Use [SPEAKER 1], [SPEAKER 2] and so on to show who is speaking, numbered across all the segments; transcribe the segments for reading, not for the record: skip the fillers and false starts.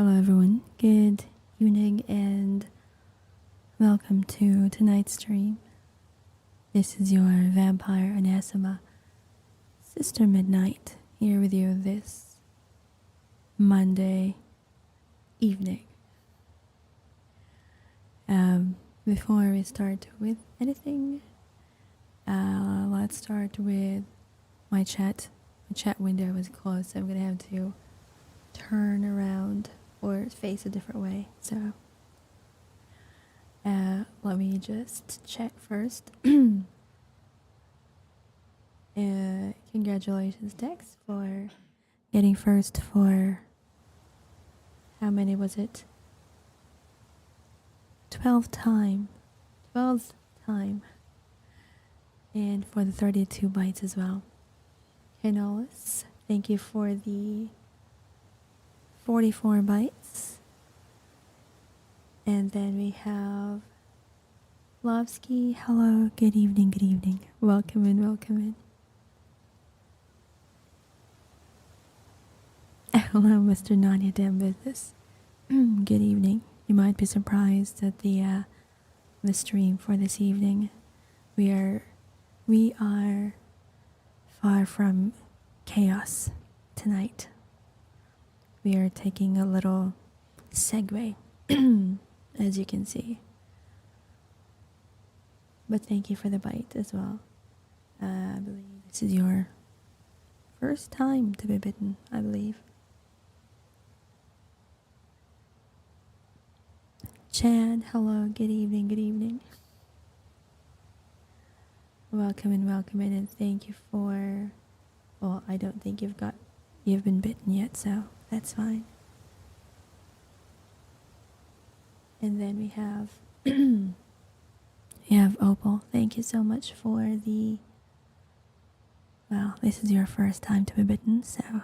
[SPEAKER 1] Hello everyone, good evening and welcome to tonight's stream. This is your vampire Oneesama, Sister Midnight, here with you this Monday evening. Before we start with anything, let's start with my chat. My chat window was closed, so I'm gonna have to turn around or face a different way. So let me just check first. Congratulations, Dex, for getting first for how many was it? 12th time. And for the 32 bytes as well. Canolis, thank you for the 44 bytes. And then we have Lovsky. Hello, good evening. Welcome in. Hello, Mr. Nanya Damn Business. Good evening. You might be surprised at the stream for this evening. We are far from chaos tonight. We are taking a little segue, as you can see. But thank you for the bite as well. I believe this is your first time to be bitten, I believe. Chad, hello, good evening. Welcome in, and thank you for, well, I don't think you've been bitten yet, so that's fine. And then we have Opal. Thank you so much for the, well, this is your first time to be bitten, so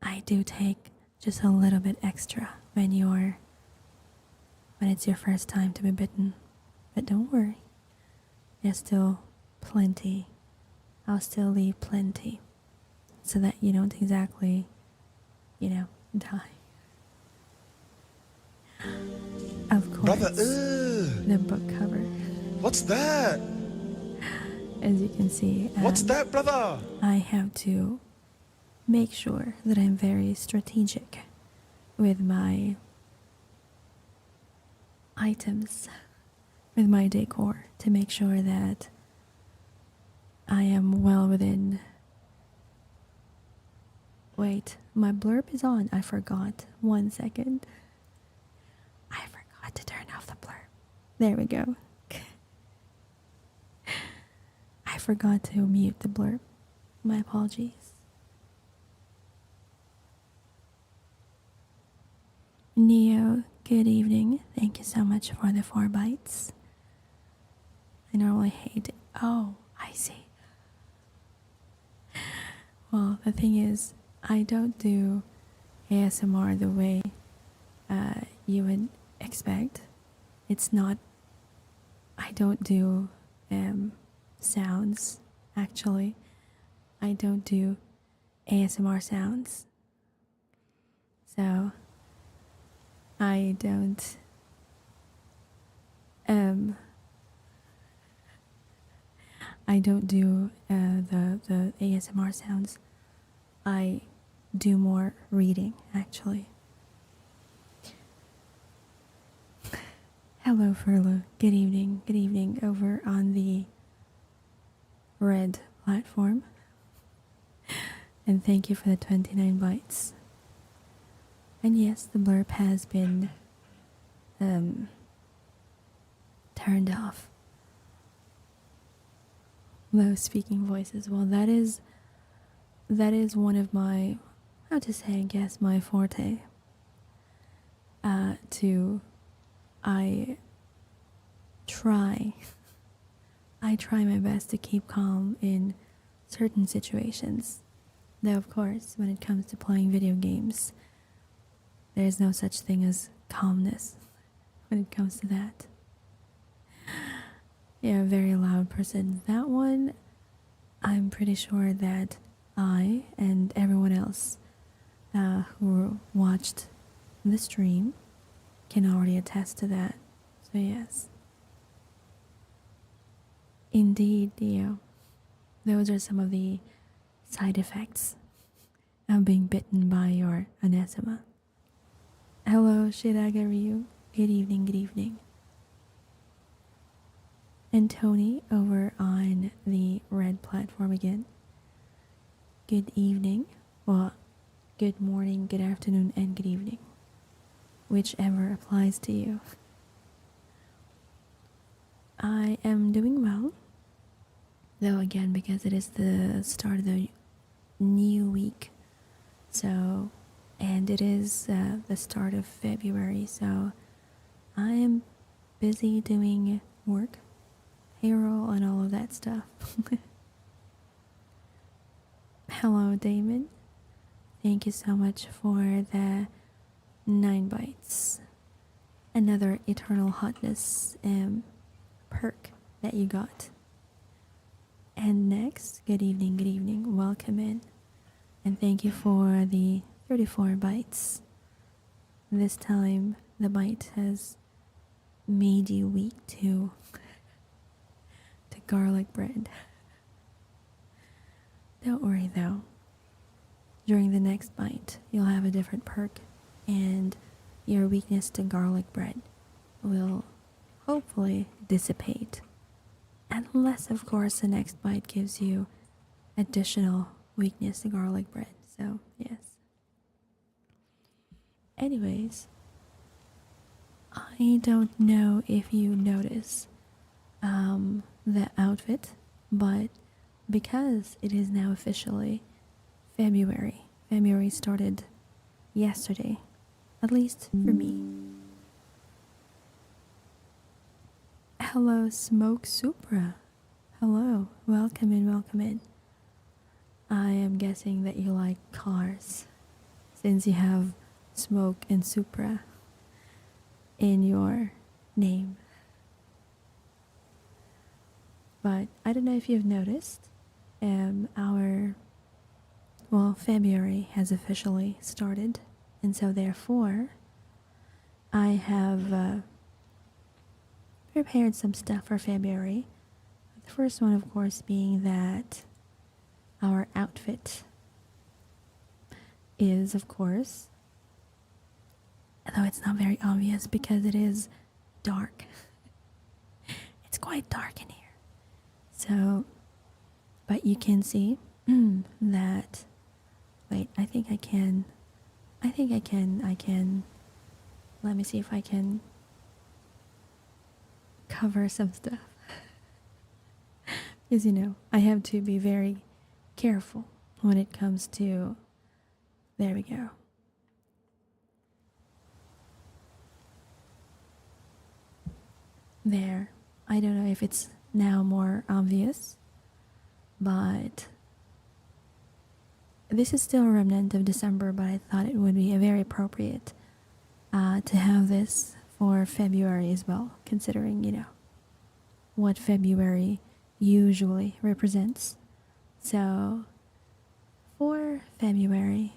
[SPEAKER 1] I do take just a little bit extra when it's your first time to be bitten. But don't worry, there's still plenty. I'll still leave plenty so that you don't exactly, die. Of course,
[SPEAKER 2] brother,
[SPEAKER 1] the book cover.
[SPEAKER 2] What's that?
[SPEAKER 1] As you can see,
[SPEAKER 2] what's that, brother?
[SPEAKER 1] I have to make sure that I'm very strategic with my items, with my decor, to make sure that I am well within. Wait, my blurb is on. I forgot. 1 second. I forgot to turn off the blurb. There we go. I forgot to mute the blurb. My apologies. Neo, good evening. Thank you so much for the 4 bytes. I normally hate it. Oh, I see. Well, the thing is, I don't do ASMR the way you would expect. It's not, I don't do sounds, actually. I don't do ASMR sounds. So, I don't do the ASMR sounds. I do more reading, actually. Hello, Furlough. Good evening over on the red platform. And thank you for the 29 bytes. And yes, the blurb has been turned off. Low speaking voices. Well, that is one of my, how to say, I guess, my forte. I try my best to keep calm in certain situations. Though, of course, when it comes to playing video games, there's no such thing as calmness when it comes to that. Yeah, a very loud person. That one, I'm pretty sure that I and everyone else who watched the stream can already attest to that. So, yes. Indeed, those are some of the side effects of being bitten by your Oneesama. Hello, Shiraga Ryu. Good evening, good evening. And Tony over on the red platform again. Good evening. Well, good morning, good afternoon, and good evening. Whichever applies to you. I am doing well. Though again, because it is the start of the new week. So, and it is the start of February. So, I am busy doing work, payroll, and all of that stuff. Hello, Damon. Thank you so much for the 9 bites. Another eternal hotness perk that you got. And next, good evening, welcome in. And thank you for the 34 bites. This time, the bite has made you weak to garlic bread. Don't worry though. During the next bite, you'll have a different perk, and your weakness to garlic bread will hopefully dissipate. Unless, of course, the next bite gives you additional weakness to garlic bread. So, yes. Anyways, I don't know if you notice the outfit, but because it is now officially February started yesterday, at least for me. Hello, Smoke Supra. Hello, welcome in. I am guessing that you like cars, since you have Smoke and Supra in your name. But I don't know if you've noticed, February has officially started, and so therefore I have prepared some stuff for February. The first one, of course, being that our outfit is, of course, although it's not very obvious because it is dark. It's quite dark in here. So, but you can see that, wait, I think I can, let me see if I can cover some stuff. Because, I have to be very careful when it comes to, there we go. There, I don't know if it's now more obvious, but this is still a remnant of December, but I thought it would be very appropriate to have this for February as well, considering, what February usually represents. So, for February,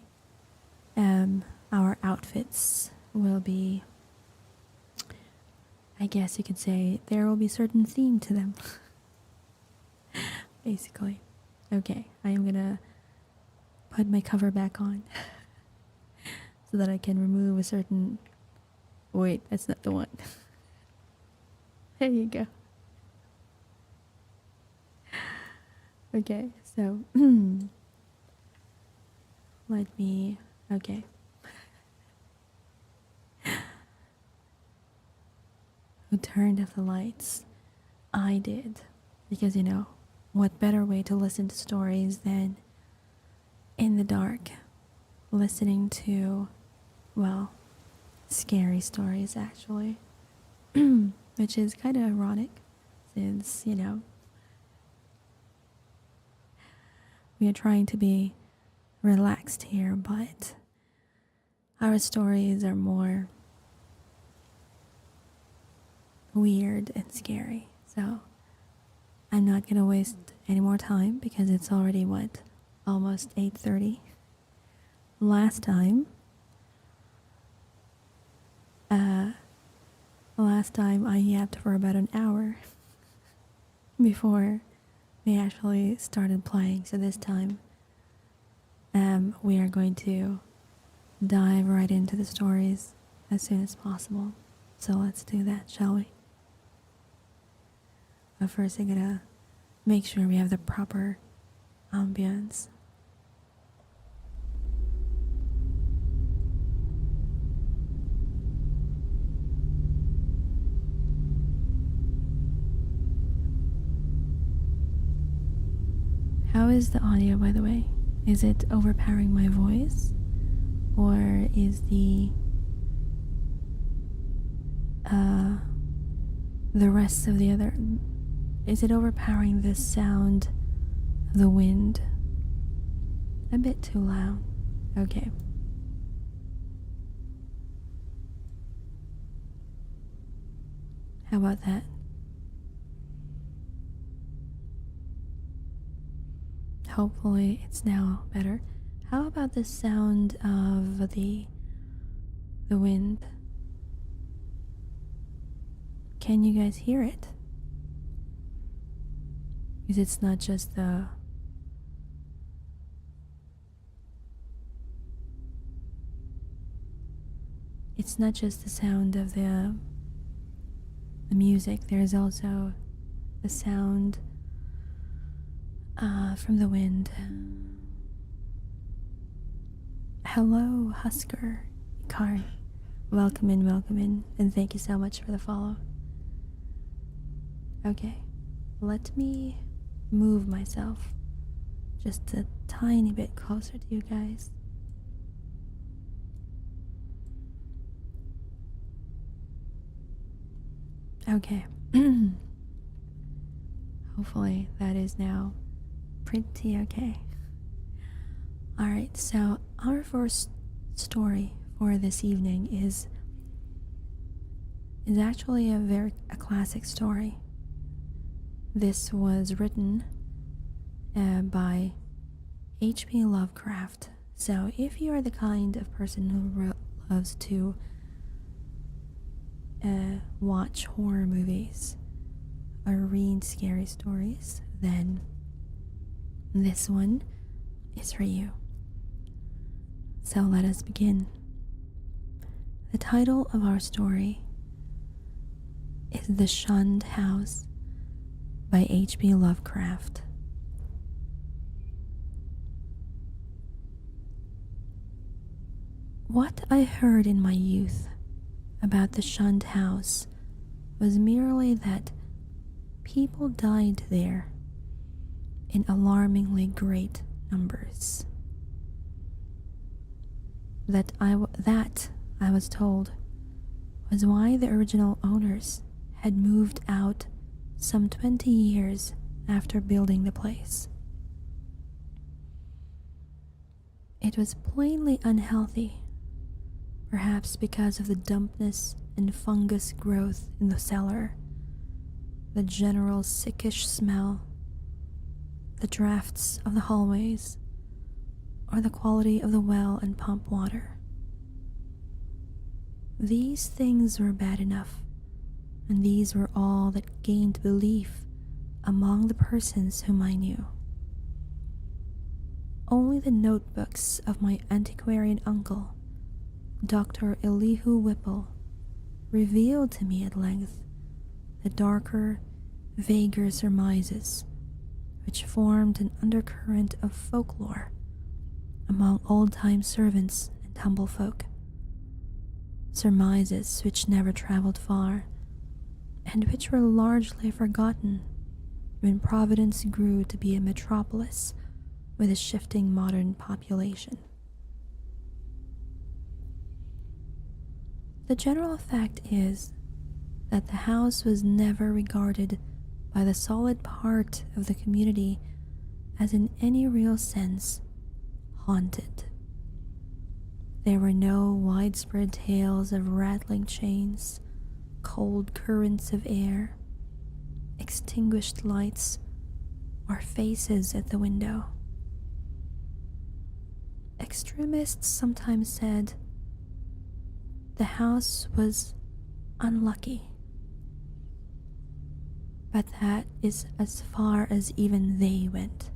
[SPEAKER 1] our outfits will be, I guess you could say, there will be a certain theme to them. Basically. Okay, I am gonna put my cover back on so that I can remove a certain... Wait, that's not the one. There you go. Okay, so let me... Okay. Who turned off the lights? I did. Because, what better way to listen to stories than in the dark, listening to, scary stories actually, which is kind of ironic since, we are trying to be relaxed here, but our stories are more weird and scary. So I'm not gonna waste any more time because it's already almost 8:30. Last time Last time I yapped for about an hour before we actually started playing. So this time, we are going to dive right into the stories as soon as possible. So let's do that, shall we? But first, I'm gonna make sure we have the proper ambience. How is the audio, by the way? Is it overpowering my voice? Or is the rest of the other... Is it overpowering the sound of the wind? A bit too loud. Okay. How about that? Hopefully it's now better. How about the sound of the wind? Can you guys hear it? Because it's not just the... It's not just the sound of the music. There's also the sound from the wind. Hello, Husker Ikari. Welcome in, and thank you so much for the follow. Okay, let me move myself just a tiny bit closer to you guys. Okay. Hopefully that is now pretty okay. Alright, so our first story for this evening is actually a classic story. This was written by H.P. Lovecraft. So if you are the kind of person who loves to watch horror movies or read scary stories, then this one is for you. So let us begin. The title of our story is The Shunned House by H.P. Lovecraft. What I heard in my youth about the shunned house was merely that people died there in alarmingly great numbers. That I was told was why the original owners had moved out some 20 years after building the place. It was plainly unhealthy, perhaps because of the dampness and fungus growth in the cellar, the general sickish smell, the drafts of the hallways, or the quality of the well and pump water. These things were bad enough, and these were all that gained belief among the persons whom I knew. Only the notebooks of my antiquarian uncle, Dr. Elihu Whipple, revealed to me at length the darker, vaguer surmises which formed an undercurrent of folklore among old-time servants and humble folk. Surmises which never traveled far, and which were largely forgotten when Providence grew to be a metropolis with a shifting modern population. The general fact is that the house was never regarded by the solid part of the community as in any real sense haunted. There were no widespread tales of rattling chains, cold currents of air, extinguished lights, or faces at the window. Extremists sometimes said The house was unlucky, but that is as far as even they went.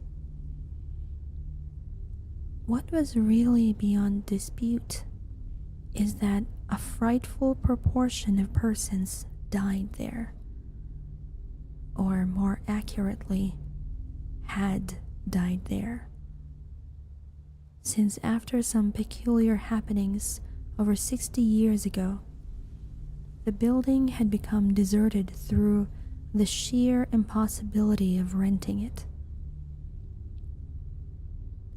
[SPEAKER 1] What was really beyond dispute is that a frightful proportion of persons died there, or more accurately, had died there, since after some peculiar happenings over 60 years ago, the building had become deserted through the sheer impossibility of renting it.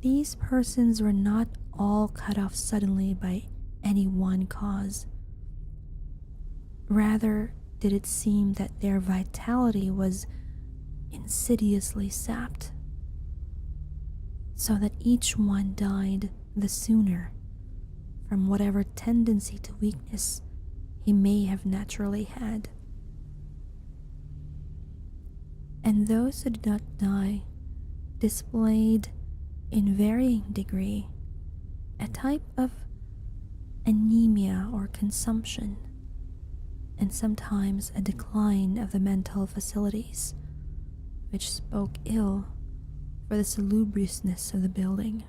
[SPEAKER 1] These persons were not all cut off suddenly by any one cause. Rather, did it seem that their vitality was insidiously sapped, so that each one died the sooner from whatever tendency to weakness he may have naturally had. And those who did not die displayed, in varying degree, a type of anemia or consumption, and sometimes a decline of the mental facilities, which spoke ill for the salubriousness of the building.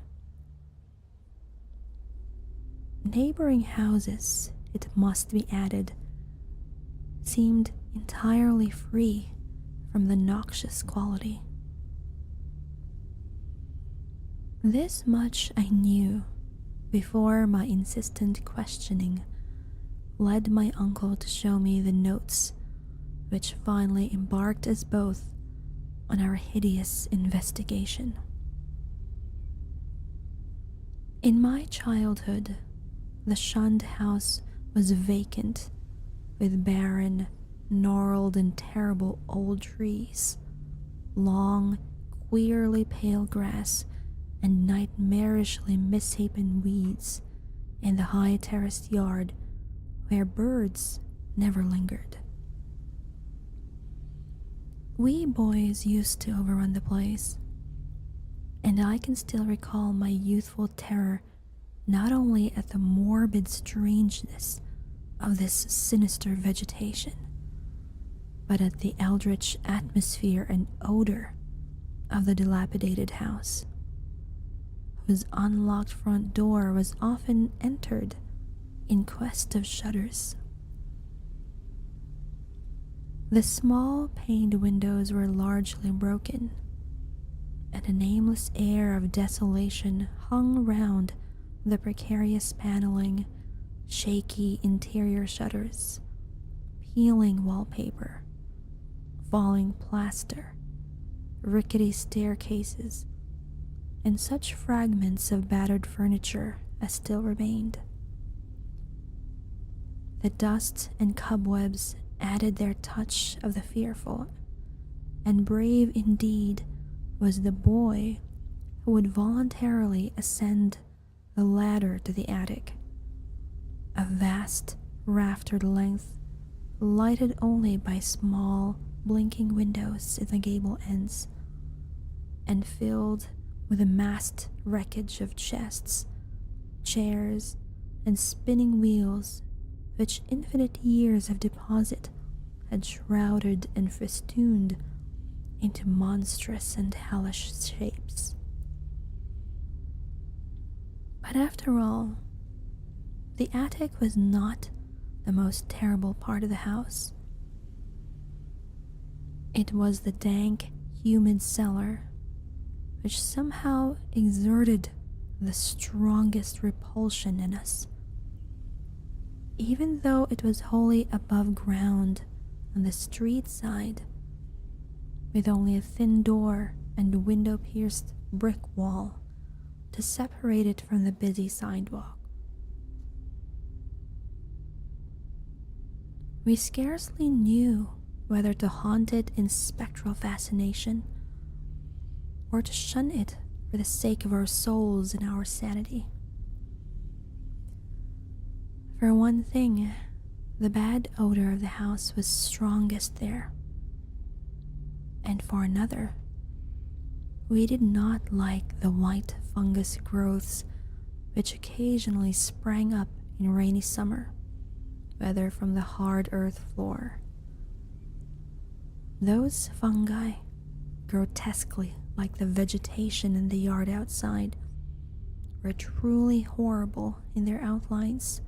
[SPEAKER 1] Neighboring houses, it must be added, seemed entirely free from the noxious quality. This much I knew before my insistent questioning led my uncle to show me the notes, which finally embarked us both on our hideous investigation. In my childhood, the shunned house was vacant, with barren, gnarled, and terrible old trees, long, queerly pale grass, and nightmarishly misshapen weeds in the high terraced yard where birds never lingered. We boys used to overrun the place, and I can still recall my youthful terror not only at the morbid strangeness of this sinister vegetation, but at the eldritch atmosphere and odor of the dilapidated house, whose unlocked front door was often entered in quest of shutters. The small paned windows were largely broken, and a nameless air of desolation hung round the precarious paneling, shaky interior shutters, peeling wallpaper, falling plaster, rickety staircases, and such fragments of battered furniture as still remained. The dust and cobwebs added their touch of the fearful, and brave indeed was the boy who would voluntarily ascend the ladder to the attic, a vast raftered length lighted only by small blinking windows in the gable ends, and filled with a massed wreckage of chests, chairs, and spinning wheels which infinite years of deposit had shrouded and festooned into monstrous and hellish shapes. But after all, the attic was not the most terrible part of the house. It was the dank, humid cellar, which somehow exerted the strongest repulsion in us, even though it was wholly above ground on the street side, with only a thin door and window-pierced brick wall to separate it from the busy sidewalk. We scarcely knew whether to haunt it in spectral fascination or to shun it for the sake of our souls and our sanity. For one thing, the bad odor of the house was strongest there, and for another, we did not like the white fungus growths which occasionally sprang up in rainy summer whether from the hard earth floor. Those fungi, grotesquely like the vegetation in the yard outside, were truly horrible in their outlines.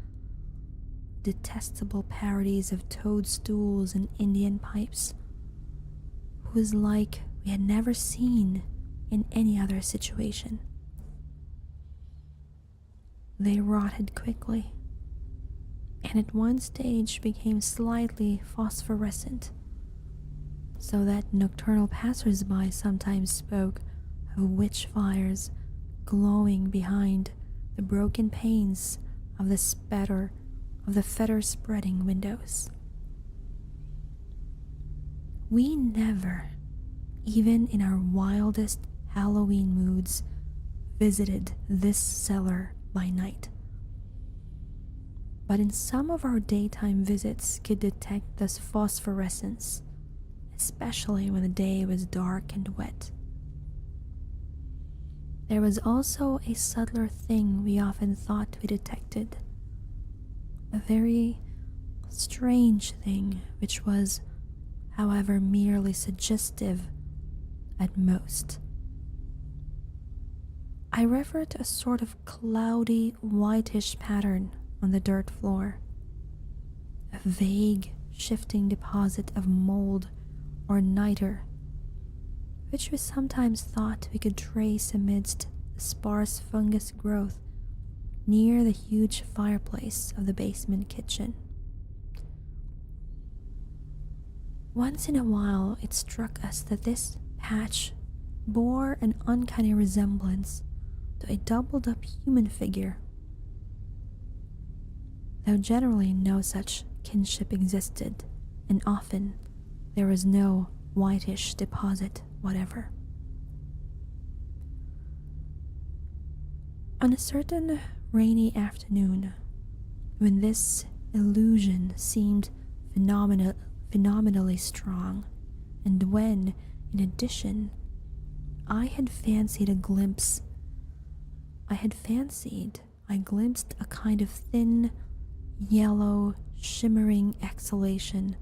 [SPEAKER 1] Detestable parodies of toadstools and Indian pipes, whose like we had never seen in any other situation. They rotted quickly, and at one stage became slightly phosphorescent, so that nocturnal passers-by sometimes spoke of witch fires glowing behind the broken panes of the feather-spreading windows. We never, even in our wildest Halloween moods, visited this cellar by night. But in some of our daytime visits could detect this phosphorescence, especially when the day was dark and wet. There was also a subtler thing we often thought we detected, a very strange thing which was, however, merely suggestive at most. I refer to a sort of cloudy, whitish pattern on the dirt floor, a vague, shifting deposit of mold or niter, which we sometimes thought we could trace amidst the sparse fungus growth near the huge fireplace of the basement kitchen. Once in a while, it struck us that this patch bore an uncanny resemblance to a doubled-up human figure, though generally no such kinship existed, and often there was no whitish deposit whatever. On a certain rainy afternoon, when this illusion seemed phenomenally strong, and when, in addition, I fancied I glimpsed a kind of thin, yellow, shimmering exhalation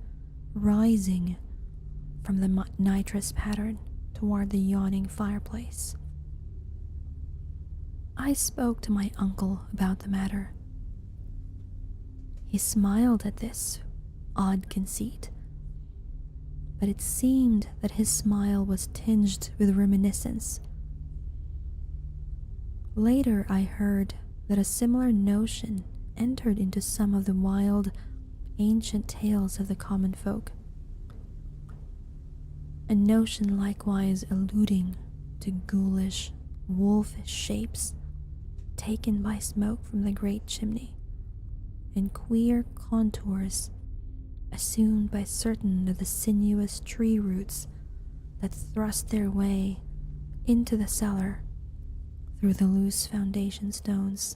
[SPEAKER 1] rising from the nitrous pattern toward the yawning fireplace. I spoke to my uncle about the matter. He smiled at this odd conceit, but it seemed that his smile was tinged with reminiscence. Later I heard that a similar notion entered into some of the wild, ancient tales of the common folk, a notion likewise alluding to ghoulish, wolfish shapes taken by smoke from the great chimney, and queer contours assumed by certain of the sinuous tree roots that thrust their way into the cellar through the loose foundation stones.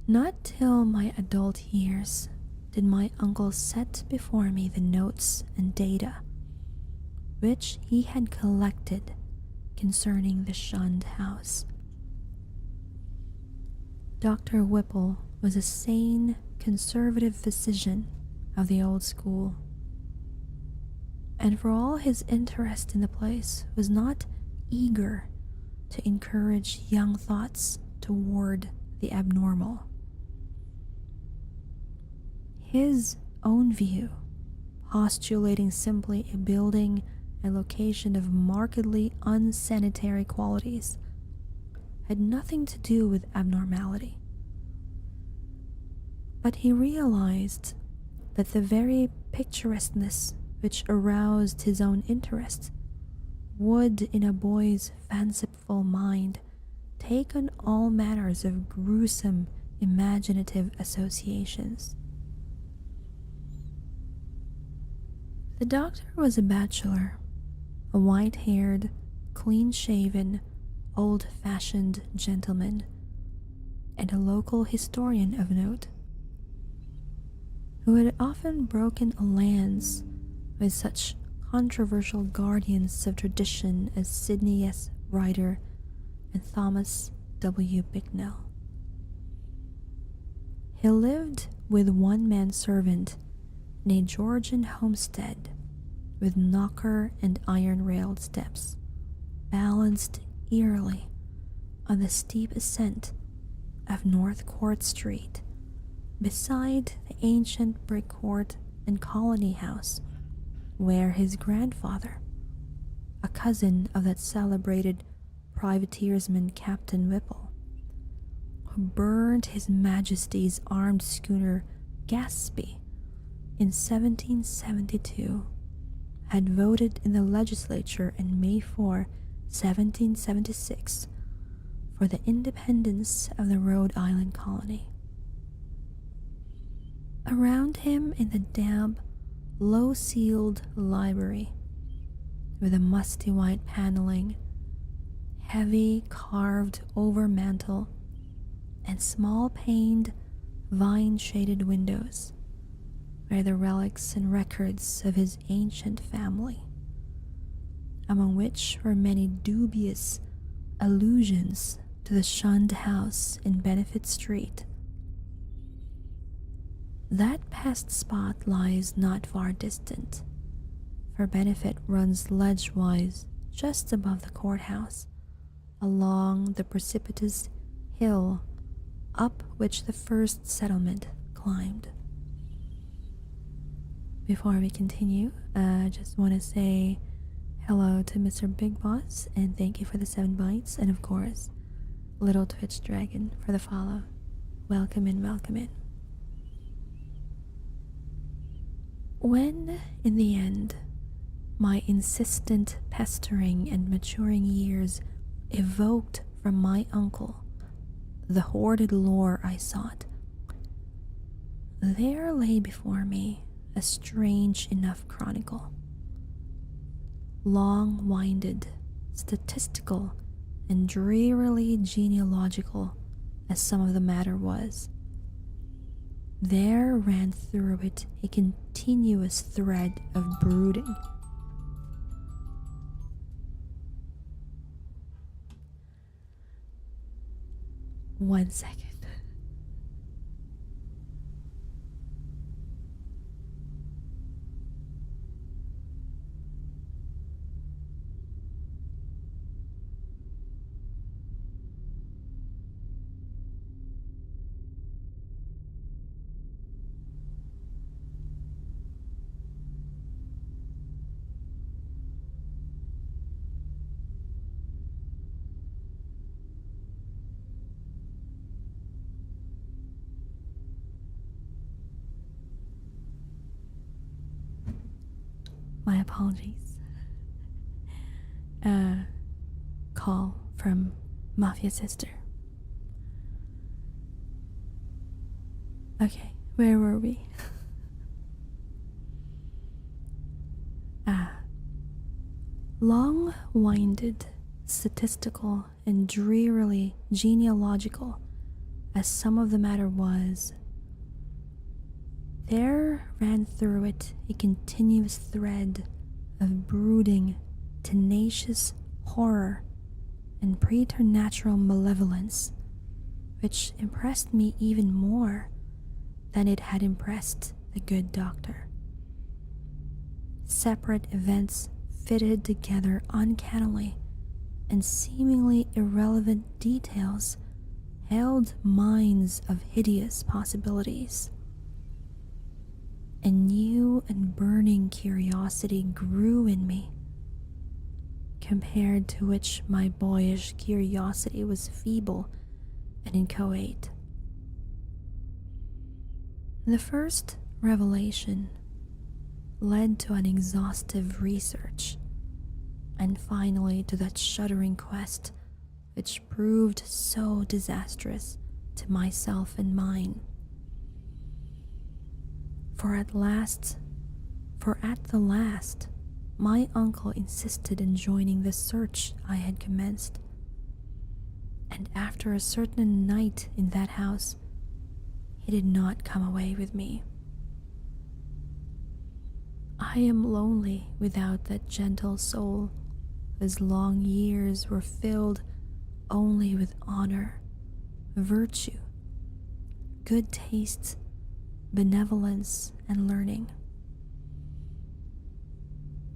[SPEAKER 1] Not till my adult years did my uncle set before me the notes and data which he had collected concerning the shunned house. Dr. Whipple was a sane, conservative physician of the old school, and for all his interest in the place was not eager to encourage young thoughts toward the abnormal. His own view, postulating simply a building and location of markedly unsanitary qualities, had nothing to do with abnormality. But he realized that the very picturesqueness which aroused his own interest would, in a boy's fanciful mind, take on all manners of gruesome imaginative associations. The doctor was a bachelor, a white-haired, clean-shaven, old-fashioned gentleman, and a local historian of note, who had often broken a lance with such controversial guardians of tradition as Sidney S. Ryder and Thomas W. Bicknell. He lived with one man servant in a Georgian homestead with knocker and iron-railed steps, balanced eerily on the steep ascent of North Court Street, beside the ancient brick court and colony house where his grandfather, a cousin of that celebrated privateersman Captain Whipple, who burned His Majesty's armed schooner Gaspee in 1772, had voted in the legislature in May 4, 1776, for the independence of the Rhode Island colony. Around him in the damp, low-ceiled library, with a musty white paneling, heavy carved over mantel, and small-paned, vine-shaded windows, were the relics and records of his ancient family, among which were many dubious allusions to the shunned house in Benefit Street. That pest spot lies not far distant, for Benefit runs ledge-wise just above the courthouse, along the precipitous hill up which the first settlement climbed. Before we continue, I just want to say hello to Mr. Big Boss, and thank you for the 7 bites, and of course, Little Twitch Dragon for the follow. Welcome in, welcome in. When, in the end, my insistent pestering and maturing years evoked from my uncle the hoarded lore I sought, there lay before me a strange enough chronicle, long-winded, statistical, and drearily genealogical as some of the matter was. There ran through it a continuous thread of brooding. One second. My apologies. Call from Mafia Sister. Okay, where were we? Long-winded, statistical, and drearily genealogical as some of the matter was, there ran through it a continuous thread of brooding, tenacious horror and preternatural malevolence, which impressed me even more than it had impressed the good doctor. Separate events fitted together uncannily, and seemingly irrelevant details held mines of hideous possibilities. A new and burning curiosity grew in me, compared to which my boyish curiosity was feeble and inchoate. The first revelation led to an exhaustive research, and finally to that shuddering quest which proved so disastrous to myself and mine. For at the last, my uncle insisted in joining the search I had commenced, and after a certain night in that house, he did not come away with me. I am lonely without that gentle soul whose long years were filled only with honor, virtue, good taste, benevolence, and learning.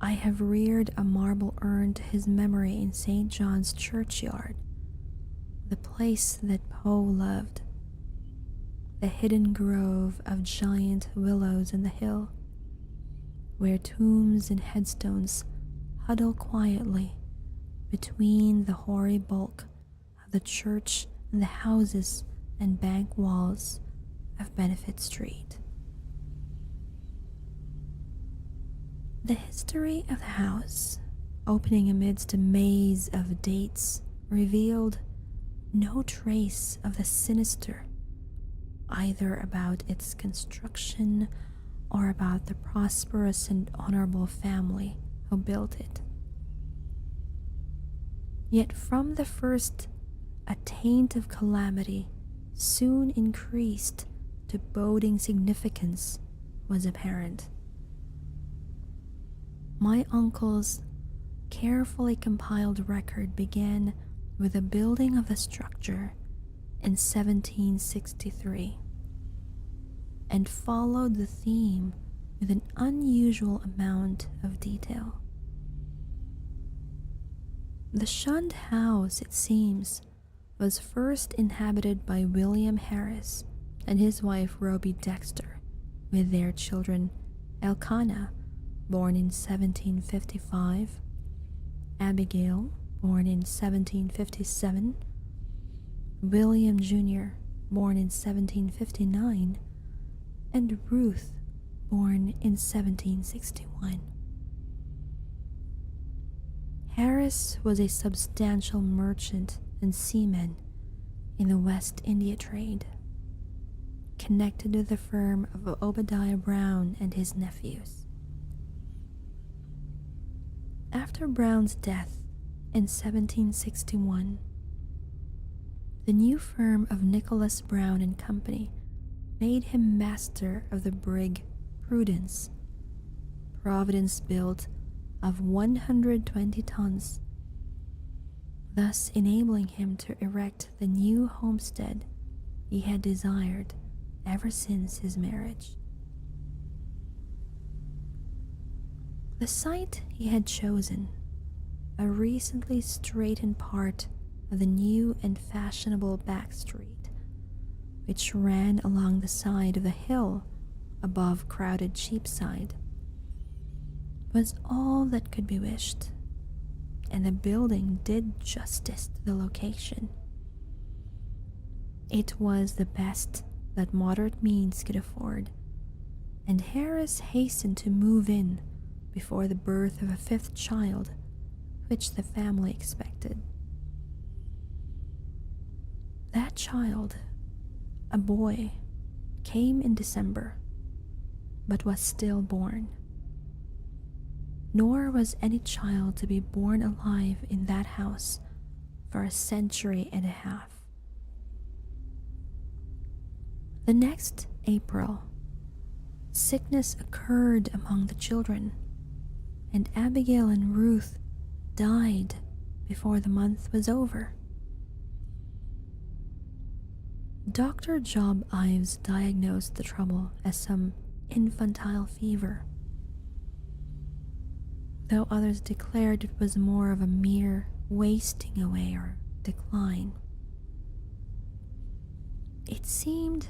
[SPEAKER 1] I have reared a marble urn to his memory in St. John's churchyard, the place that Poe loved, the hidden grove of giant willows in the hill, where tombs and headstones huddle quietly between the hoary bulk of the church and the houses and bank walls of Benefit Street. The history of the house, opening amidst a maze of dates, revealed no trace of the sinister, either about its construction or about the prosperous and honorable family who built it. Yet from the first, a taint of calamity soon increased to boding significance was apparent. My uncle's carefully compiled record began with the building of the structure in 1763 and followed the theme with an unusual amount of detail. The shunned house, it seems, was first inhabited by William Harris and his wife Roby Dexter, with their children Elkanah, born in 1755, Abigail, born in 1757, William Jr., born in 1759, and Ruth, born in 1761. Harris was a substantial merchant and seaman in the West India trade, connected to the firm of Obadiah Brown and his nephews. After Brown's death in 1761, the new firm of Nicholas Brown and Company made him master of the brig Prudence, Providence built of 120 tons, thus enabling him to erect the new homestead he had desired ever since his marriage. The site he had chosen, a recently straightened part of the new and fashionable back street, which ran along the side of the hill above crowded Cheapside, was all that could be wished, and the building did justice to the location. It was the best that moderate means could afford, and Harris hastened to move in before the birth of a fifth child, which the family expected. That child, a boy, came in December, but was stillborn. Nor was any child to be born alive in that house for a century and a half. The next April, sickness occurred among the children, and Abigail and Ruth died before the month was over. Dr. Job Ives diagnosed the trouble as some infantile fever, though others declared it was more of a mere wasting away or decline. It seemed,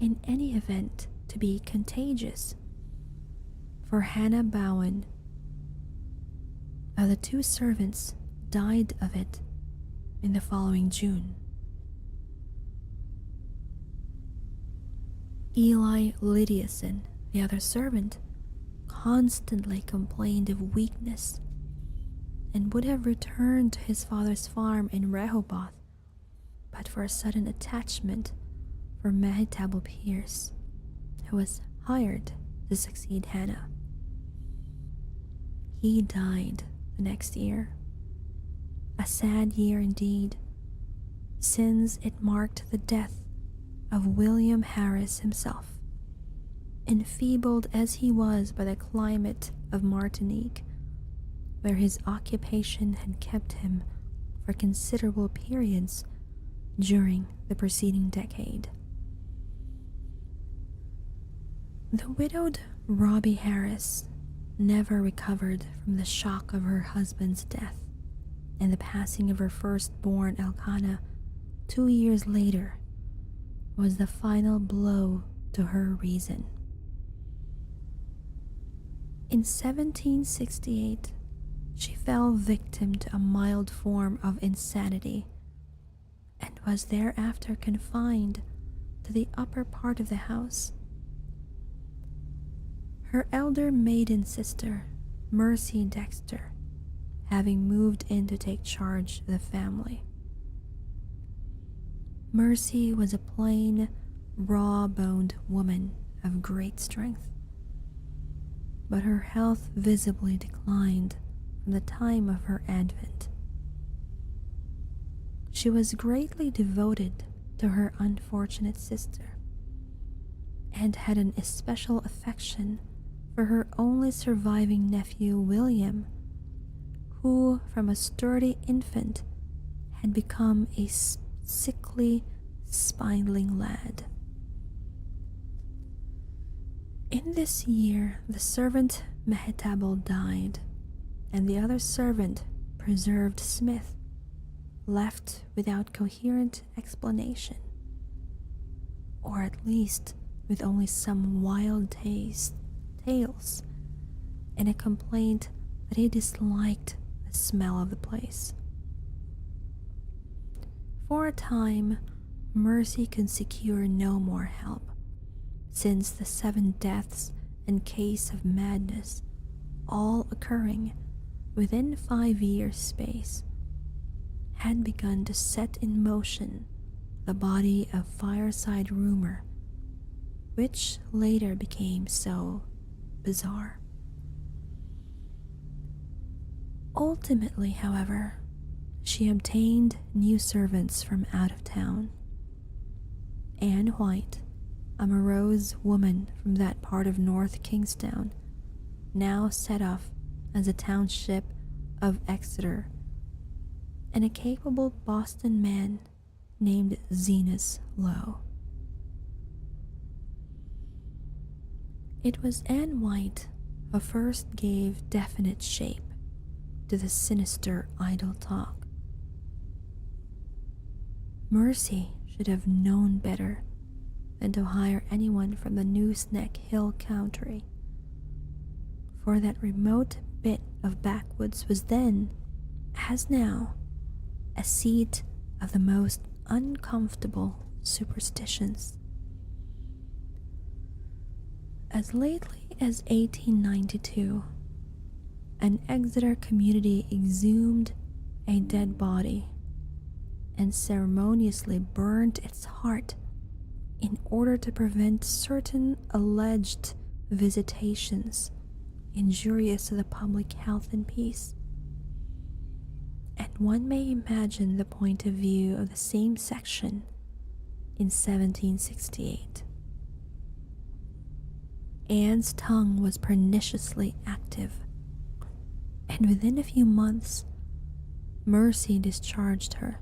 [SPEAKER 1] in any event, to be contagious, for Hannah Bowen, of the two servants, died of it in the following June. Eli Lydiason, the other servant, constantly complained of weakness and would have returned to his father's farm in Rehoboth but for a sudden attachment for Mehetabel Pierce, who was hired to succeed Hannah. He died the next year, a sad year indeed, since it marked the death of William Harris himself, enfeebled as he was by the climate of Martinique, where his occupation had kept him for considerable periods during the preceding decade. The widowed Robbie Harris never recovered from the shock of her husband's death and the passing of her firstborn Elkanah 2 years later was the final blow to her reason. In 1768, she fell victim to a mild form of insanity and was thereafter confined to the upper part of the house. Her elder maiden sister, Mercy Dexter, having moved in to take charge of the family. Mercy was a plain, raw-boned woman of great strength, but her health visibly declined from the time of her advent. She was greatly devoted to her unfortunate sister and had an especial affection for her only surviving nephew William, who from a sturdy infant had become a sickly, spindling lad. In this year, the servant Mehetabel died, and the other servant, Preserved Smith, left without coherent explanation, or at least with only some wild tales and a complaint that he disliked the smell of the place. For a time, Mercy could secure no more help, since the 7 deaths and case of madness, all occurring within 5 years' space, had begun to set in motion the body of fireside rumor, which later became so bizarre. Ultimately, however, she obtained new servants from out of town. Anne White, a morose woman from that part of North Kingstown, now set off as a township of Exeter, and a capable Boston man named Zenas Lowe. It was Anne White who first gave definite shape to the sinister idle talk. Mercy should have known better than to hire anyone from the Nooseneck Hill country, for that remote bit of backwoods was then, as now, a seat of the most uncomfortable superstitions. As lately as 1892, an Exeter community exhumed a dead body and ceremoniously burned its heart in order to prevent certain alleged visitations injurious to the public health and peace. And one may imagine the point of view of the same section in 1768. Anne's tongue was perniciously active, and within a few months, Mercy discharged her,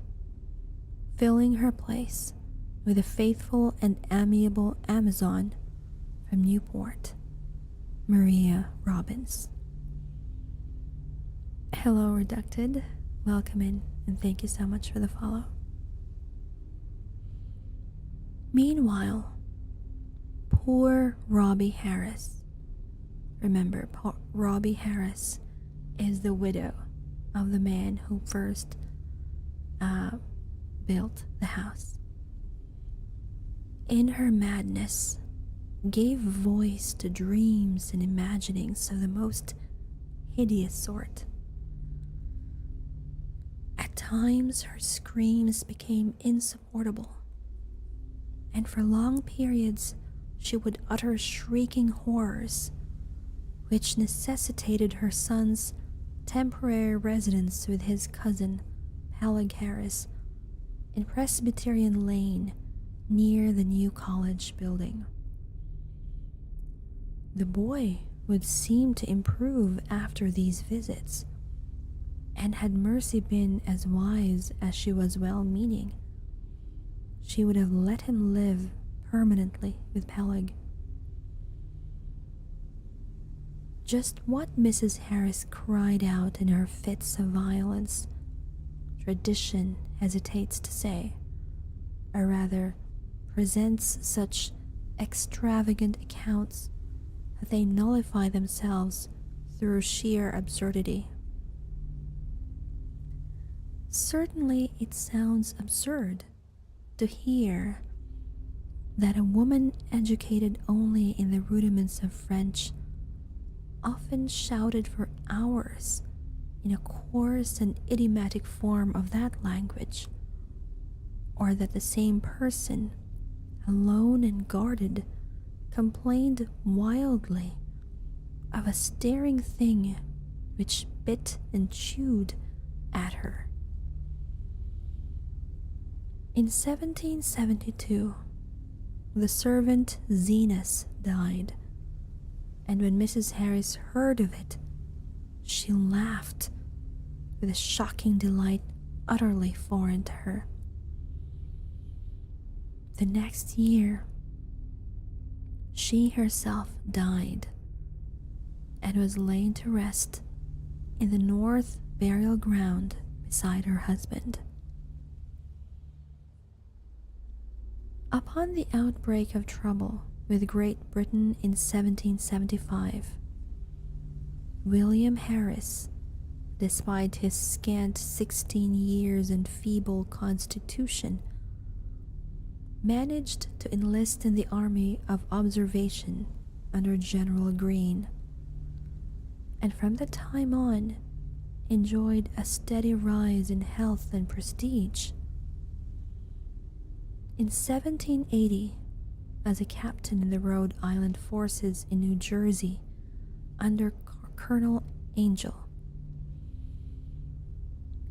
[SPEAKER 1] filling her place with a faithful and amiable Amazon from Newport, Maria Robbins. Hello, Reducted. Welcome in, and thank you so much for the follow. Meanwhile, poor Robbie Harris. Remember, Robbie Harris is the widow of the man who first built the house. In her madness, gave voice to dreams and imaginings of the most hideous sort. At times, her screams became insupportable, and for long periods she would utter shrieking horrors, which necessitated her son's temporary residence with his cousin, Peleg Harris, in Presbyterian Lane, near the new college building. The boy would seem to improve after these visits, and had Mercy been as wise as she was well-meaning, she would have let him live permanently with Peleg. Just what Mrs. Harris cried out in her fits of violence, tradition hesitates to say, or rather presents such extravagant accounts that they nullify themselves through sheer absurdity. Certainly, it sounds absurd to hear that a woman educated only in the rudiments of French often shouted for hours in a coarse and idiomatic form of that language, or that the same person, alone and guarded, complained wildly of a staring thing which bit and chewed at her. In 1772, the servant Zenas died, and when Mrs. Harris heard of it, she laughed with a shocking delight utterly foreign to her. The next year, she herself died and was laid to rest in the North burial ground beside her husband. Upon the outbreak of trouble with Great Britain in 1775, William Harris, despite his scant 16 years and feeble constitution, managed to enlist in the Army of Observation under General Greene, and from that time on enjoyed a steady rise in health and prestige. In 1780, as a captain in the Rhode Island forces in New Jersey under Colonel Angel,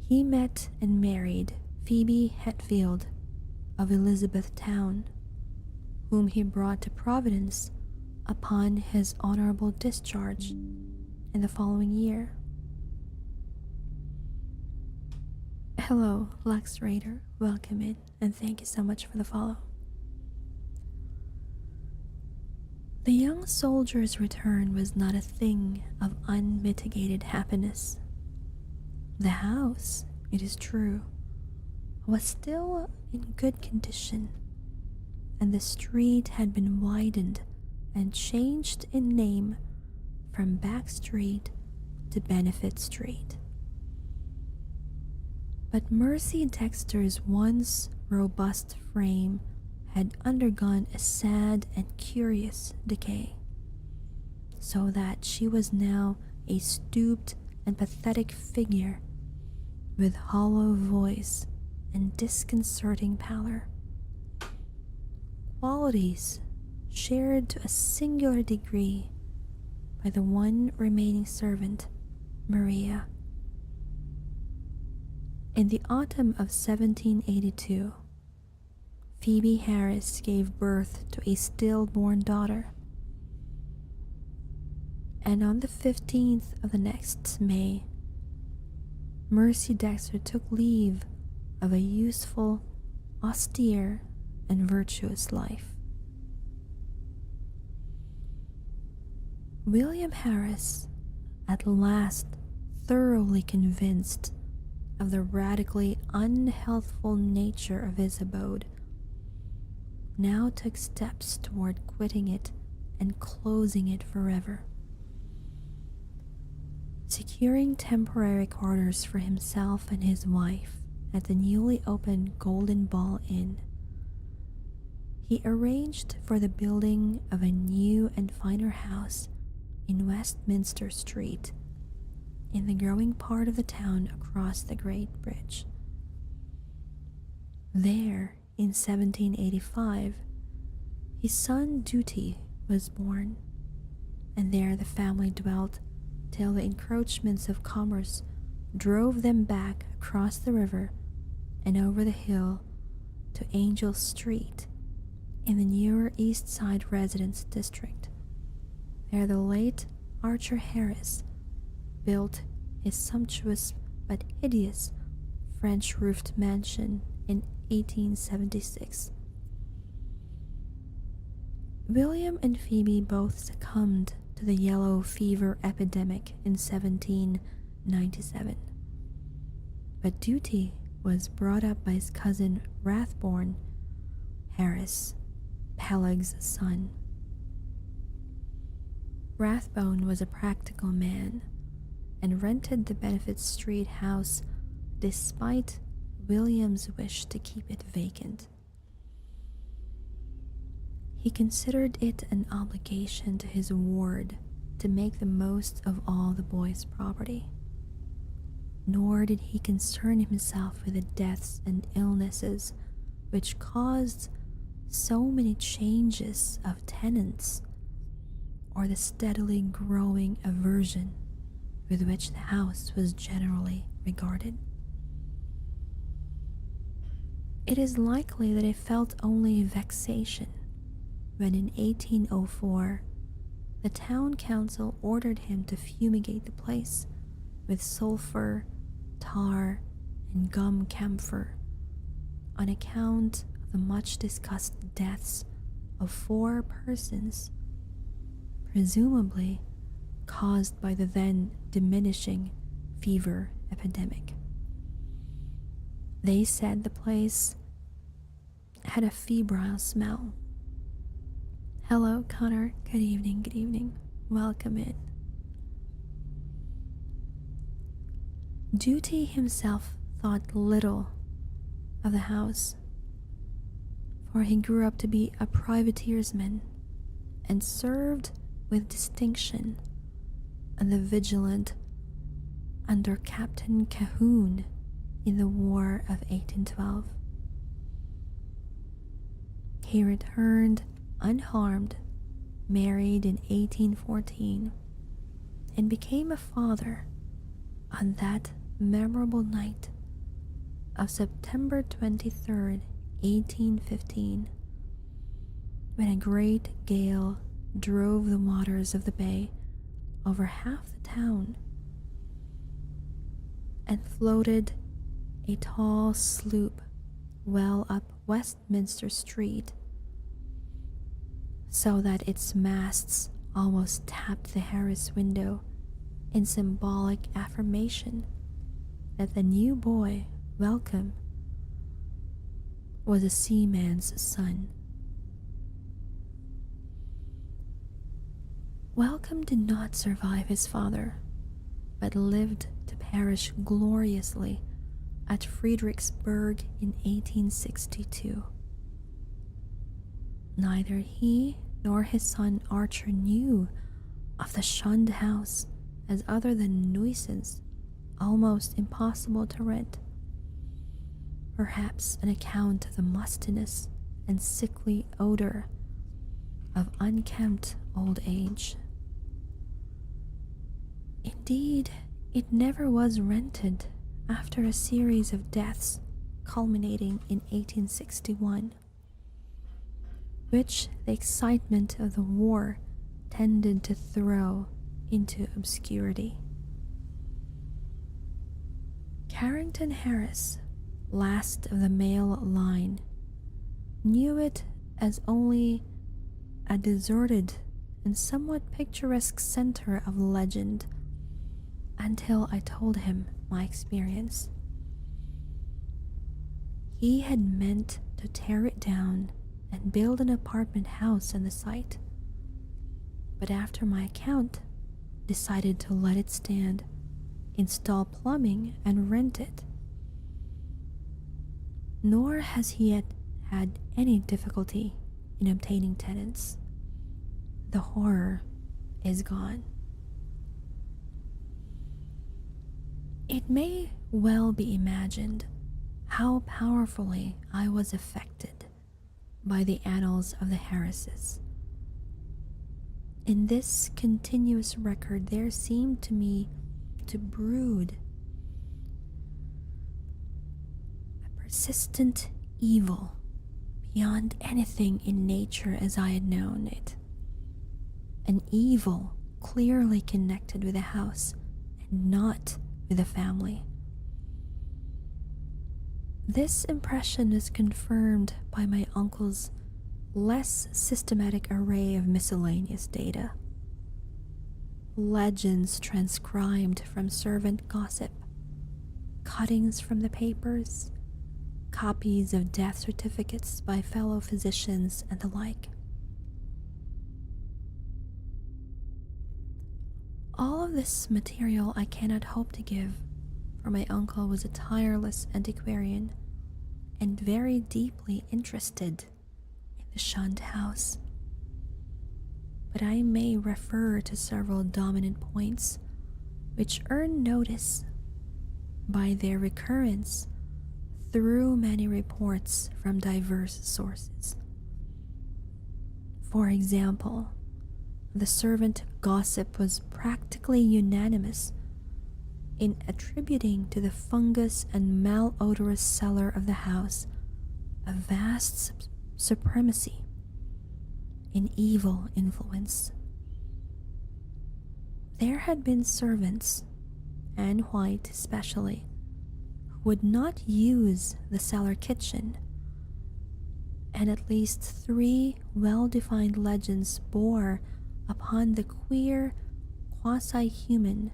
[SPEAKER 1] he met and married Phoebe Hetfield of Elizabethtown, whom he brought to Providence upon his honorable discharge in the following year. Hello, Lux Raider. Welcome in, and thank you so much for the follow. The young soldier's return was not a thing of unmitigated happiness. The house, it is true, was still in good condition, and the street had been widened and changed in name from Back Street to Benefit Street. But Mercy Dexter's once robust frame had undergone a sad and curious decay, so that she was now a stooped and pathetic figure with hollow voice and disconcerting pallor, qualities shared to a singular degree by the one remaining servant, Maria. In the autumn of 1782, Phoebe Harris gave birth to a stillborn daughter, and on the 15th of the next May, Mercy Dexter took leave of a useful, austere, and virtuous life. William Harris, at last thoroughly convinced of the radically unhealthful nature of his abode, now took steps toward quitting it and closing it forever. Securing temporary quarters for himself and his wife at the newly opened Golden Ball Inn, he arranged for the building of a new and finer house in Westminster Street, in the growing part of the town across the Great Bridge. There, in 1785, his son Duty was born, and there the family dwelt till the encroachments of commerce drove them back across the river and over the hill to Angel Street in the newer East Side residence district. There the late Archer Harris built his sumptuous but hideous French-roofed mansion in 1876. William and Phoebe both succumbed to the yellow fever epidemic in 1797. But Doughty was brought up by his cousin Rathbone Harris, Peleg's son. Rathbone was a practical man and rented the Benefit Street house despite William's wish to keep it vacant. He considered it an obligation to his ward to make the most of all the boy's property. Nor did he concern himself with the deaths and illnesses which caused so many changes of tenants, or the steadily growing aversion with which the house was generally regarded. It is likely that he felt only vexation when in 1804 the town council ordered him to fumigate the place with sulfur, tar, and gum camphor on account of the much discussed deaths of 4 persons, presumably caused by the then diminishing fever epidemic. They said the place had a febrile smell. Hello, Connor. Good evening, good evening. Welcome in. Doughty himself thought little of the house, for he grew up to be a privateersman and served with distinction and the Vigilant under Captain Cahoon in the War of 1812. He returned unharmed, married in 1814, and became a father on that memorable night of September 23rd, 1815, when a great gale drove the waters of the bay over half the town and floated a tall sloop well up Westminster Street, so that its masts almost tapped the Harris window in symbolic affirmation that the new boy, Welcome, was a seaman's son. Welcome did not survive his father, but lived to perish gloriously at Fredericksburg in 1862. Neither he nor his son Archer knew of the shunned house as other than nuisance almost impossible to rent, perhaps on account of the mustiness and sickly odor of unkempt old age. Indeed, it never was rented after a series of deaths culminating in 1861, which the excitement of the war tended to throw into obscurity. Carrington Harris, last of the male line, knew it as only a deserted and somewhat picturesque center of legend until I told him my experience. He had meant to tear it down and build an apartment house on the site, but after my account, decided to let it stand, install plumbing, and rent it. Nor has he yet had any difficulty in obtaining tenants. The horror is gone. It may well be imagined how powerfully I was affected by the annals of the Harrises. In this continuous record there seemed to me to brood a persistent evil beyond anything in nature as I had known it, an evil clearly connected with the house and not with the family. This impression is confirmed by my uncle's less systematic array of miscellaneous data. legends transcribed from servant gossip, cuttings from the papers, copies of death certificates by fellow physicians, and the like. All of this material I cannot hope to give, for my uncle was a tireless antiquarian and very deeply interested in the shunned house. But I may refer to several dominant points which earn notice by their recurrence through many reports from diverse sources. For example, the servant gossip was practically unanimous in attributing to the fungus and malodorous cellar of the house a vast supremacy in evil influence. There had been servants, Anne White especially, who would not use the cellar kitchen, and at least 3 well-defined legends bore upon the queer, quasi-human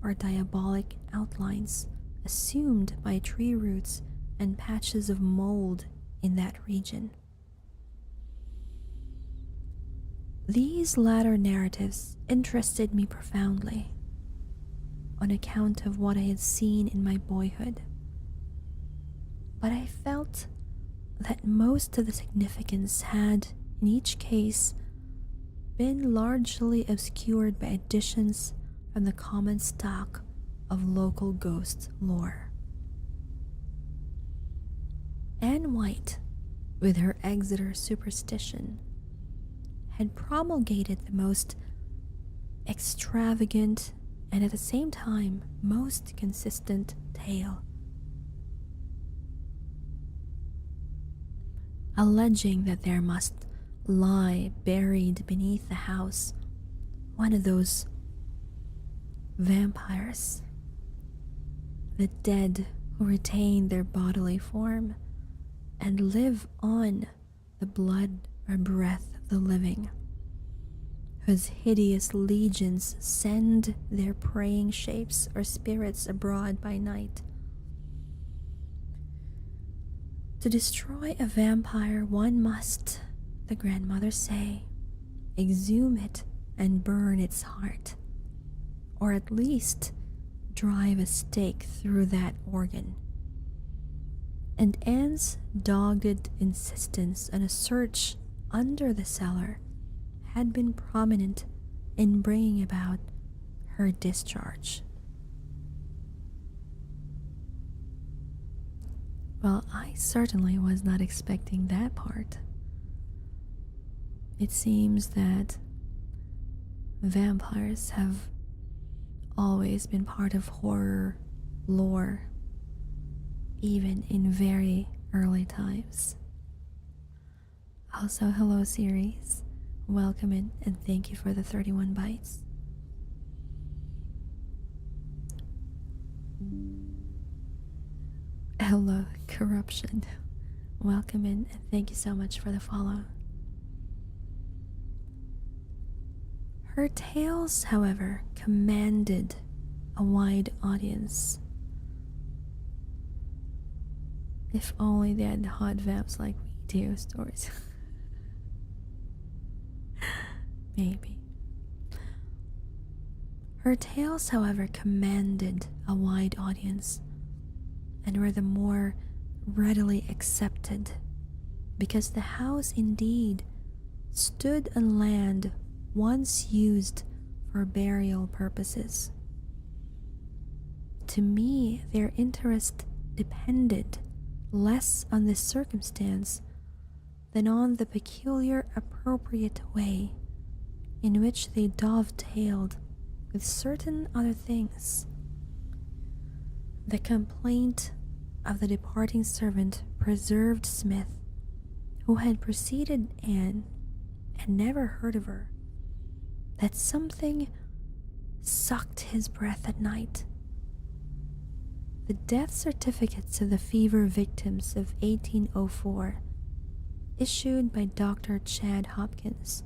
[SPEAKER 1] or diabolic outlines assumed by tree roots and patches of mold in that region. These latter narratives interested me profoundly on account of what I had seen in my boyhood, but I felt that most of the significance had, in each case, been largely obscured by additions from the common stock of local ghost lore. Anne White, with her Exeter superstition, had promulgated the most extravagant and at the same time most consistent tale, alleging that there must lie buried beneath the house one of those vampires, the dead who retain their bodily form and live on the blood or breath of the living, whose hideous legions send their preying shapes or spirits abroad by night. To destroy a vampire, one must, the grandmother say, exhume it and burn its heart, or at least drive a stake through that organ. And Anne's dogged insistence on a search under the cellar had been prominent in bringing about her discharge. Well, I certainly was not expecting that part. It seems that vampires have always been part of horror lore, even in very early times. Also, hello series, welcome in and thank you for the 31 bites. Hello corruption, welcome in and thank you so much for the follow. Her tales, however, commanded a wide audience. If only they had hot vamps like we do stories. Maybe. Her tales, however, commanded a wide audience and were the more readily accepted because the house indeed stood on land once used for burial purposes. To me, their interest depended less on this circumstance than on the peculiar appropriate way in which they dovetailed with certain other things. The complaint of the departing servant preserved Smith, who had preceded Anne and never heard of her, that something sucked his breath at night. The death certificates of the fever victims of 1804, issued by Dr. Chad Hopkins,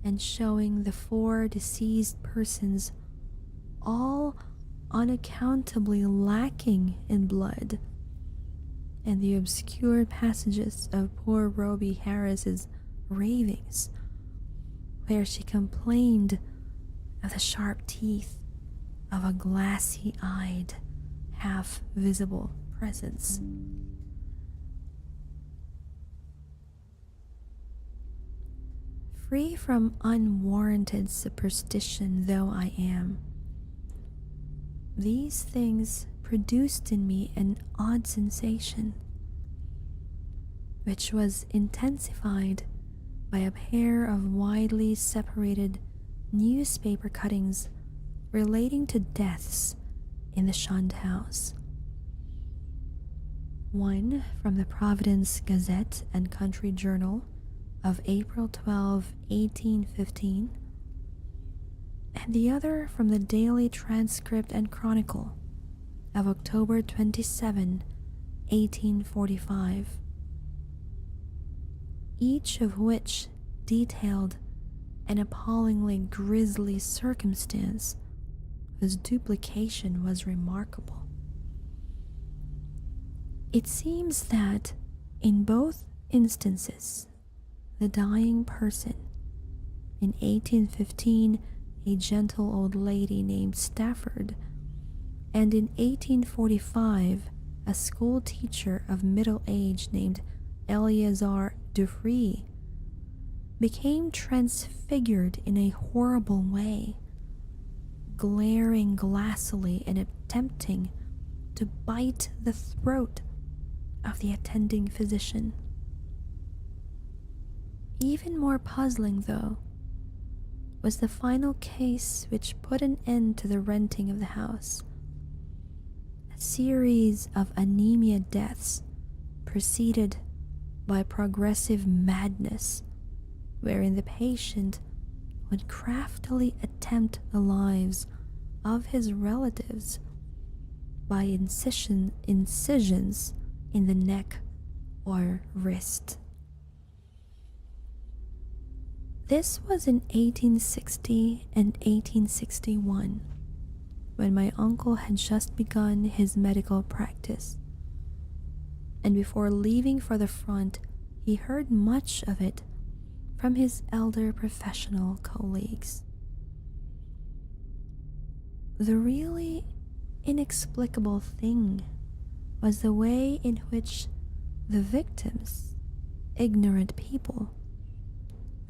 [SPEAKER 1] and showing the 4 deceased persons all unaccountably lacking in blood, and the obscure passages of poor Roby Harris's ravings, where she complained of the sharp teeth of a glassy-eyed, half-visible presence. Free from unwarranted superstition though I am, these things produced in me an odd sensation, which was intensified by a pair of widely separated newspaper cuttings relating to deaths in the shunned house. One from the Providence Gazette and Country Journal of April 12, 1815, and the other from the Daily Transcript and Chronicle of October 27, 1845, each of which detailed an appallingly grisly circumstance whose duplication was remarkable. It seems that in both instances, the dying person, in 1815 a gentle old lady named Stafford, and in 1845 a school teacher of middle age named Eleazar Dufree, became transfigured in a horrible way, glaring glassily and attempting to bite the throat of the attending physician. Even more puzzling, though, was the final case which put an end to the renting of the house. A series of anemia deaths preceded by progressive madness, wherein the patient would craftily attempt the lives of his relatives by incisions in the neck or wrist. This was in 1860 and 1861, when my uncle had just begun his medical practice, and before leaving for the front, he heard much of it from his elder professional colleagues. The really inexplicable thing was the way in which the victims, ignorant people,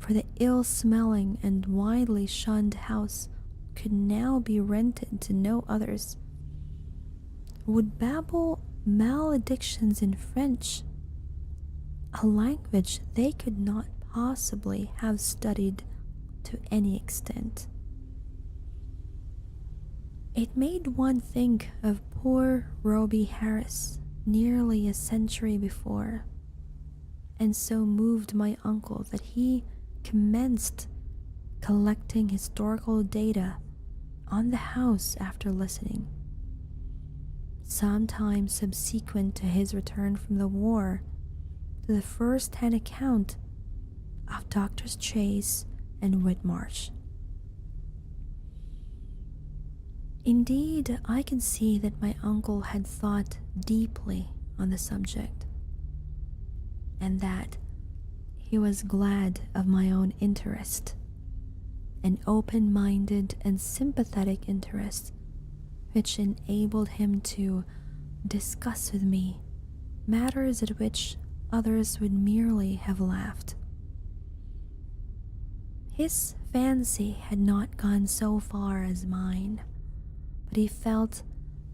[SPEAKER 1] for the ill-smelling and widely shunned house could now be rented to no others, would babble maledictions in French, a language they could not possibly have studied to any extent. It made one think of poor Roby Harris nearly a century before, and so moved my uncle that he commenced collecting historical data on the house after listening. Sometime subsequent to his return from the war, to the first-hand account of Doctors Chase and Whitmarsh. Indeed, I can see that my uncle had thought deeply on the subject, and that he was glad of my own interest, an open-minded and sympathetic interest which enabled him to discuss with me matters at which others would merely have laughed. His fancy had not gone so far as mine, but he felt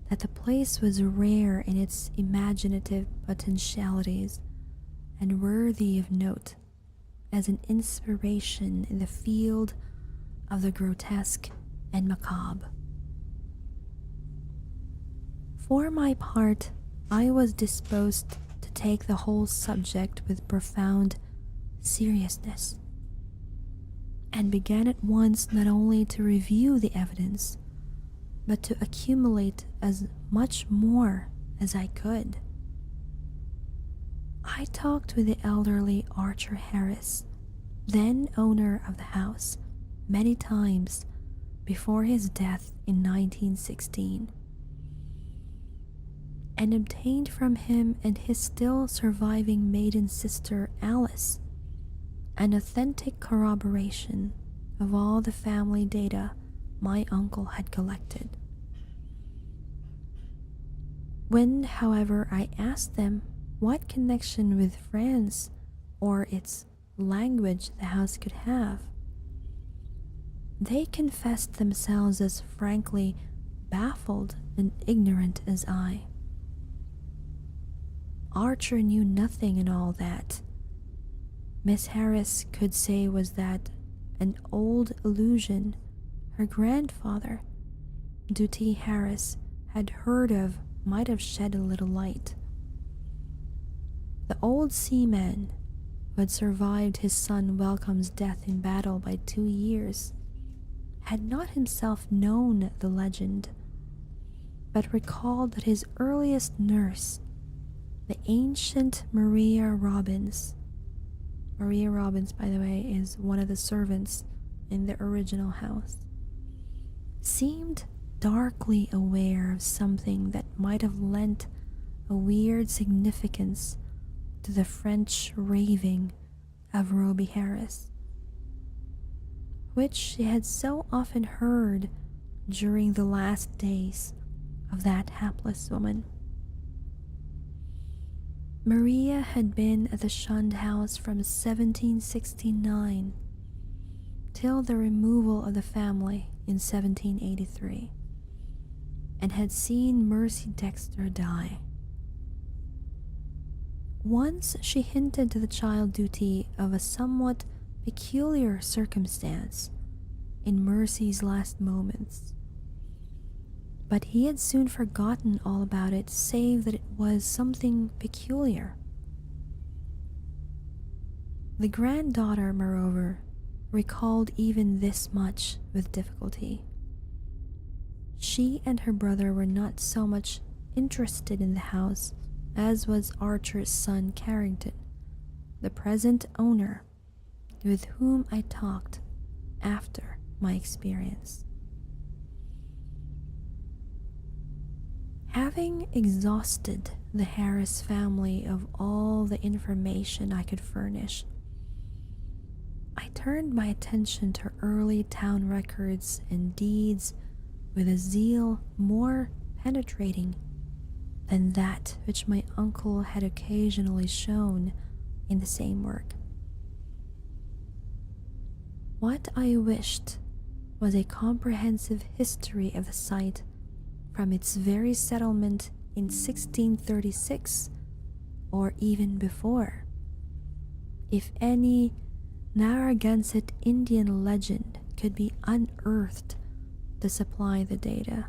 [SPEAKER 1] that the place was rare in its imaginative potentialities and worthy of note as an inspiration in the field of the grotesque and macabre. For my part, I was disposed to take the whole subject with profound seriousness, and began at once not only to review the evidence, but to accumulate as much more as I could. I talked with the elderly Archer Harris, then owner of the house, many times before his death in 1916, and obtained from him and his still surviving maiden sister Alice an authentic corroboration of all the family data my uncle had collected. When, however, I asked them what connection with France or its language the house could have, they confessed themselves as frankly baffled and ignorant as I. Archer knew nothing in all that. Miss Harris could say was that an old illusion her grandfather, Duty Harris, had heard of might have shed a little light. The old seaman, who had survived his son Welcome's death in battle by 2 years, had not himself known the legend, but recalled that his earliest nurse, the ancient Maria Robbins, by the way, is one of the servants in the original house, seemed darkly aware of something that might have lent a weird significance to the French raving of Roby Harris, which she had so often heard during the last days of that hapless woman. Maria had been at the shunned house from 1769 till the removal of the family in 1783, and had seen Mercy Dexter die. Once she hinted to the child Duty of a somewhat peculiar circumstance in Mercy's last moments, but he had soon forgotten all about it save that it was something peculiar. The granddaughter, moreover, recalled even this much with difficulty. She and her brother were not so much interested in the house as was Archer's son Carrington, the present owner, with whom I talked after my experience. Having exhausted the Harris family of all the information I could furnish, I turned my attention to early town records and deeds with a zeal more penetrating than that which my uncle had occasionally shown in the same work. What I wished was a comprehensive history of the site from its very settlement in 1636 or even before. If any Narragansett Indian legend could be unearthed to supply the data.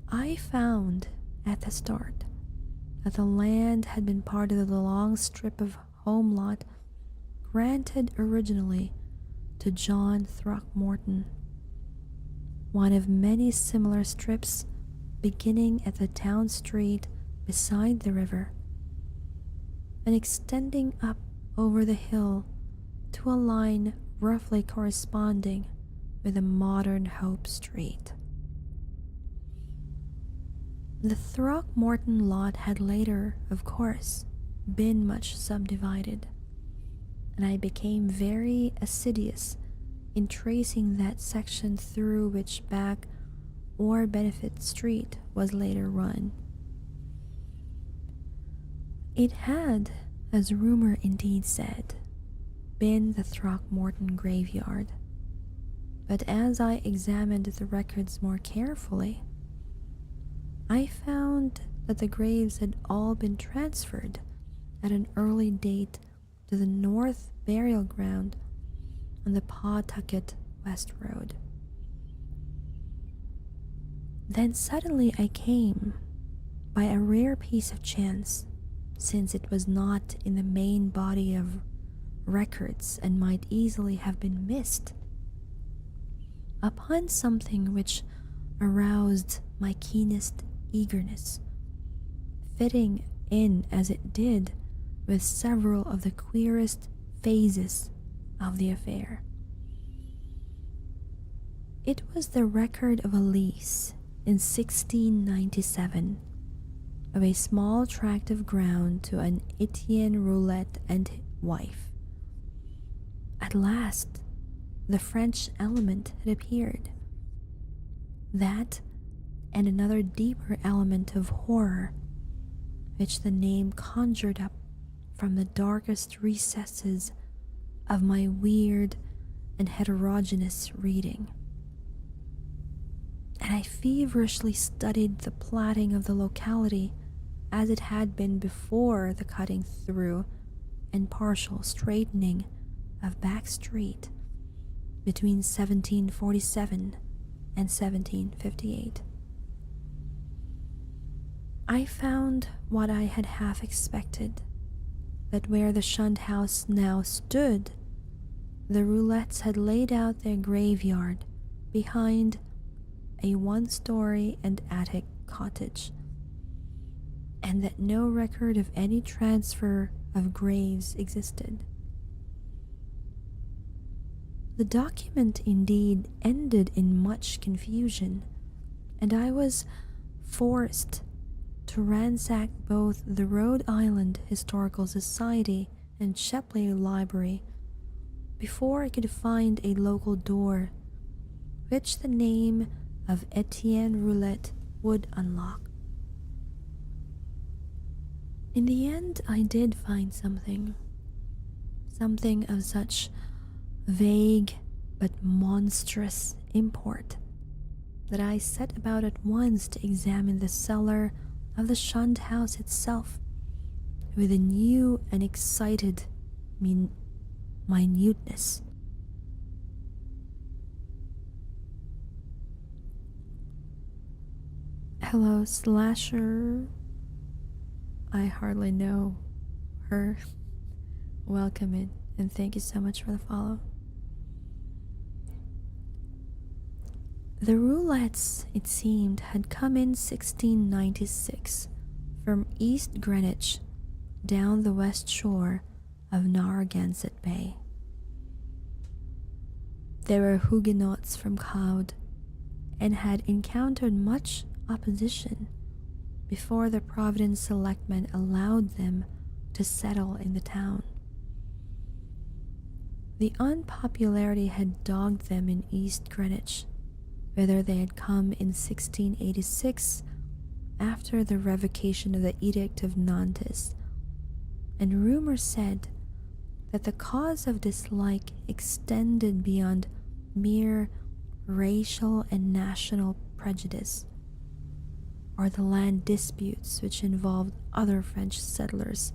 [SPEAKER 1] I found at the start that the land had been part of the long strip of home lot granted originally to John Throckmorton, one of many similar strips beginning at the town street beside the river and extending up over the hill to a line roughly corresponding with the modern Hope Street. The Throckmorton lot had later, of course, been much subdivided, and I became very assiduous in tracing that section through which Back or Benefit Street was later run. It had, as rumor indeed said, been the Throckmorton graveyard, but as I examined the records more carefully, I found that the graves had all been transferred at an early date to the North Burial Ground on the Pawtucket West Road. Then suddenly I came, by a rare piece of chance, since it was not in the main body of records and might easily have been missed, upon something which aroused my keenest eagerness, fitting in as it did with several of the queerest phases of the affair. It was the record of a lease in 1697 of a small tract of ground to an Etienne Roulette and wife. At last, the French element had appeared. That and another deeper element of horror, which the name conjured up from the darkest recesses of my weird and heterogeneous reading. And I feverishly studied the platting of the locality as it had been before the cutting through and partial straightening of Back Street between 1747 and 1758. I found what I had half expected, that where the shunned house now stood, the Roulettes had laid out their graveyard behind a one-story and attic cottage, and that no record of any transfer of graves existed. The document indeed ended in much confusion, and I was forced to ransack both the Rhode Island Historical Society and Shepley Library before I could find a local door which the name of Etienne Roulette would unlock. In the end, I did find something of such vague but monstrous import that I set about at once to examine the cellar of the shunned house itself with a new and excited minuteness. Hello, Slasher. I hardly know her. Welcome in, and thank you so much for the follow. The Roulettes, it seemed, had come in 1696 from East Greenwich down the west shore of Narragansett Bay. They were Huguenots from Cowd and had encountered much opposition before the Providence selectmen allowed them to settle in the town. The unpopularity had dogged them in East Greenwich, whether they had come in 1686 after the revocation of the Edict of Nantes, and rumor said that the cause of dislike extended beyond mere racial and national prejudice, or the land disputes which involved other French settlers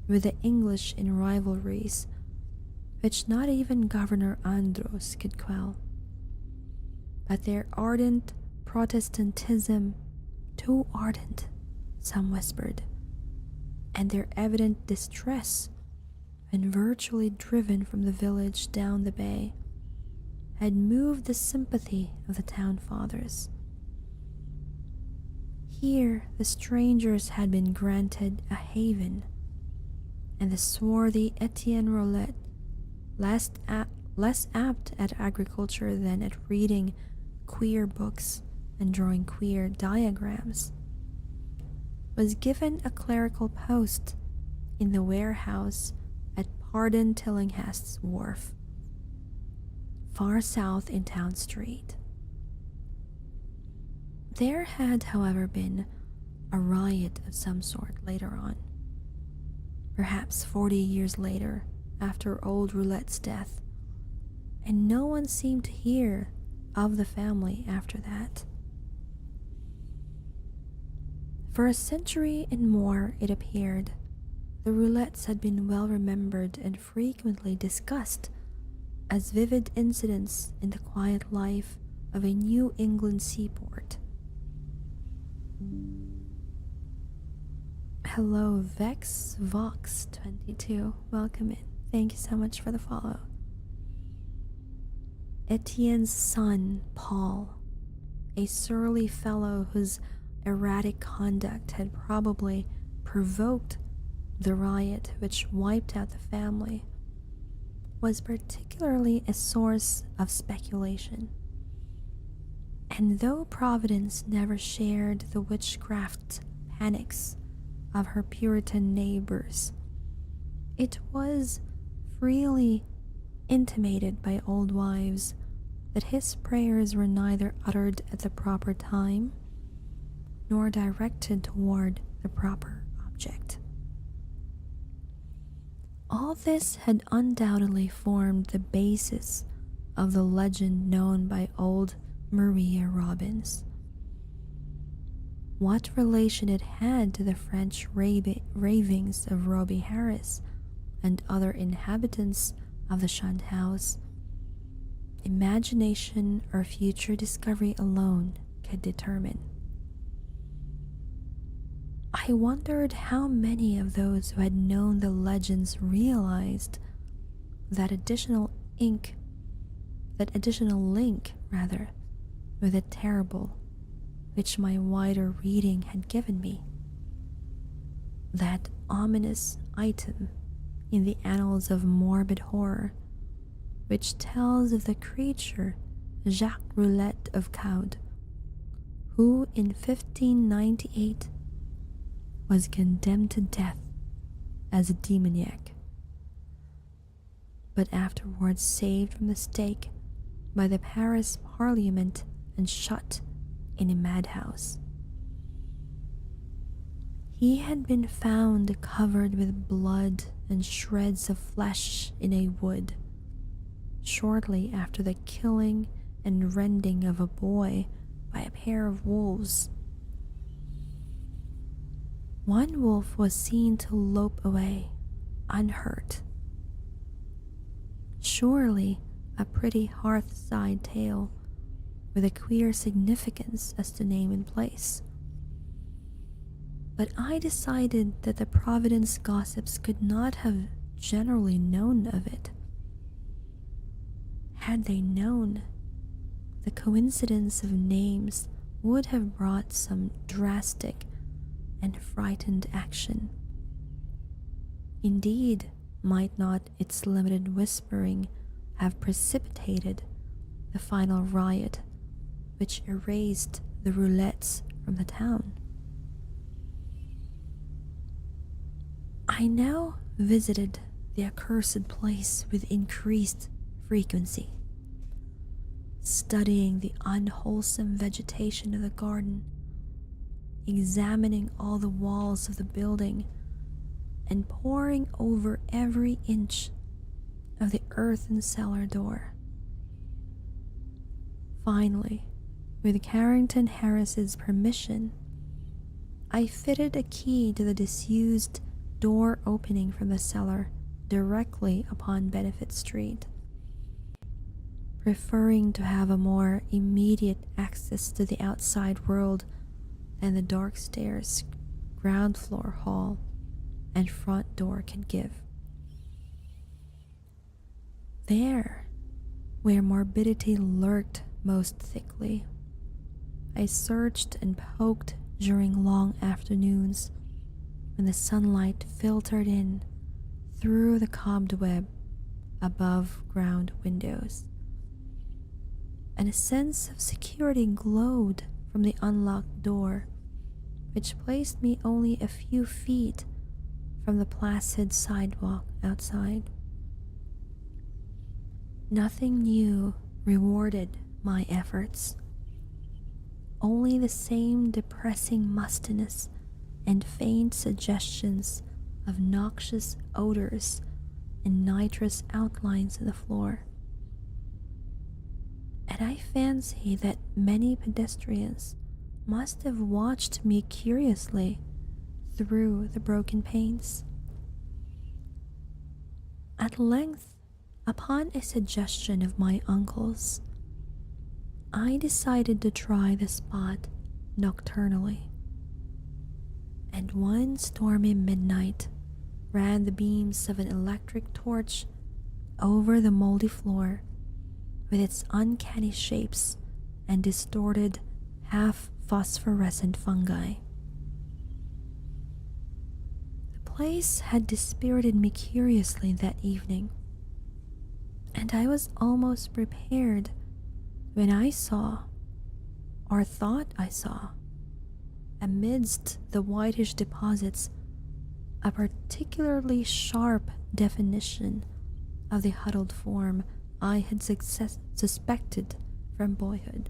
[SPEAKER 1] with the English in rivalries which not even Governor Andros could quell. But their ardent Protestantism, too ardent, some whispered, and their evident distress when virtually driven from the village down the bay, had moved the sympathy of the town fathers. Here the strangers had been granted a haven, and the swarthy Etienne Roulette, less apt at agriculture than at reading queer books and drawing queer diagrams, was given a clerical post in the warehouse at Pardon Tillinghast's wharf, far south in Town Street. There had, however, been a riot of some sort later on, perhaps 40 years later, after old Roulette's death, and no one seemed to hear of the family after that. For a century and more, it appeared, the Roulettes had been well remembered and frequently discussed as vivid incidents in the quiet life of a New England seaport. Hello, Vex Vox 22. Welcome in. Thank you so much for the follow. Etienne's son, Paul, a surly fellow whose erratic conduct had probably provoked the riot which wiped out the family, was particularly a source of speculation. And though Providence never shared the witchcraft panics of her Puritan neighbors, it was freely intimated by old wives that his prayers were neither uttered at the proper time nor directed toward the proper object. All this had undoubtedly formed the basis of the legend known by old Maria Robbins. What relation it had to the French ravings of Robbie Harris and other inhabitants of the shunned house, imagination or future discovery alone could determine. I wondered how many of those who had known the legends realized that additional link, with the terrible which my wider reading had given me. That ominous item in the annals of morbid horror, which tells of the creature Jacques Roulette of Caude, who in 1598 was condemned to death as a demoniac, but afterwards saved from the stake by the Paris Parliament and shut in a madhouse. He had been found covered with blood and shreds of flesh in a wood, shortly after the killing and rending of a boy by a pair of wolves. One wolf was seen to lope away, unhurt. Surely a pretty hearthside tale with a queer significance as to name and place. But I decided that the Providence gossips could not have generally known of it. Had they known, the coincidence of names would have brought some drastic and frightened action. Indeed, might not its limited whispering have precipitated the final riot which erased the Roulettes from the town? I now visited the accursed place with increased frequency, studying the unwholesome vegetation of the garden, examining all the walls of the building, and poring over every inch of the earthen cellar door. Finally, with Carrington Harris's permission, I fitted a key to the disused door opening from the cellar directly upon Benefit Street, preferring to have a more immediate access to the outside world than the dark stairs, ground floor hall, and front door can give. There, where morbidity lurked most thickly, I searched and poked during long afternoons when the sunlight filtered in through the cobweb above ground windows, and a sense of security glowed from the unlocked door, which placed me only a few feet from the placid sidewalk outside. Nothing new rewarded my efforts. Only the same depressing mustiness and faint suggestions of noxious odors and nitrous outlines in the floor. And I fancy that many pedestrians must have watched me curiously through the broken panes. At length, upon a suggestion of my uncle's, I decided to try the spot nocturnally, and one stormy midnight ran the beams of an electric torch over the moldy floor with its uncanny shapes and distorted half-phosphorescent fungi. The place had dispirited me curiously that evening, And I was almost prepared when I saw, or thought I saw, amidst the whitish deposits, a particularly sharp definition of the huddled form I had suspected from boyhood.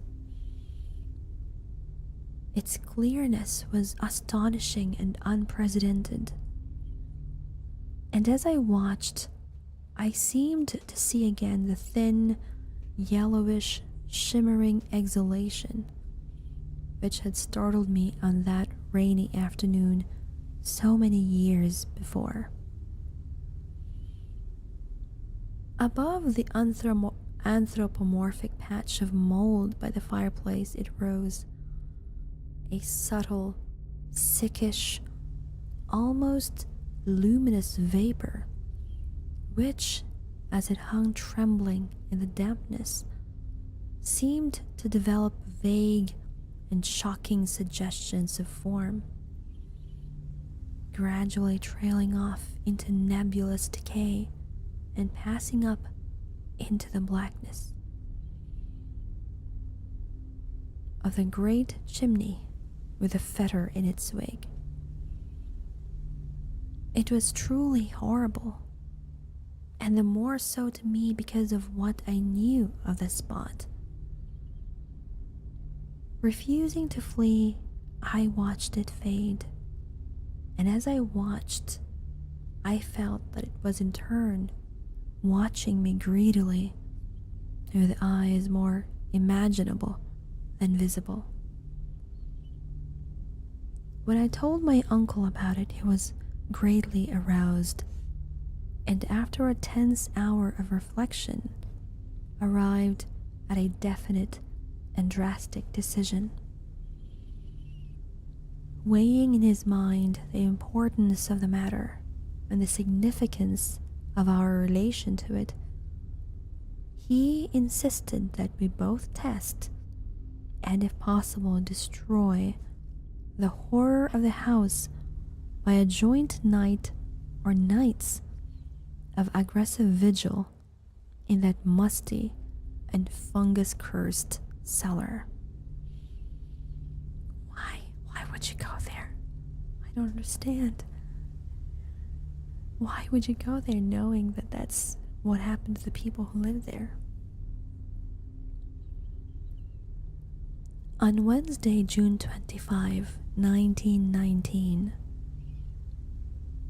[SPEAKER 1] Its clearness was astonishing and unprecedented, and as I watched, I seemed to see again the thin, yellowish, shimmering exhalation which had startled me on that rainy afternoon so many years before. Above the anthropomorphic patch of mold by the fireplace it rose, a subtle, sickish, almost luminous vapor, which, as it hung trembling in the dampness, seemed to develop vague and shocking suggestions of form, gradually trailing off into nebulous decay and passing up into the blackness of the great chimney with a fetter in its wake. It was truly horrible, and the more so to me because of what I knew of the spot. Refusing to flee, I watched it fade, and as I watched, I felt that it was in turn watching me greedily with eyes more imaginable than visible. When I told my uncle about it, he was greatly aroused, and after a tense hour of reflection, arrived at a definite and drastic decision. Weighing in his mind the importance of the matter and the significance of our relation to it, he insisted that we both test and, if possible, destroy the horror of the house by a joint night or nights of aggressive vigil in that musty and fungus-cursed cellar. Why would you go there? I don't understand. Why would you go there knowing that that's what happened to the people who live there? On Wednesday, June 25, 1919,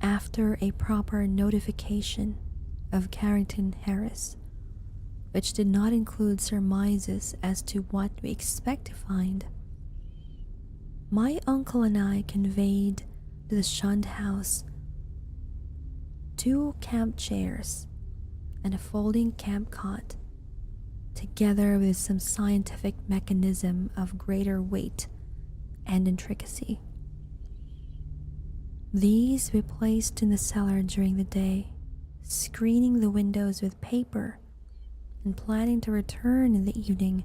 [SPEAKER 1] after a proper notification of Carrington Harris, which did not include surmises as to what we expect to find, my uncle and I conveyed to the shunned house 2 camp chairs and a folding camp cot, together with some scientific mechanism of greater weight and intricacy. These we placed in the cellar during the day, screening the windows with paper and planning to return in the evening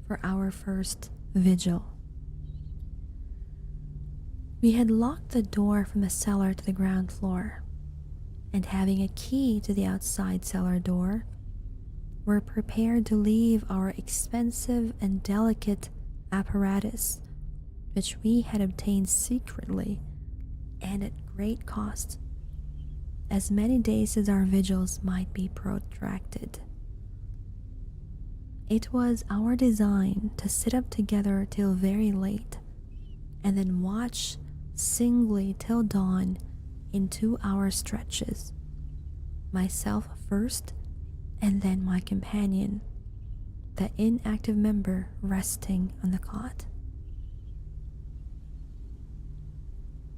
[SPEAKER 1] for our first vigil. We had locked the door from the cellar to the ground floor, and having a key to the outside cellar door, were prepared to leave our expensive and delicate apparatus, which we had obtained secretly and at great cost, as many days as our vigils might be protracted. It was our design to sit up together till very late, and then watch singly till dawn in 2-hour stretches, myself first and then my companion, the inactive member, resting on the cot.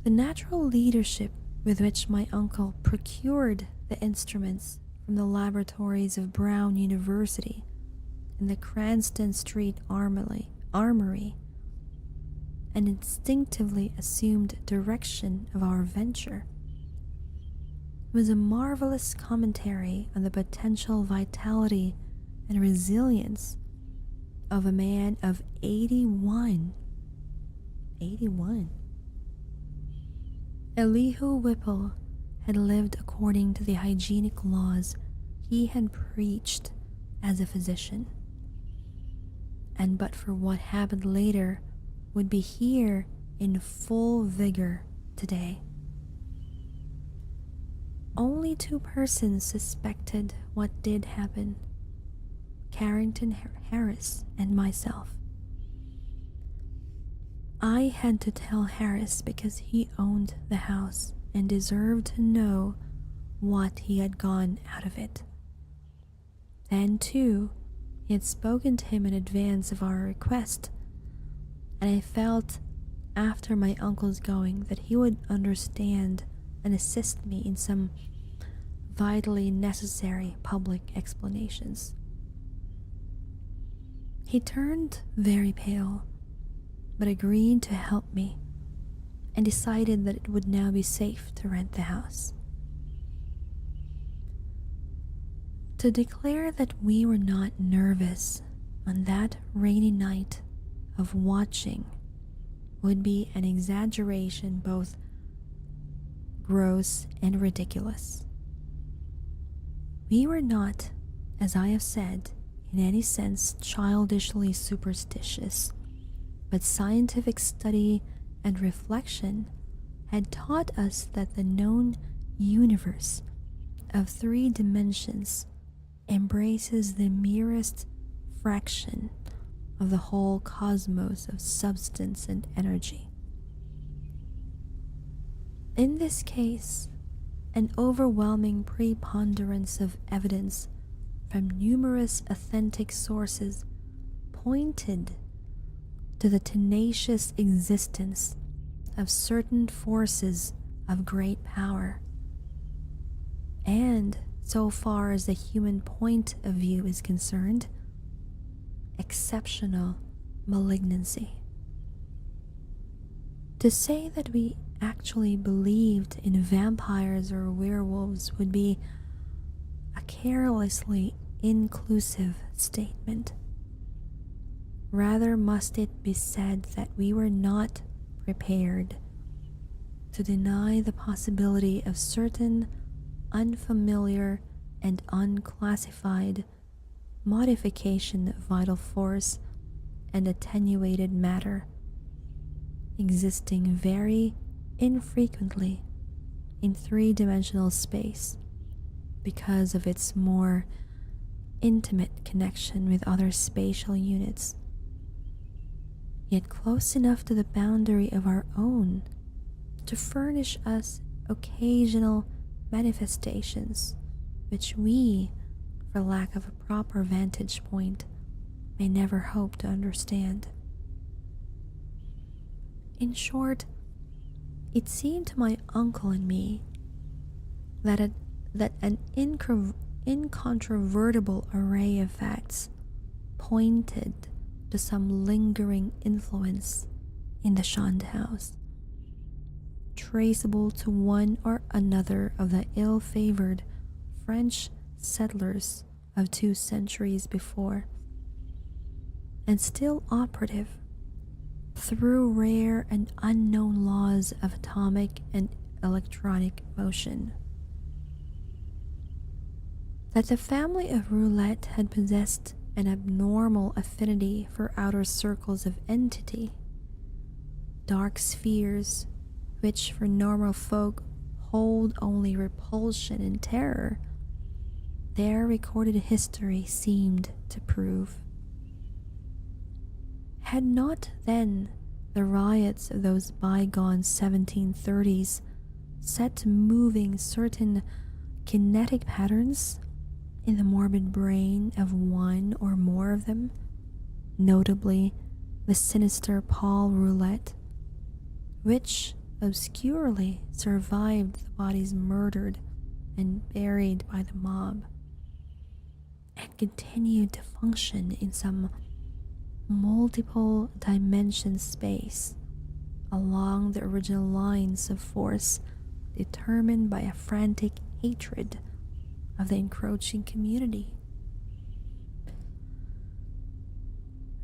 [SPEAKER 1] The natural leadership with which my uncle procured the instruments from the laboratories of Brown University and the Cranston Street Armory, and instinctively assumed direction of our venture, was a marvelous commentary on the potential vitality and resilience of a man of 81. Elihu Whipple had lived according to the hygienic laws he had preached as a physician, and but for what happened later, would be here in full vigor today. Only two persons suspected what did happen: Carrington Harris and myself. I had to tell Harris because he owned the house and deserved to know what he had gone out of it. Then, too, he had spoken to him in advance of our request, and I felt after my uncle's going that he would understand and assist me in some vitally necessary public explanations. He turned very pale, but agreed to help me and decided that it would now be safe to rent the house. To declare that we were not nervous on that rainy night of watching would be an exaggeration both gross and ridiculous. We were not, as I have said, in any sense childishly superstitious, but scientific study and reflection had taught us that the known universe of 3 dimensions embraces the merest fraction of the whole cosmos of substance and energy. In this case, an overwhelming preponderance of evidence from numerous authentic sources pointed to the tenacious existence of certain forces of great power, and, so far as the human point of view is concerned, exceptional malignancy. To say that we actually believed in vampires or werewolves would be a carelessly inclusive statement. Rather must it be said that we were not prepared to deny the possibility of certain unfamiliar and unclassified modification of vital force and attenuated matter existing very infrequently in 3-dimensional space because of its more intimate connection with other spatial units, yet close enough to the boundary of our own to furnish us occasional manifestations which we, for lack of a proper vantage point, may never hope to understand. In short, it seemed to my uncle and me that an incontrovertible array of facts pointed to some lingering influence in the shunned house, traceable to one or another of the ill-favored French settlers of 2 centuries before, and still operative through rare and unknown laws of atomic and electronic motion. That the family of Roulette had possessed an abnormal affinity for outer circles of entity, dark spheres which for normal folk hold only repulsion and terror, their recorded history seemed to prove. Had not then the riots of those bygone 1730s set moving certain kinetic patterns in the morbid brain of one or more of them, notably the sinister Paul Roulette, which obscurely survived the bodies murdered and buried by the mob, and continued to function in some multiple dimension space along the original lines of force determined by a frantic hatred of the encroaching community.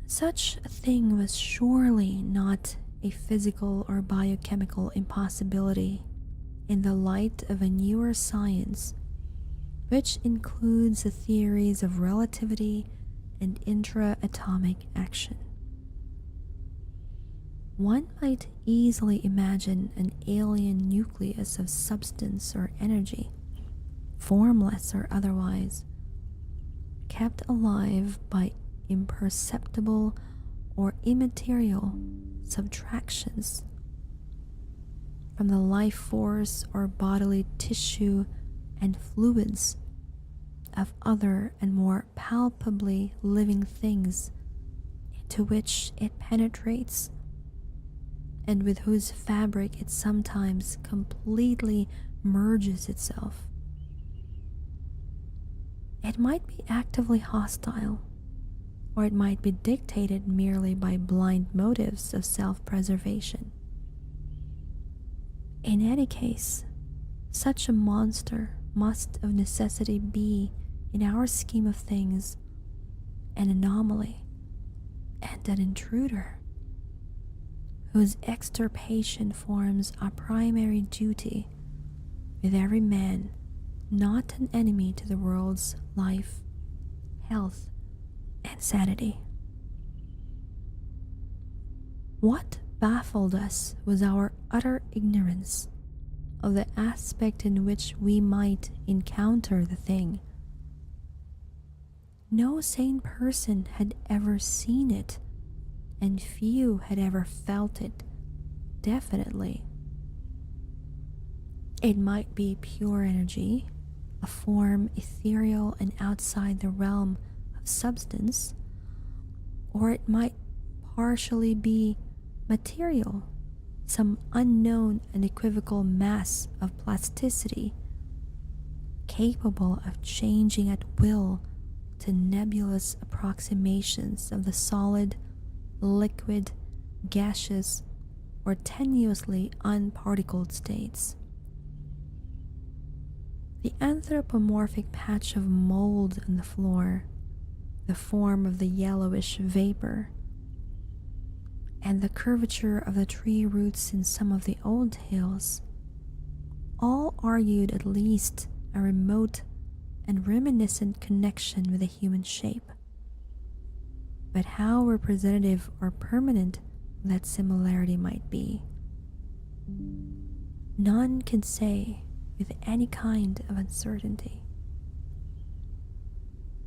[SPEAKER 1] Such a thing was surely not a physical or biochemical impossibility in the light of a newer science which includes the theories of relativity and intra-atomic action. One might easily imagine an alien nucleus of substance or energy, formless or otherwise, kept alive by imperceptible or immaterial subtractions from the life force or bodily tissue and fluids of other and more palpably living things into which it penetrates, and with whose fabric it sometimes completely merges itself. It might be actively hostile, or it might be dictated merely by blind motives of self-preservation. In any case, such a monster must of necessity be, in our scheme of things, an anomaly and an intruder, whose extirpation forms a primary duty with every man not an enemy to the world's life, health, and sanity. What baffled us was our utter ignorance of the aspect in which we might encounter the thing. No sane person had ever seen it, and few had ever felt it definitely. It might be pure energy, a form ethereal and outside the realm of substance, or it might partially be material, some unknown and equivocal mass of plasticity, capable of changing at will to nebulous approximations of the solid, liquid, gaseous, or tenuously unparticled states. The anthropomorphic patch of mold on the floor, the form of the yellowish vapor, and the curvature of the tree roots in some of the old tales, all argued at least a remote and reminiscent connection with the human shape. But how representative or permanent that similarity might be, none can say with any kind of uncertainty.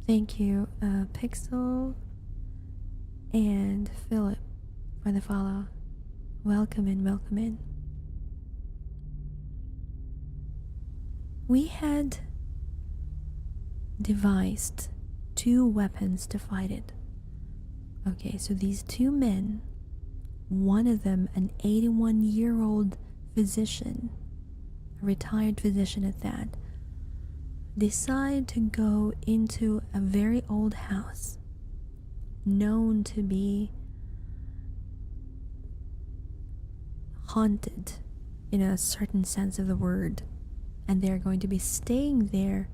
[SPEAKER 1] Thank you, Pixel and Philip, for the follow. Welcome in, welcome in. We had devised 2 weapons to fight it. Okay, so these 2 men, one of them an 81-year-old physician, a retired physician at that, decide to go into a very old house known to be haunted in a certain sense of the word, and they're going to be staying there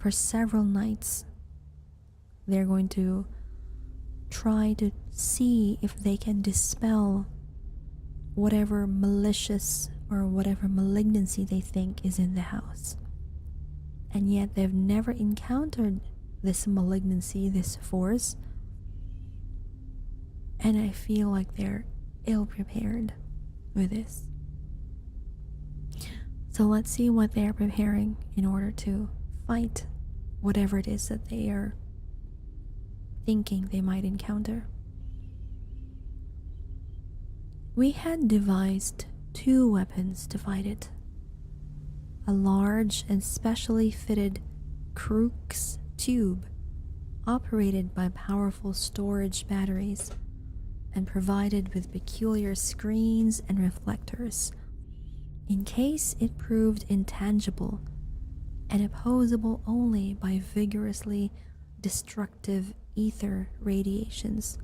[SPEAKER 1] for several nights. They're going to try to see if they can dispel whatever malicious or whatever malignancy they think is in the house. And yet they've never encountered this malignancy, this force, and I feel like they're ill-prepared with this. So let's see what they're preparing in order to fight whatever it is that they are thinking they might encounter. We had devised 2 weapons to fight it. A large and specially fitted Crookes tube operated by powerful storage batteries and provided with peculiar screens and reflectors in case it proved intangible and opposable only by vigorously destructive ether radiations,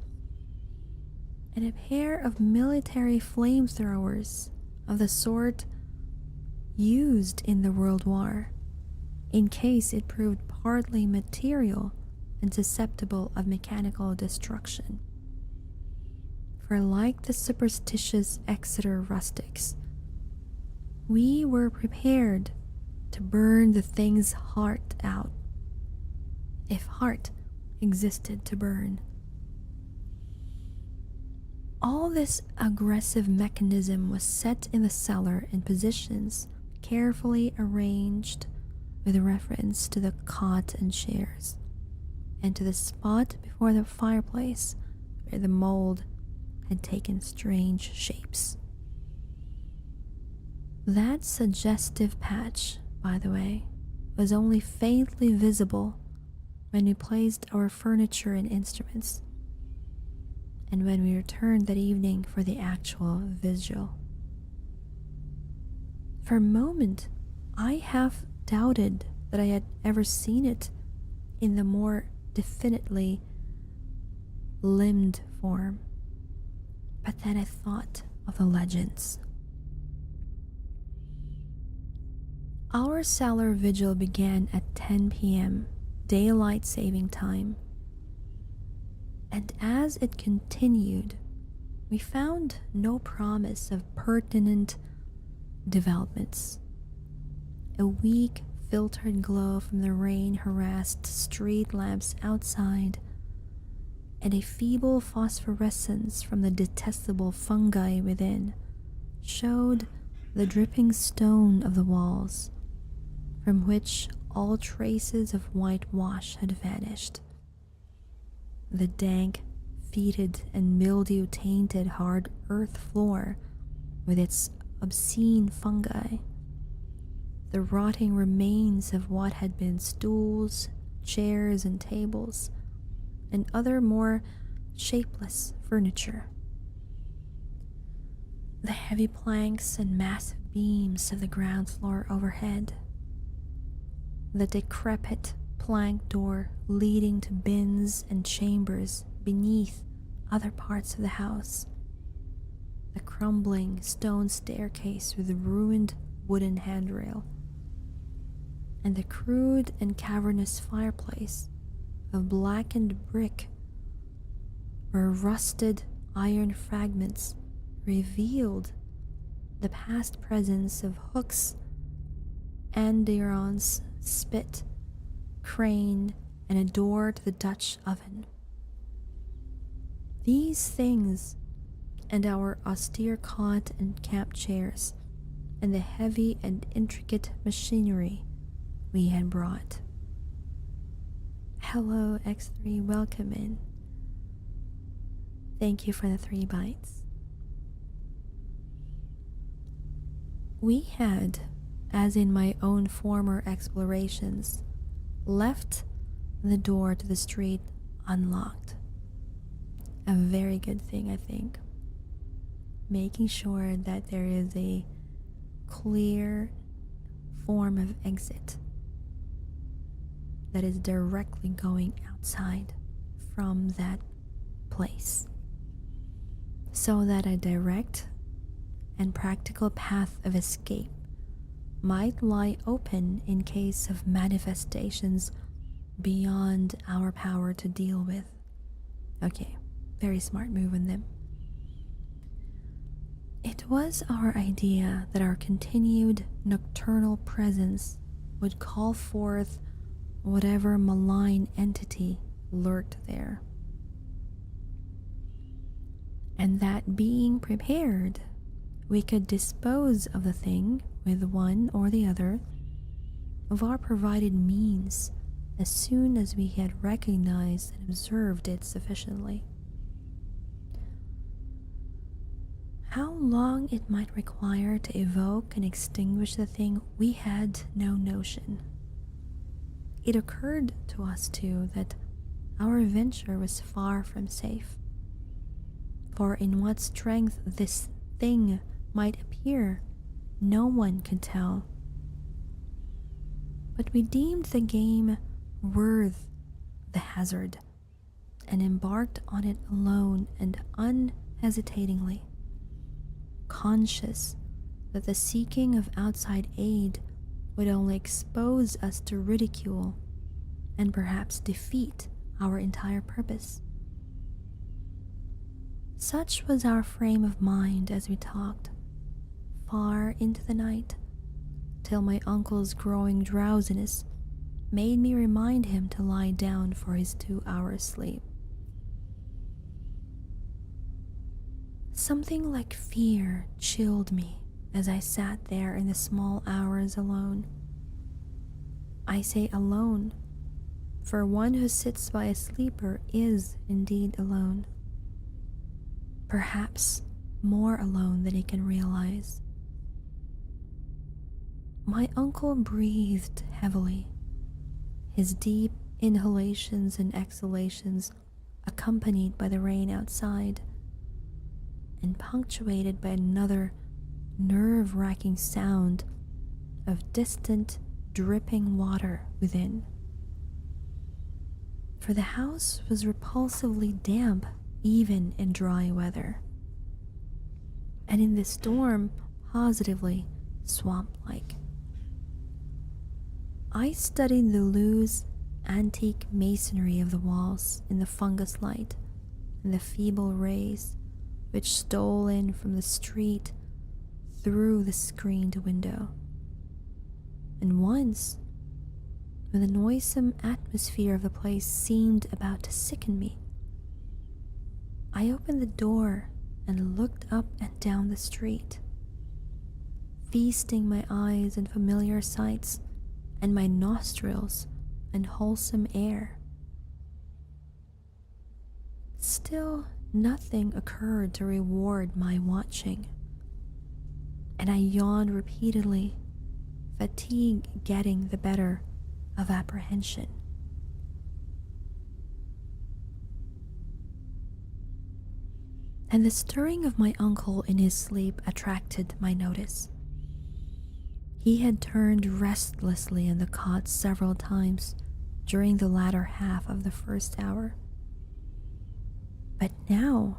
[SPEAKER 1] and a pair of military flamethrowers of the sort used in the World War, in case it proved partly material and susceptible of mechanical destruction. For like the superstitious Exeter rustics, we were prepared to burn the thing's heart out, if heart existed to burn. All this aggressive mechanism was set in the cellar in positions carefully arranged with reference to the cot and chairs, and to the spot before the fireplace where the mold had taken strange shapes. That suggestive patch, by the way, was only faintly visible when we placed our furniture and instruments, and when we returned that evening for the actual vigil. For a moment, I half doubted that I had ever seen it in the more definitely limbed form, but then I thought of the legends. Our cellar vigil began at 10 p.m. daylight saving time, and as it continued, we found no promise of pertinent developments. A weak filtered glow from the rain-harassed street lamps outside, and a feeble phosphorescence from the detestable fungi within showed the dripping stone of the walls, from which all traces of whitewash had vanished. The dank, fetid, and mildew-tainted hard earth floor with its obscene fungi, the rotting remains of what had been stools, chairs, and tables, and other more shapeless furniture. The heavy planks and massive beams of the ground floor overhead, the decrepit plank door leading to bins and chambers beneath other parts of the house, the crumbling stone staircase with the ruined wooden handrail, and the crude and cavernous fireplace of blackened brick where rusted iron fragments revealed the past presence of hooks, andirons, spit, crane, and a door to the Dutch oven. These things, and our austere cot and camp chairs, and the heavy and intricate machinery we had brought. Hello, X3, welcome in. Thank you for the 3 bites. We had, as in my own former explorations, left the door to the street unlocked. A very good thing, I think. Making sure that there is a clear form of exit that is directly going outside from that place, so that a direct and practical path of escape might lie open in case of manifestations beyond our power to deal with. Okay, very smart move on them. It was our idea that our continued nocturnal presence would call forth whatever malign entity lurked there, and that being prepared, we could dispose of the thing with one or the other of our provided means as soon as we had recognized and observed it sufficiently. How long it might require to evoke and extinguish the thing, we had no notion. It occurred to us, too, that our venture was far from safe, for in what strength this thing might appear, no one could tell. But we deemed the game worth the hazard, and embarked on it alone and unhesitatingly, conscious that the seeking of outside aid would only expose us to ridicule and perhaps defeat our entire purpose. Such was our frame of mind as we talked, far into the night, till my uncle's growing drowsiness made me remind him to lie down for his 2 hours sleep. Something like fear chilled me as I sat there in the small hours alone. I say alone, for one who sits by a sleeper is indeed alone. Perhaps more alone than he can realize. My uncle breathed heavily, his deep inhalations and exhalations accompanied by the rain outside, and punctuated by another nerve-wracking sound of distant, dripping water within. For the house was repulsively damp even in dry weather, and in the storm positively swamp-like. I studied the loose, antique masonry of the walls in the fungus light and the feeble rays which stole in from the street through the screened window. And once, when the noisome atmosphere of the place seemed about to sicken me, I opened the door and looked up and down the street, feasting my eyes on familiar sights and my nostrils on wholesome air. Still, nothing occurred to reward my watching, and I yawned repeatedly, fatigue getting the better of apprehension. And the stirring of my uncle in his sleep attracted my notice. He had turned restlessly in the cot several times during the latter half of the first hour. But now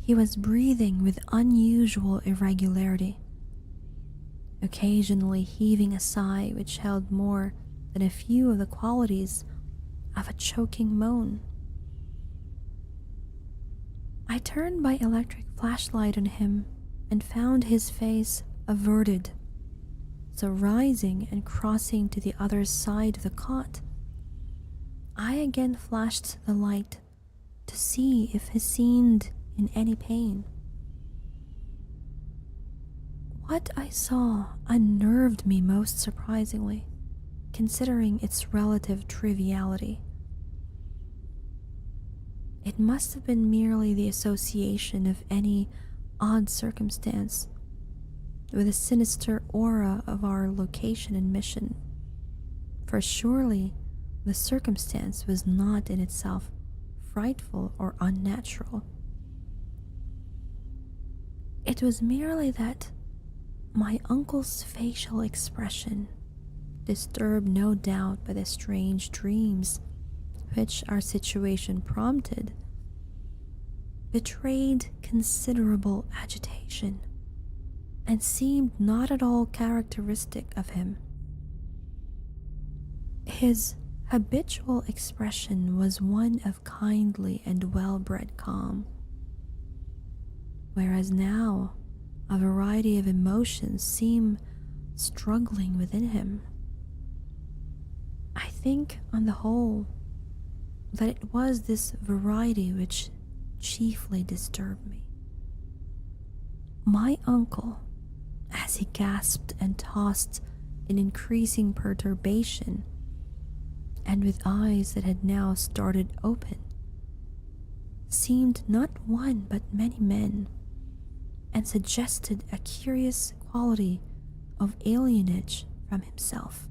[SPEAKER 1] he was breathing with unusual irregularity, occasionally heaving a sigh which held more than a few of the qualities of a choking moan. I turned my electric flashlight on him and found his face averted, so rising and crossing to the other side of the cot, I again flashed the light to see if he seemed in any pain. What I saw unnerved me most surprisingly, considering its relative triviality. It must have been merely the association of any odd circumstance with the sinister aura of our location and mission, for surely the circumstance was not in itself frightful or unnatural. It was merely that my uncle's facial expression, disturbed no doubt by the strange dreams which our situation prompted, betrayed considerable agitation and seemed not at all characteristic of him. His habitual expression was one of kindly and well-bred calm, whereas now a variety of emotions seemed struggling within him. I think, on the whole, that it was this variety which chiefly disturbed me. My uncle, as he gasped and tossed in increasing perturbation, and with eyes that had now started open, seemed not one but many men, and suggested a curious quality of alienage from himself.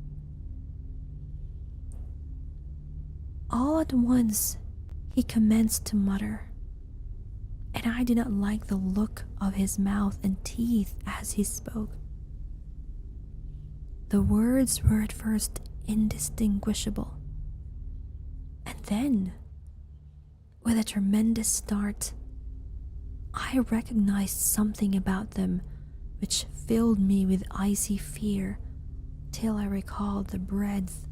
[SPEAKER 1] All at once he commenced to mutter, and I did not like the look of his mouth and teeth as he spoke. The words were at first indistinguishable, and then, with a tremendous start, I recognized something about them which filled me with icy fear till I recalled the breadth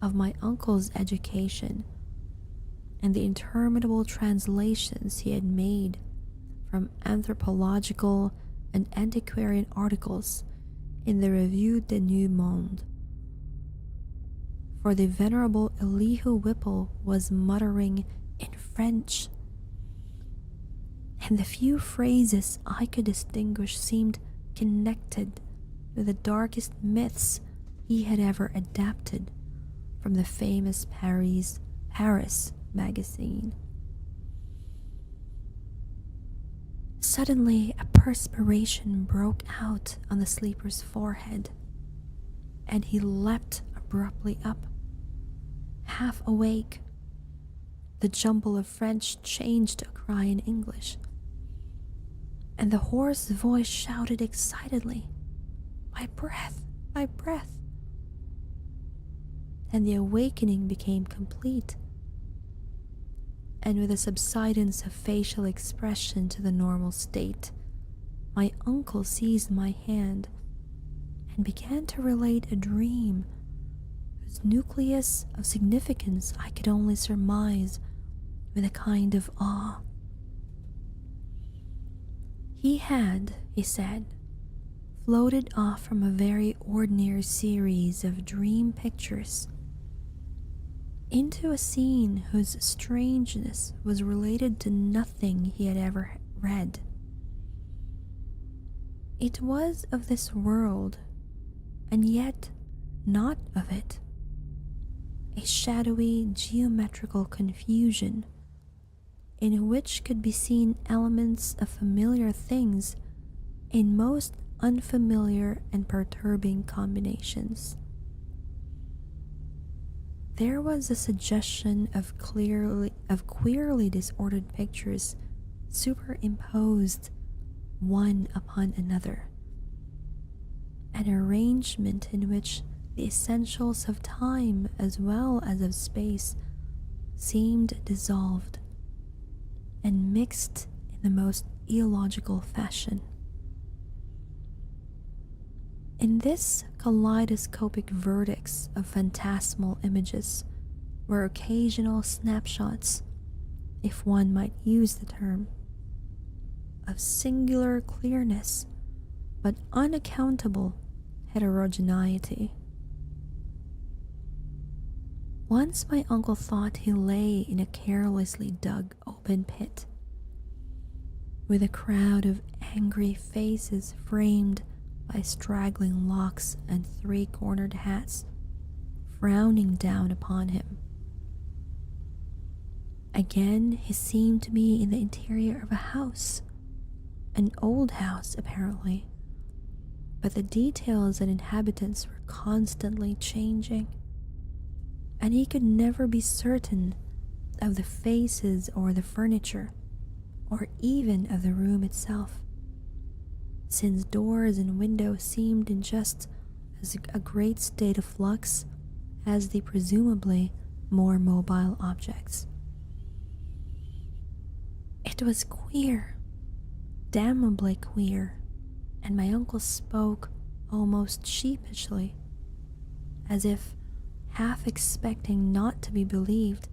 [SPEAKER 1] of my uncle's education and the interminable translations he had made from anthropological and antiquarian articles in the Revue des Deux Mondes. For the venerable Elihu Whipple was muttering in French, and the few phrases I could distinguish seemed connected with the darkest myths he had ever adapted from the famous Paris magazine. Suddenly, a perspiration broke out on the sleeper's forehead, and he leapt abruptly up. Half awake, the jumble of French changed to a cry in English, and the hoarse voice shouted excitedly, "My breath! My breath!" And the awakening became complete, and with a subsidence of facial expression to the normal state, my uncle seized my hand and began to relate a dream whose nucleus of significance I could only surmise with a kind of awe. He had, he said, floated off from a very ordinary series of dream pictures into a scene whose strangeness was related to nothing he had ever read. It was of this world, and yet not of it. A shadowy geometrical confusion in which could be seen elements of familiar things in most unfamiliar and perturbing combinations. There was a suggestion of queerly disordered pictures superimposed one upon another, an arrangement in which the essentials of time as well as of space seemed dissolved and mixed in the most illogical fashion. In this kaleidoscopic vertex of phantasmal images were occasional snapshots, if one might use the term, of singular clearness but unaccountable heterogeneity. Once my uncle thought he lay in a carelessly dug open pit, with a crowd of angry faces framed by straggling locks and three-cornered hats frowning down upon him. Again, he seemed to be in the interior of a house, an old house apparently, but the details and inhabitants were constantly changing, and he could never be certain of the faces or the furniture, or even of the room itself, since doors and windows seemed in just as a great state of flux as the presumably more mobile objects. It was queer, damnably queer, and my uncle spoke almost sheepishly, as if half expecting not to be believed,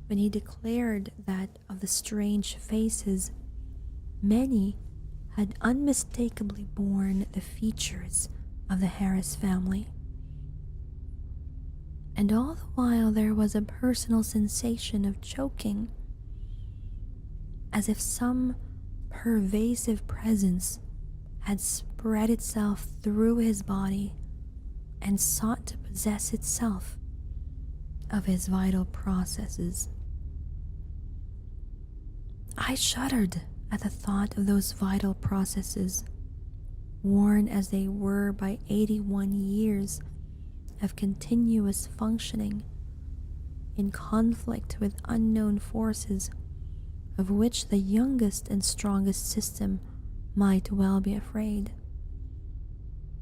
[SPEAKER 1] when he declared that of the strange faces, many had unmistakably borne the features of the Harris family. And all the while there was a personal sensation of choking, as if some pervasive presence had spread itself through his body and sought to possess itself of his vital processes. I shuddered at the thought of those vital processes, worn as they were by 81 years of continuous functioning, in conflict with unknown forces of which the youngest and strongest system might well be afraid,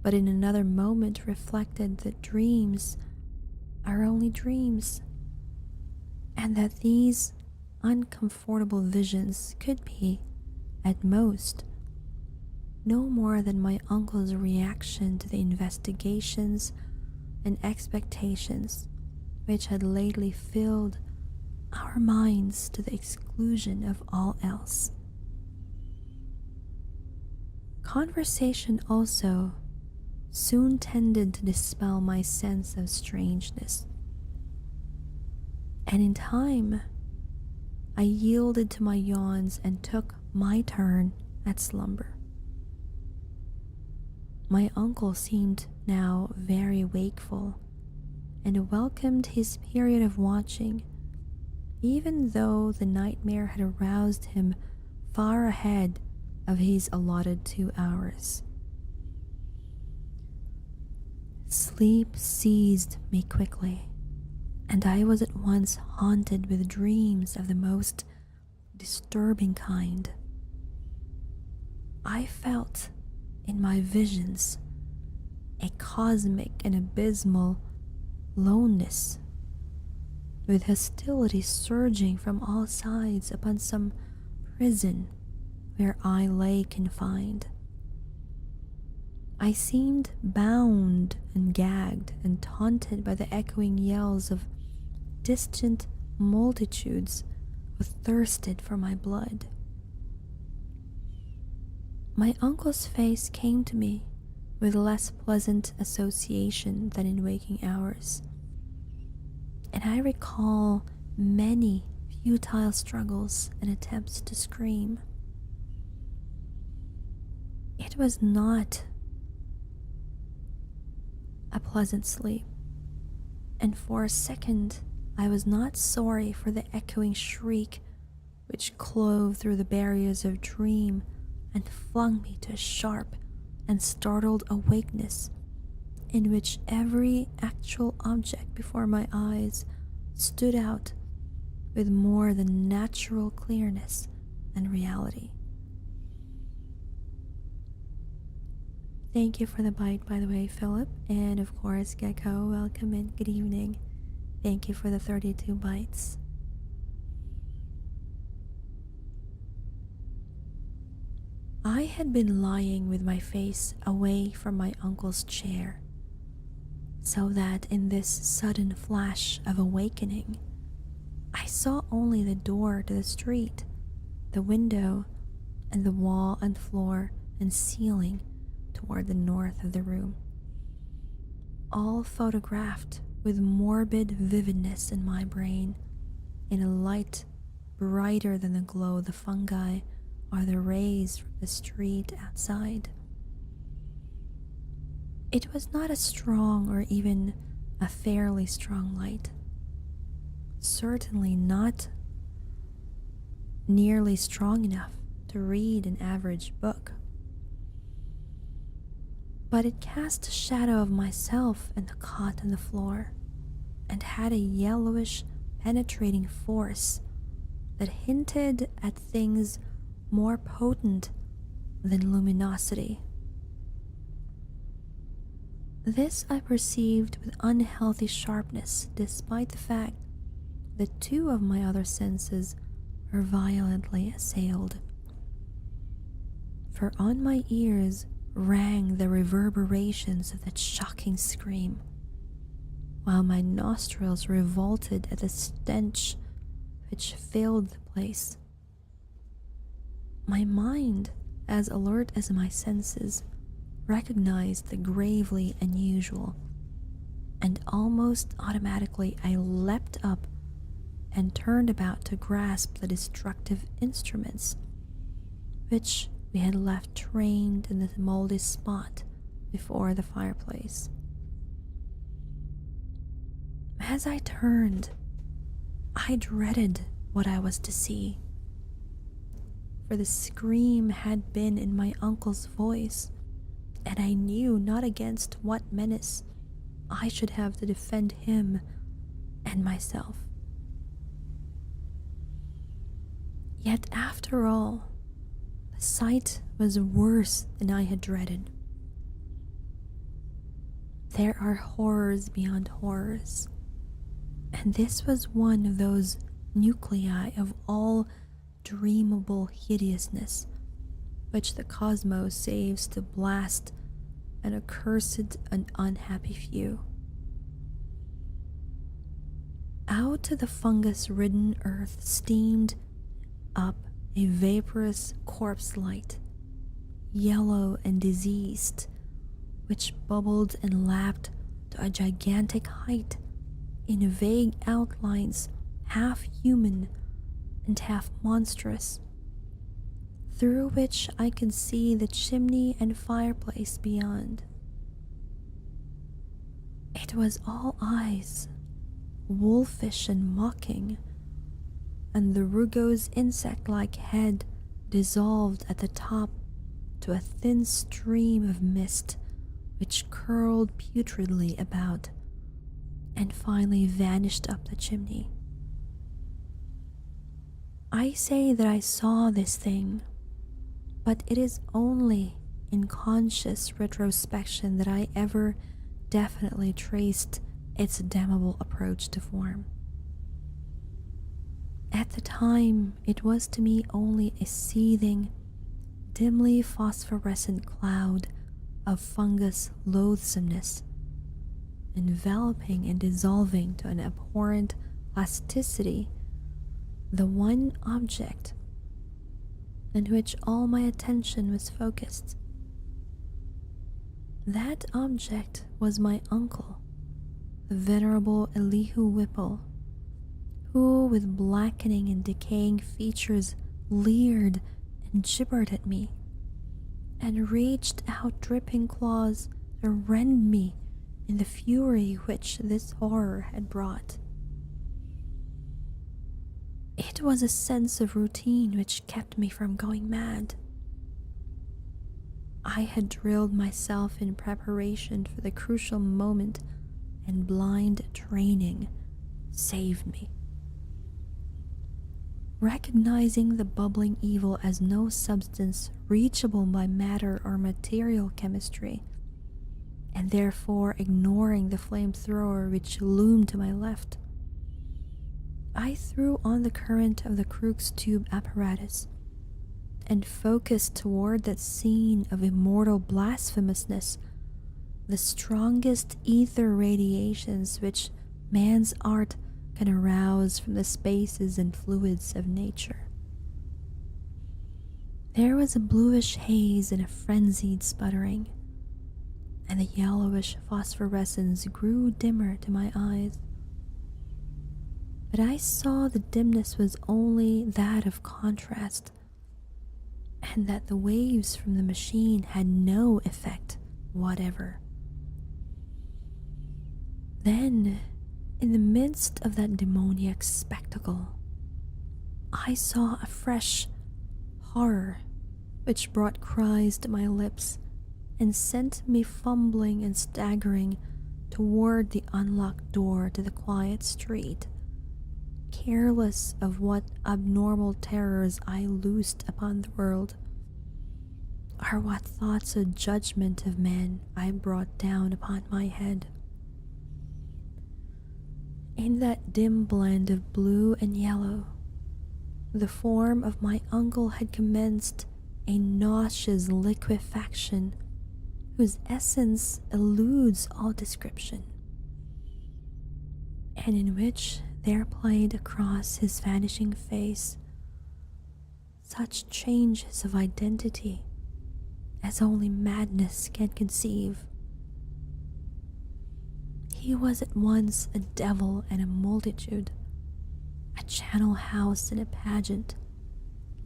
[SPEAKER 1] but in another moment reflected that dreams are only dreams, and that these uncomfortable visions could be, at most, no more than my uncle's reaction to the investigations and expectations which had lately filled our minds to the exclusion of all else. Conversation also soon tended to dispel my sense of strangeness. And in time, I yielded to my yawns and took my turn at slumber. My uncle seemed now very wakeful and welcomed his period of watching, even though the nightmare had aroused him far ahead of his allotted 2 hours. Sleep seized me quickly, and I was at once haunted with dreams of the most disturbing kind. I felt in my visions a cosmic and abysmal loneness, with hostility surging from all sides upon some prison where I lay confined. I seemed bound and gagged and taunted by the echoing yells of distant multitudes who thirsted for my blood. My uncle's face came to me with less pleasant association than in waking hours, and I recall many futile struggles and attempts to scream. It was not a pleasant sleep, and for a second I was not sorry for the echoing shriek which clove through the barriers of dream and flung me to a sharp and startled awakeness in which every actual object before my eyes stood out with more than natural clearness and reality. Thank you for the bite, by the way, Philip. And of course, Gecko, welcome and good evening. Thank you for the 32 bites. I had been lying with my face away from my uncle's chair, so that in this sudden flash of awakening, I saw only the door to the street, the window, and the wall and floor and ceiling toward the north of the room, all photographed with morbid vividness in my brain, in a light brighter than the glow of the fungi or the rays from the street outside. It was not a strong or even a fairly strong light, certainly not nearly strong enough to read an average book, but it cast a shadow of myself and the cot on the floor, and had a yellowish, penetrating force that hinted at things more potent than luminosity. This I perceived with unhealthy sharpness, despite the fact that 2 of my other senses were violently assailed. For on my ears rang the reverberations of that shocking scream, while my nostrils revolted at the stench which filled the place. My mind, as alert as my senses, recognized the gravely unusual, and almost automatically I leapt up and turned about to grasp the destructive instruments which we had left trained in the moldy spot before the fireplace. As I turned, I dreaded what I was to see, for the scream had been in my uncle's voice, and I knew not against what menace I should have to defend him and myself. Yet after all, the sight was worse than I had dreaded. There are horrors beyond horrors, and this was one of those nuclei of all dreamable hideousness which the cosmos saves to blast an accursed and unhappy few. Out of the fungus-ridden earth steamed up a vaporous corpse light, yellow and diseased, which bubbled and lapped to a gigantic height in vague outlines, half human and half monstrous, through which I could see the chimney and fireplace beyond. It was all eyes, wolfish and mocking, and the Rugo's insect-like head dissolved at the top to a thin stream of mist which curled putridly about and finally vanished up the chimney. I say that I saw this thing, but it is only in conscious retrospection that I ever definitely traced its damnable approach to form. At the time, it was to me only a seething, dimly phosphorescent cloud of fungus loathsomeness, enveloping and dissolving to an abhorrent plasticity the one object in which all my attention was focused. That object was my uncle, the venerable Elihu Whipple, who with blackening and decaying features leered and gibbered at me, and reached out dripping claws to rend me in the fury which this horror had brought. It was a sense of routine which kept me from going mad. I had drilled myself in preparation for the crucial moment, and blind training saved me. Recognizing the bubbling evil as no substance reachable by matter or material chemistry, and therefore ignoring the flamethrower which loomed to my left, I threw on the current of the Crookes tube apparatus and focused toward that scene of immortal blasphemousness the strongest ether radiations which man's art can arouse from the spaces and fluids of nature. There was a bluish haze and a frenzied sputtering, and the yellowish phosphorescence grew dimmer to my eyes. But I saw the dimness was only that of contrast, and that the waves from the machine had no effect whatever. Then, in the midst of that demoniac spectacle, I saw a fresh horror which brought cries to my lips and sent me fumbling and staggering toward the unlocked door to the quiet street, careless of what abnormal terrors I loosed upon the world, or what thoughts of judgment of men I brought down upon my head. In that dim blend of blue and yellow, the form of my uncle had commenced a nauseous liquefaction whose essence eludes all description, and in which there played across his vanishing face such changes of identity as only madness can conceive. He was at once a devil and a multitude, a channel house and a pageant,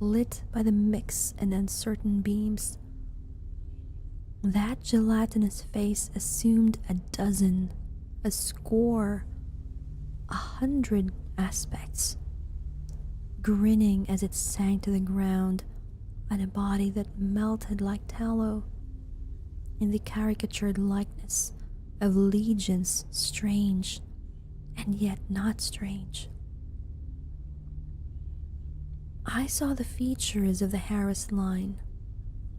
[SPEAKER 1] lit by the mixed and uncertain beams. That gelatinous face assumed a dozen, a score, 100 aspects, grinning as it sank to the ground on a body that melted like tallow in the caricatured likeness of legions strange and yet not strange. I saw the features of the Harris line,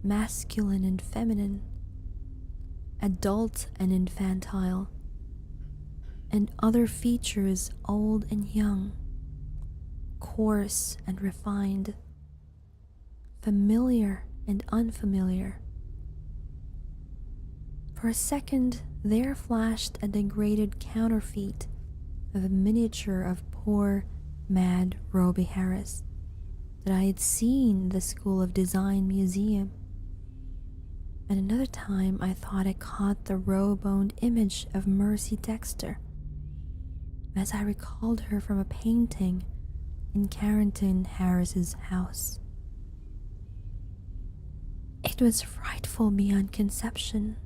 [SPEAKER 1] masculine and feminine, adult and infantile, and other features old and young, coarse and refined, familiar and unfamiliar. For a second, there flashed a degraded counterfeit of a miniature of poor, mad Roby Harris that I had seen in the School of Design Museum. and another time I thought I caught the row-boned image of Mercy Dexter, as I recalled her from a painting in Carrington Harris's house. It was frightful beyond conception.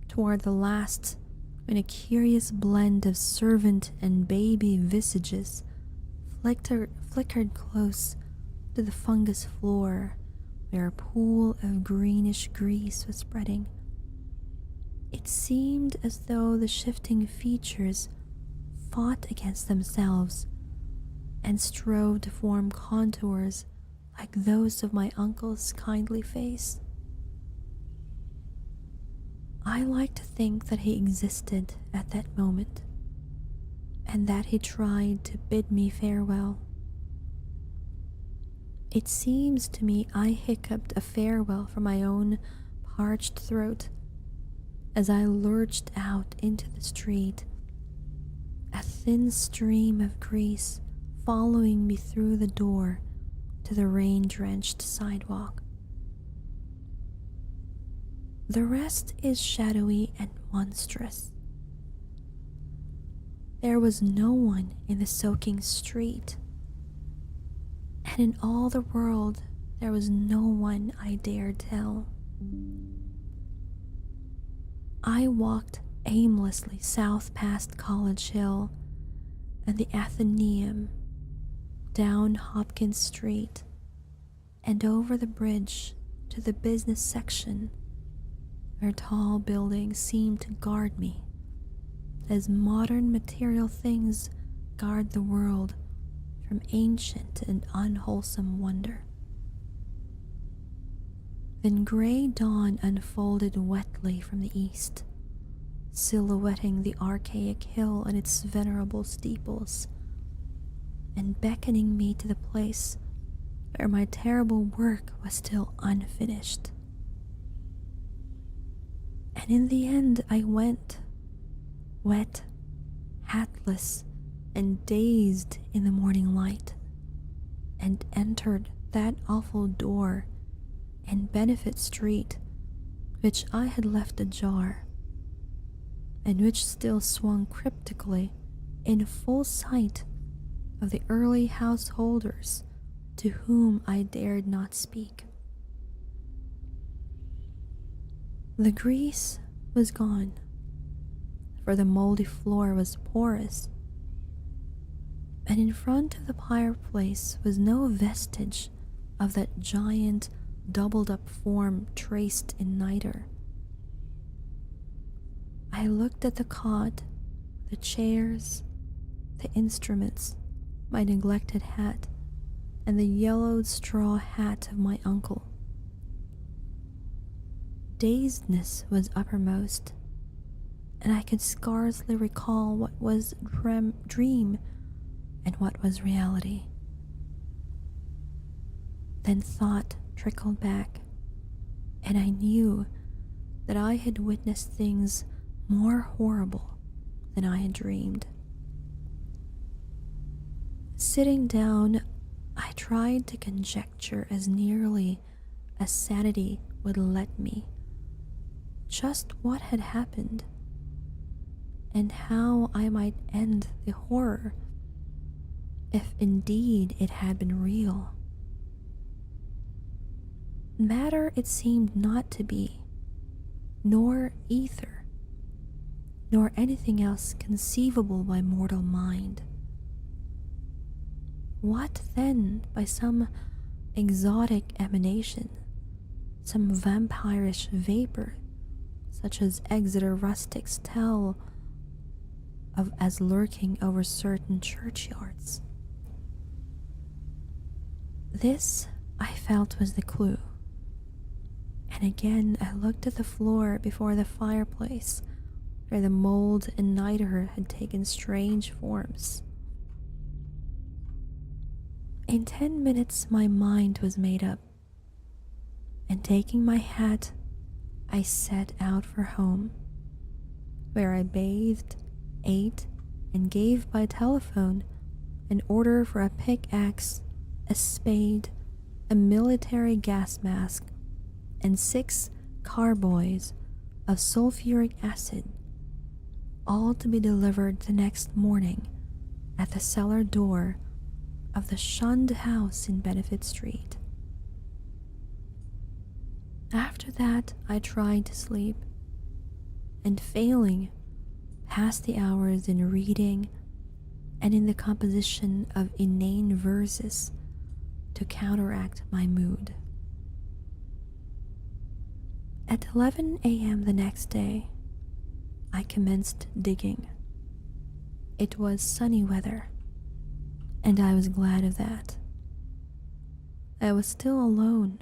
[SPEAKER 1] Toward the last, when a curious blend of servant and baby visages flickered close to the fungus floor where a pool of greenish grease was spreading. It seemed as though the shifting features fought against themselves and strove to form contours like those of my uncle's kindly face. I like to think that he existed at that moment, and that he tried to bid me farewell. It seems to me I hiccuped a farewell from my own parched throat as I lurched out into the street, a thin stream of grease following me through the door to the rain-drenched sidewalk. The rest is shadowy and monstrous. There was no one in the soaking street, and in all the world there was no one I dared tell. I walked aimlessly south past College Hill and the Athenaeum, down Hopkins Street, and over the bridge to the business section, where tall buildings seemed to guard me, as modern material things guard the world from ancient and unwholesome wonder. Then gray dawn unfolded wetly from the east, silhouetting the archaic hill and its venerable steeples, and beckoning me to the place where my terrible work was still unfinished. And in the end I went, wet, hatless, and dazed in the morning light, and entered that awful door in Benefit Street which I had left ajar, and which still swung cryptically in full sight of the early householders to whom I dared not speak. The grease was gone, for the moldy floor was porous, and in front of the fireplace was no vestige of that giant doubled-up form traced in niter. I looked at the cot, the chairs, the instruments, my neglected hat, and the yellowed straw hat of my uncle. Dazedness was uppermost, and I could scarcely recall what was dream and what was reality. Then thought trickled back, and I knew that I had witnessed things more horrible than I had dreamed. Sitting down, I tried to conjecture as nearly as sanity would let me just what had happened, and how I might end the horror, if indeed it had been real. Matter it seemed not to be, nor ether, nor anything else conceivable by mortal mind. What then, by some exotic emanation, some vampirish vapor, such as Exeter rustics tell of as lurking over certain churchyards? This, I felt, was the clue. And again I looked at the floor before the fireplace, where the mold and niter had taken strange forms. In 10 minutes my mind was made up, and taking my hat, I set out for home, where I bathed, ate, and gave by telephone an order for a pickaxe, a spade, a military gas mask, and 6 carboys of sulfuric acid, all to be delivered the next morning at the cellar door of the shunned house in Benefit Street. After that, I tried to sleep, and failing, passed the hours in reading and in the composition of inane verses to counteract my mood. At 11 a.m. the next day, I commenced digging. It was sunny weather, and I was glad of that. I was still alone,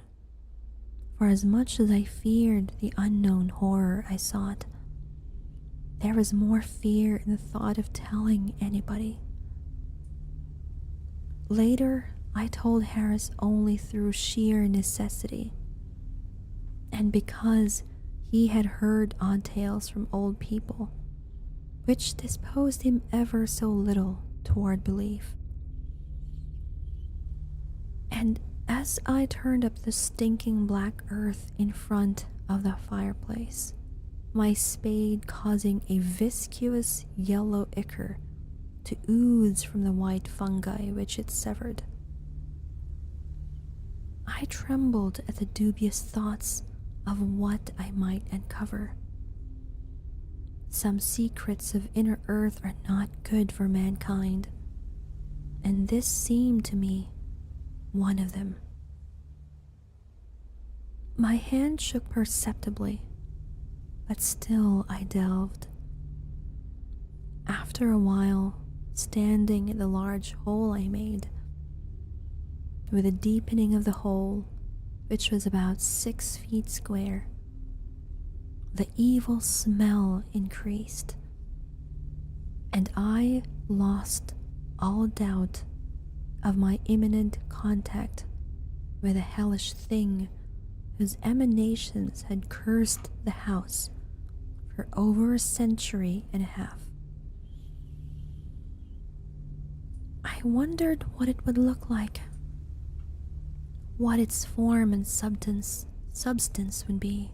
[SPEAKER 1] for as much as I feared the unknown horror I sought, there was more fear in the thought of telling anybody. Later, I told Harris only through sheer necessity, and because he had heard odd tales from old people, which disposed him ever so little toward belief. And as I turned up the stinking black earth in front of the fireplace, my spade causing a viscous yellow ichor to ooze from the white fungi which it severed, I trembled at the dubious thoughts of what I might uncover. Some secrets of inner earth are not good for mankind, and this seemed to me one of them. My hand shook perceptibly, but still I delved. After a while, standing in the large hole I made, with a deepening of the hole, which was about 6 feet square, the evil smell increased, and I lost all doubt of my imminent contact with a hellish thing whose emanations had cursed the house for over a century and a half. I wondered what it would look like, what its form and substance would be,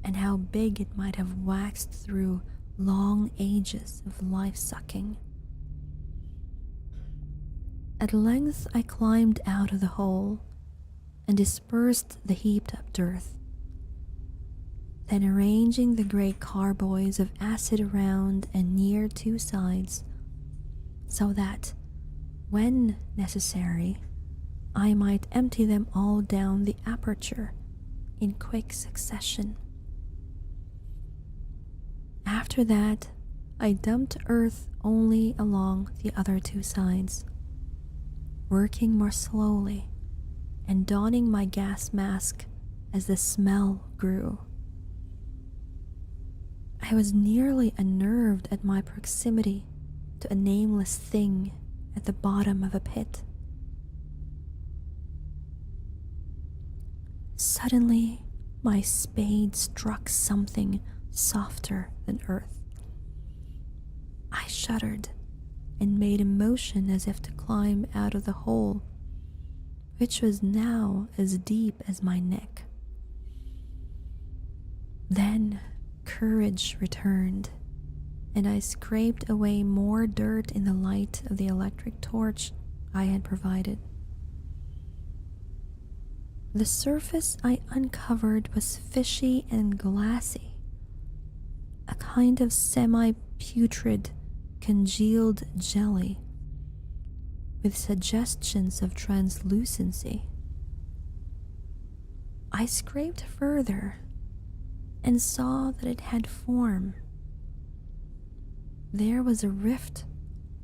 [SPEAKER 1] and how big it might have waxed through long ages of life-sucking. At length I climbed out of the hole and dispersed the heaped-up dirt. Then, arranging the great carboys of acid around and near 2 sides, so that, when necessary, I might empty them all down the aperture in quick succession. After that, I dumped earth only along the other 2 sides, working more slowly and donning my gas mask as the smell grew. I was nearly unnerved at my proximity to a nameless thing at the bottom of a pit. Suddenly, my spade struck something softer than earth. I shuddered and made a motion as if to climb out of the hole, which was now as deep as my neck. Then courage returned, and I scraped away more dirt in the light of the electric torch I had provided. The surface I uncovered was fishy and glassy, a kind of semi-putrid, congealed jelly with suggestions of translucency. I scraped further and saw that it had form. There was a rift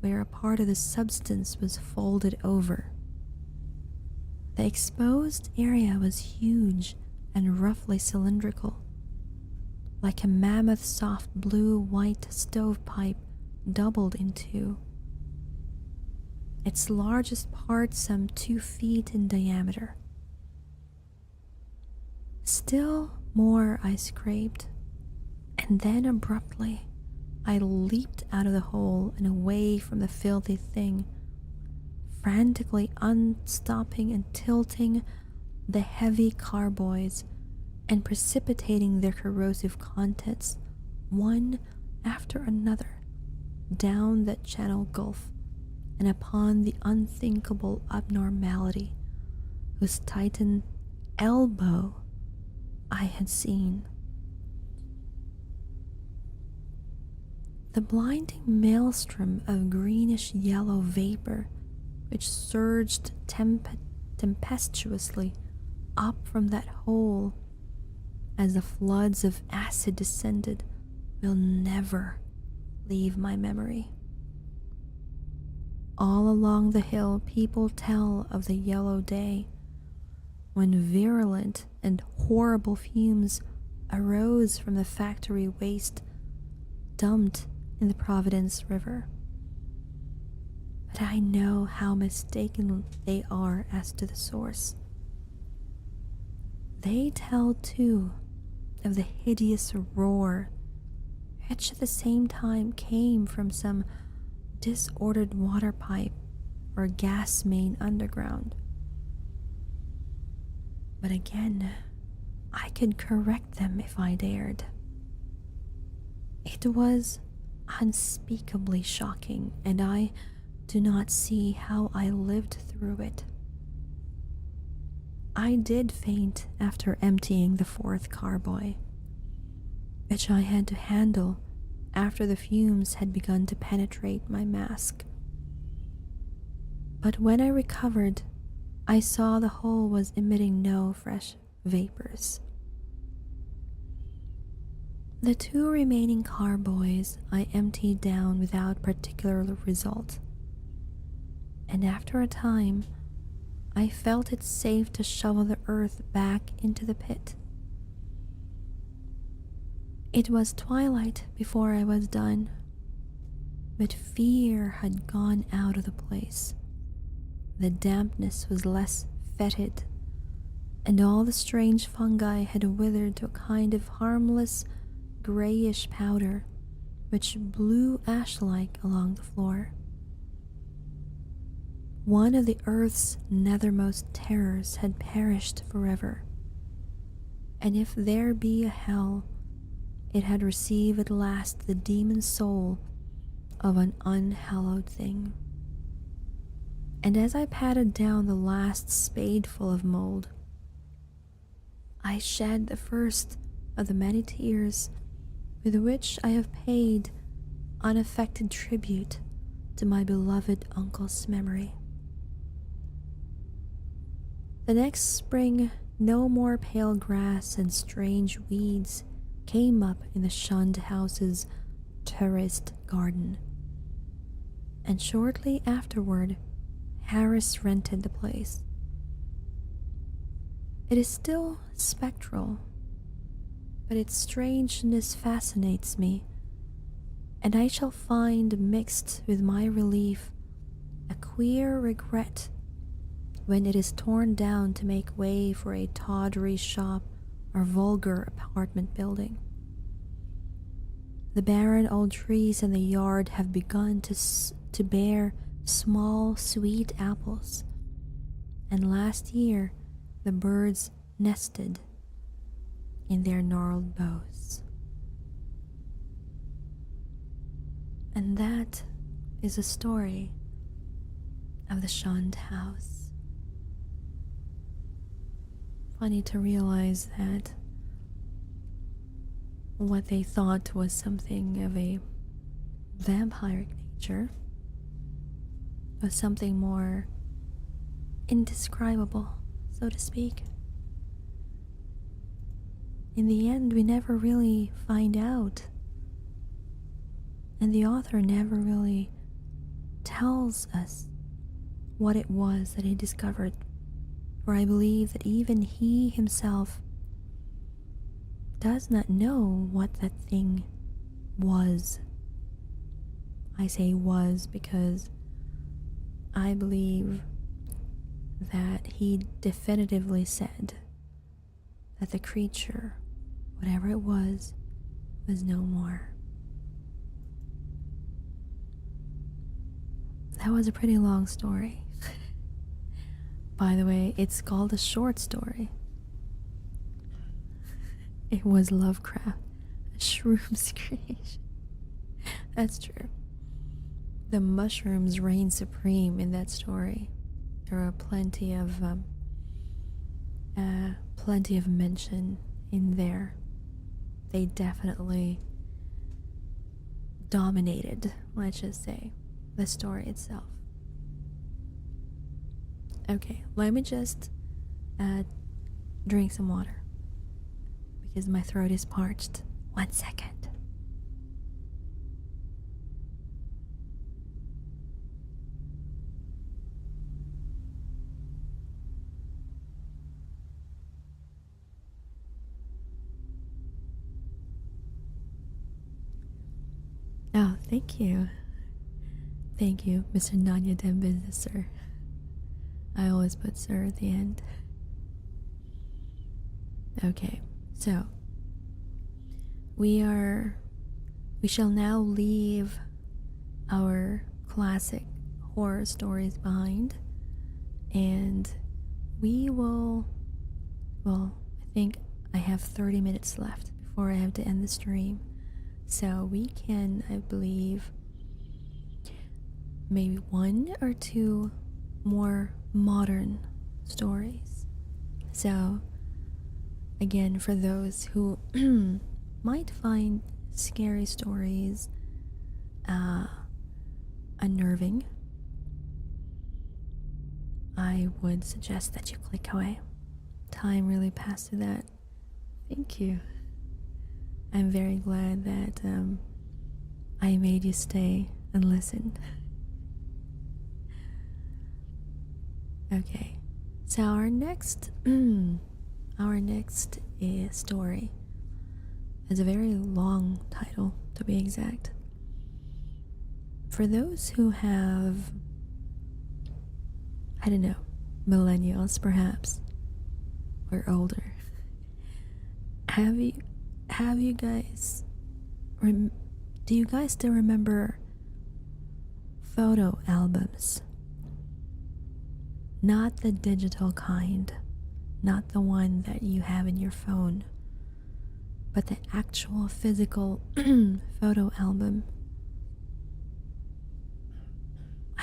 [SPEAKER 1] where a part of the substance was folded over. The exposed area was huge and roughly cylindrical, like a mammoth soft blue-white stovepipe doubled in 2. Its largest part some 2 feet in diameter. Still more I scraped, and then abruptly I leaped out of the hole and away from the filthy thing, frantically unstopping and tilting the heavy carboys and precipitating their corrosive contents one after another down that channel gulf and upon the unthinkable abnormality whose titan elbow I had seen. The blinding maelstrom of greenish yellow vapor which surged tempestuously up from that hole as the floods of acid descended will never leave my memory. All along the hill people tell of the yellow day when virulent and horrible fumes arose from the factory waste dumped in the Providence River. But I know how mistaken they are as to the source. They tell too of the hideous roar which at the same time came from some disordered water pipe or gas main underground. But again, I could correct them if I dared. It was unspeakably shocking, and I do not see how I lived through it. I did faint after emptying the fourth carboy, which I had to handle after the fumes had begun to penetrate my mask. But when I recovered, I saw the hole was emitting no fresh vapors. The two remaining carboys I emptied down without particular result, and after a time I felt it safe to shovel the earth back into the pit. It was twilight before I was done, but fear had gone out of the place. The dampness was less fetid, and all the strange fungi had withered to a kind of harmless grayish powder which blew ash-like along the floor. One of the earth's nethermost terrors had perished forever, and if there be a hell, it had received at last the demon soul of an unhallowed thing. And as I patted down the last spadeful of mold, I shed the first of the many tears with which I have paid unaffected tribute to my beloved uncle's memory. The next spring, no more pale grass and strange weeds came up in the shunned house's terraced garden, and shortly afterward Harris rented the place. It is still spectral, but its strangeness fascinates me, and I shall find mixed with my relief a queer regret when it is torn down to make way for a tawdry shop or vulgar apartment building. The barren old trees in the yard have begun to bear small sweet apples, and last year the birds nested in their gnarled boughs. And that is a story of the shunned house. Funny to realize that what they thought was something of a vampiric nature was something more indescribable, so to speak. In the end, we never really find out, and the author never really tells us what it was that he discovered, for I believe that even he himself does not know what that thing was. I say was because I believe that he definitively said that the creature, whatever it was no more. That was a pretty long story. By the way, it's called a short story. It was Lovecraft, a shroom's creation. That's true. The mushrooms reign supreme in that story. There are plenty of mention in there. They definitely dominated, let's just say, the story itself. Okay, let me just drink some water because my throat is parched. 1 second. Oh, thank you. Thank you, Mr. Nanya Den Business, sir. I always put sir at the end. Okay, so we shall now leave our classic horror stories behind, and we will, well, I think I have 30 minutes left before I have to end the stream. So we can, I believe, maybe 1 or 2 more modern stories. So again, for those who might find scary stories unnerving, I would suggest that you click away. Time really passed through that. Thank you. I'm very glad that I made you stay and listen. Okay, so our next story is a very long title, to be exact. For those who have, I don't know, millennials perhaps, or older, have you guys, do you guys still remember photo albums? Not the digital kind, not the one that you have in your phone, but the actual physical photo album.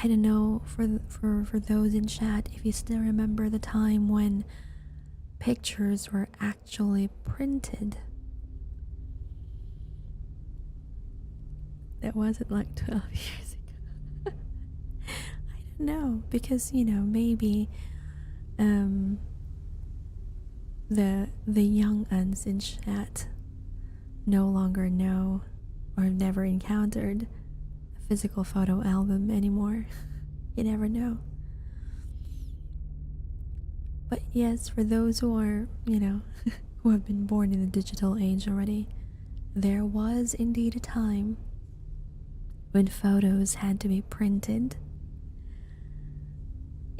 [SPEAKER 1] I don't know, for those in chat, if you still remember the time when pictures were actually printed. That wasn't like 12 years ago. I don't know, because, you know, maybe the young uns in chat no longer know or have never encountered a physical photo album anymore. You never know. But yes, for those who are, you know, who have been born in the digital age already, there was indeed a time when photos had to be printed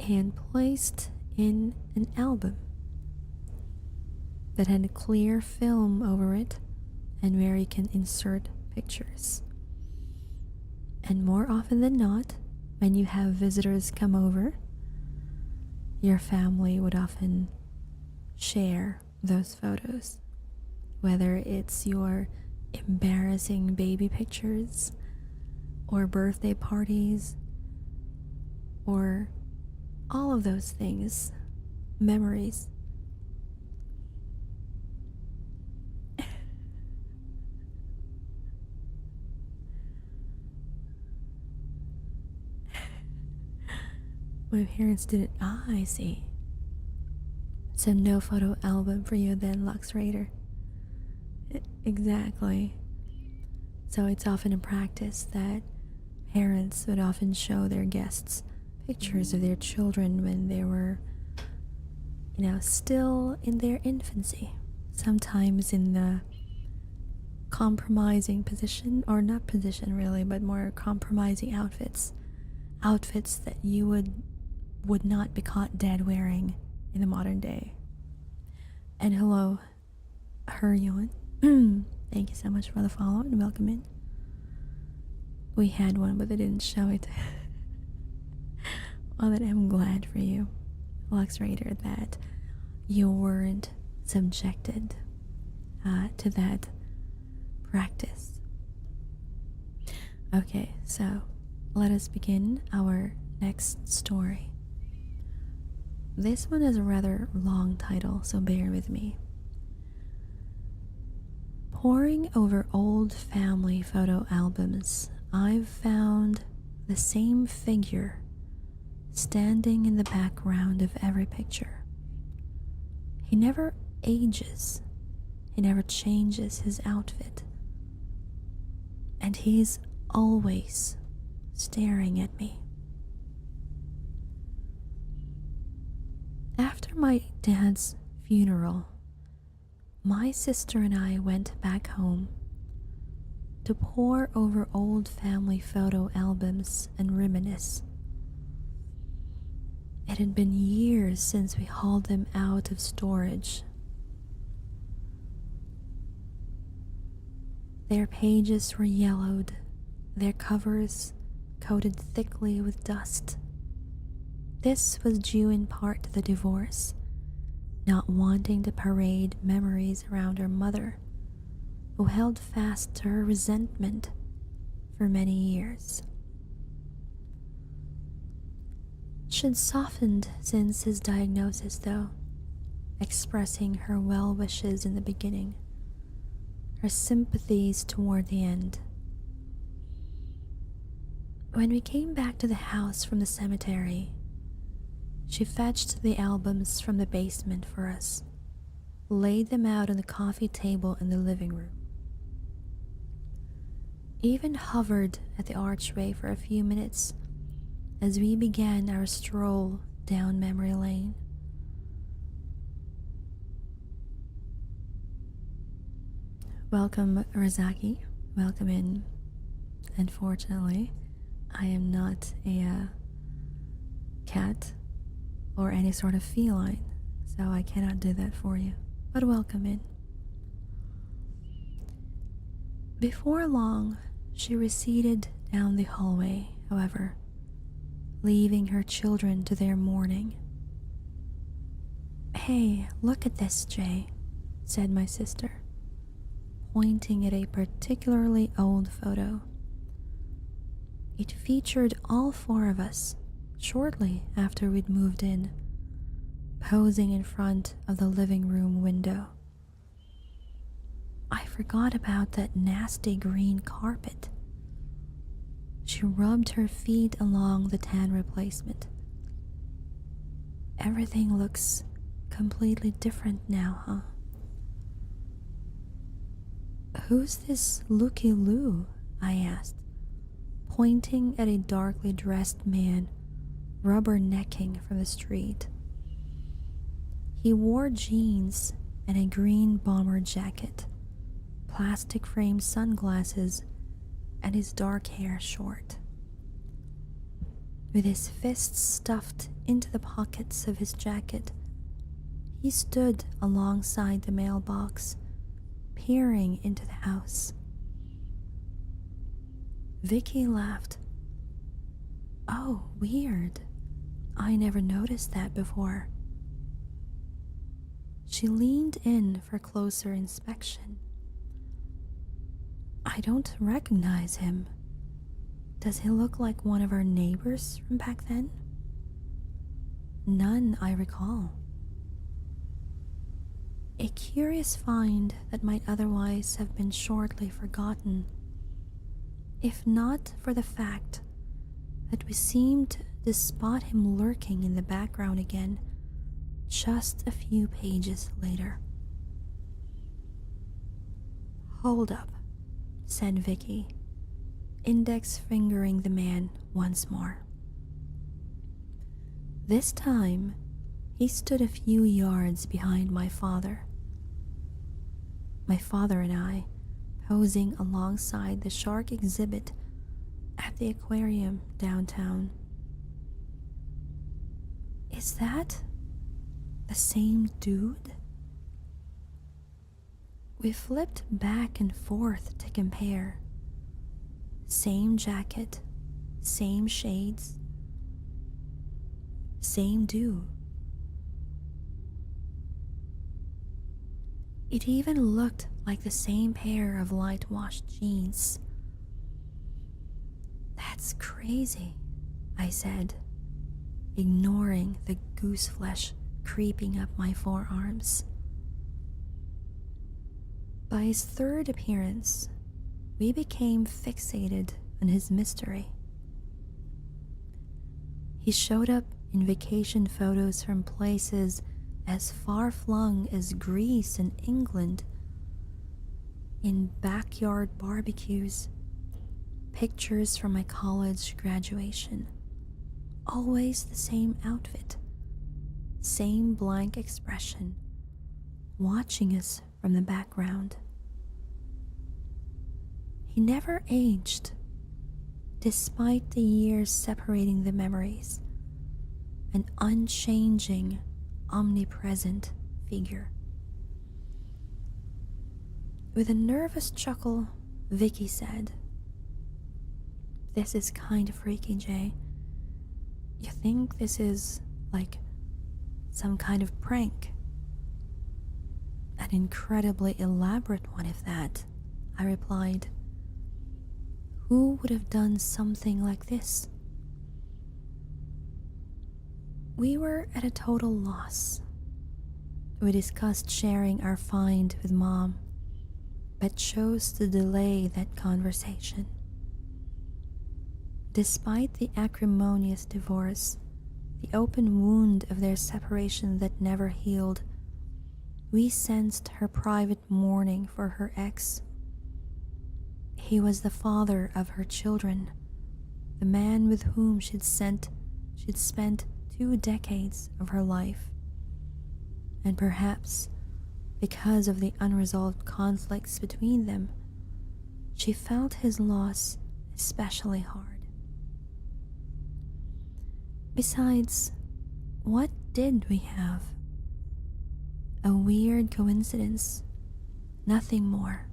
[SPEAKER 1] and placed in an album that had a clear film over it and where you can insert pictures. And more often than not, when you have visitors come over, your family would often share those photos, whether it's your embarrassing baby pictures or birthday parties or all of those things, memories. My parents didn't. Ah, I see. So no photo album for you then, Lux Raider. Exactly. So it's often a practice that parents would often show their guests pictures of their children when they were, you know, still in their infancy. Sometimes in the compromising position, or not position really, but more compromising outfits. Outfits that you would not be caught dead wearing in the modern day. And hello, Heryon. Thank you so much for the follow and welcome in. We had one, but they didn't show it. Well, then I'm glad for you, Lux Raider, that you weren't subjected to that practice. Okay, so let us begin our next story. This one has a rather long title, so bear with me. Poring over old family photo albums, I've found the same figure standing in the background of every picture. He never ages, he never changes his outfit, and he's always staring at me. After my dad's funeral, my sister and I went back home to pore over old family photo albums and reminisce. It had been years since we hauled them out of storage. Their pages were yellowed, their covers coated thickly with dust. This was due in part to the divorce, not wanting to parade memories around her mother, who held fast to her resentment for many years. She'd softened since his diagnosis, though, expressing her well wishes in the beginning, her sympathies toward the end. When we came back to the house from the cemetery, she fetched the albums from the basement for us, laid them out on the coffee table in the living room, even hovered at the archway for a few minutes as we began our stroll down memory lane. Welcome, Razaki. Welcome in. Unfortunately, I am not a cat or any sort of feline, so I cannot do that for you. But welcome in. Before long, she receded down the hallway, however, leaving her children to their mourning. "Hey, look at this, Jay," said my sister, pointing at a particularly old photo. It featured all four of us shortly after we'd moved in, posing in front of the living room window. I forgot about that nasty green carpet. She rubbed her feet along the tan replacement. Everything looks completely different now, huh? "Who's this Looky Lou?" I asked, pointing at a darkly dressed man rubbernecking from the street. He wore jeans and a green bomber jacket, plastic framed sunglasses, and his dark hair short. With his fists stuffed into the pockets of his jacket, he stood alongside the mailbox, peering into the house. Vicky laughed. "Oh, weird. I never noticed that before." She leaned in for closer inspection. "I don't recognize him. Does he look like one of our neighbors from back then?" "None I recall." A curious find that might otherwise have been shortly forgotten, if not for the fact that we seemed to spot him lurking in the background again just a few pages later. "Hold up," said Vicky, index fingering the man once more. This time, he stood a few yards behind my father. My father and I, posing alongside the shark exhibit at the aquarium downtown. "Is that the same dude?" We flipped back and forth to compare. Same jacket, same shades, same dude. It even looked like the same pair of light washed jeans. That's crazy, I said, ignoring the goose flesh creeping up my forearms. By his third appearance, we became fixated on his mystery. He showed up in vacation photos from places as far-flung as Greece and England, in backyard barbecues, pictures from my college graduation. Always the same outfit, same blank expression, watching us from the background. He never aged, despite the years separating the memories, an unchanging, omnipresent figure. With a nervous chuckle, Vicky said, "This is kind of freaky, Jay. You think this is like some kind of prank?" "An incredibly elaborate one, if that," I replied. "Who would have done something like this?" We were at a total loss. We discussed sharing our find with Mom, but chose to delay that conversation. Despite the acrimonious divorce, the open wound of their separation that never healed, we sensed her private mourning for her ex. He was the father of her children, the man with whom she'd spent 2 decades of her life. And perhaps because of the unresolved conflicts between them, she felt his loss especially hard. Besides, what did we have? A weird coincidence, nothing more.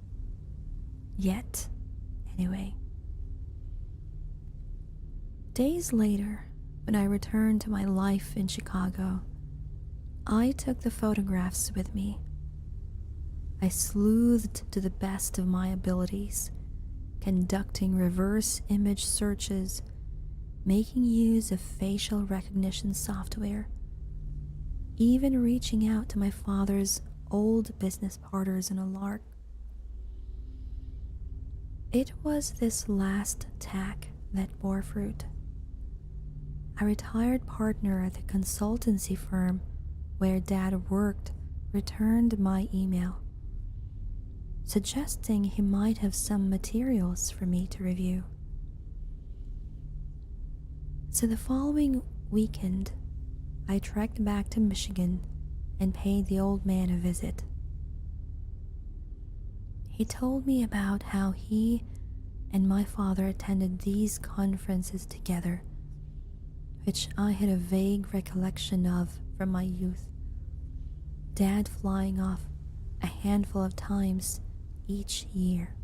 [SPEAKER 1] Yet, anyway. Days later, when I returned to my life in Chicago, I took the photographs with me. I sleuthed to the best of my abilities, conducting reverse image searches, making use of facial recognition software, even reaching out to my father's old business partners in a lark. It was this last tack that bore fruit. A retired partner at the consultancy firm where Dad worked returned my email, suggesting he might have some materials for me to review. So the following weekend, I trekked back to Michigan and paid the old man a visit. He told me about how he and my father attended these conferences together, which I had a vague recollection of from my youth. Dad flying off a handful of times each year.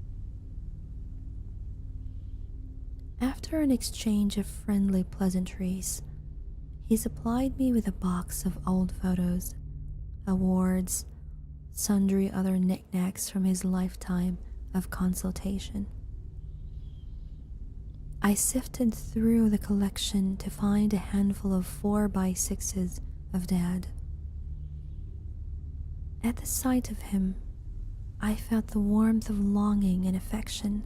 [SPEAKER 1] After an exchange of friendly pleasantries, he supplied me with a box of old photos, awards, sundry other knickknacks from his lifetime of consultation. I sifted through the collection to find a handful of 4x6s of Dad. At the sight of him, I felt the warmth of longing and affection,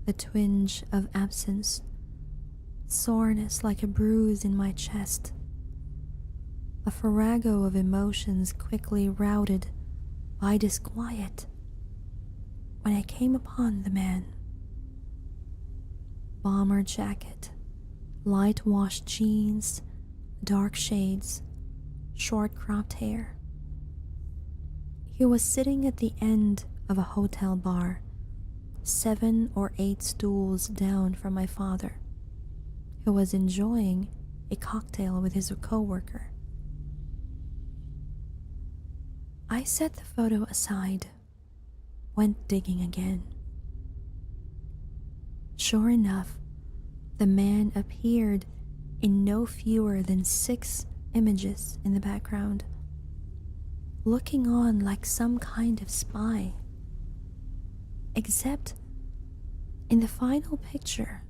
[SPEAKER 1] the twinge of absence, soreness like a bruise in my chest, a farrago of emotions quickly routed by disquiet when I came upon the man. Bomber jacket, light washed jeans, dark shades, short cropped hair. He was sitting at the end of a hotel bar, 7 or 8 stools down from my father, who was enjoying a cocktail with his coworker. I set the photo aside, went digging again. Sure enough, the man appeared in no fewer than 6 images in the background, looking on like some kind of spy. Except in the final picture,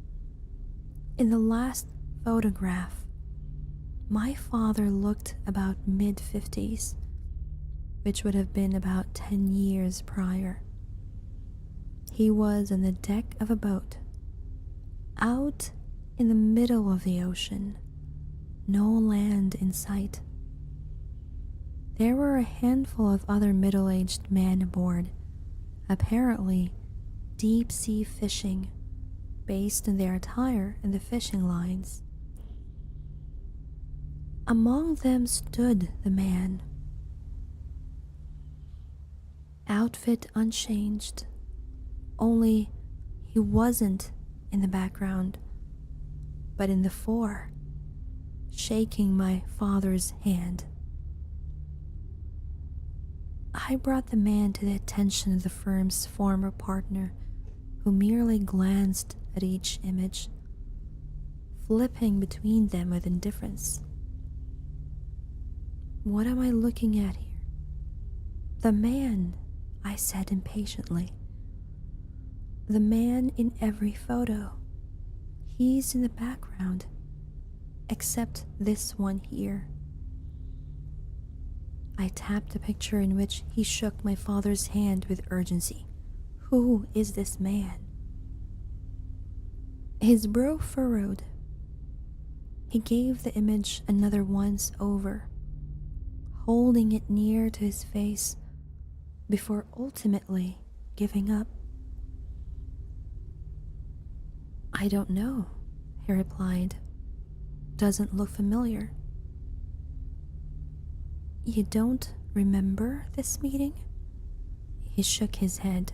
[SPEAKER 1] in the last photograph, my father looked about mid-50s, which would have been about 10 years prior. He was on the deck of a boat, out in the middle of the ocean, no land in sight. There were a handful of other middle-aged men aboard, apparently deep-sea fishing, based on their attire and the fishing lines. Among them stood the man, outfit unchanged, only he wasn't in the background, but in the fore, shaking my father's hand. I brought the man to the attention of the firm's former partner, who merely glanced at each image, flipping between them with indifference. What am I looking at here? The man, I said impatiently. The man in every photo. He's in the background, except this one here. I tapped the picture in which he shook my father's hand with urgency. Who is this man? His brow furrowed. He gave the image another once over, holding it near to his face before ultimately giving up. I don't know, he replied. Doesn't look familiar. You don't remember this meeting? He shook his head.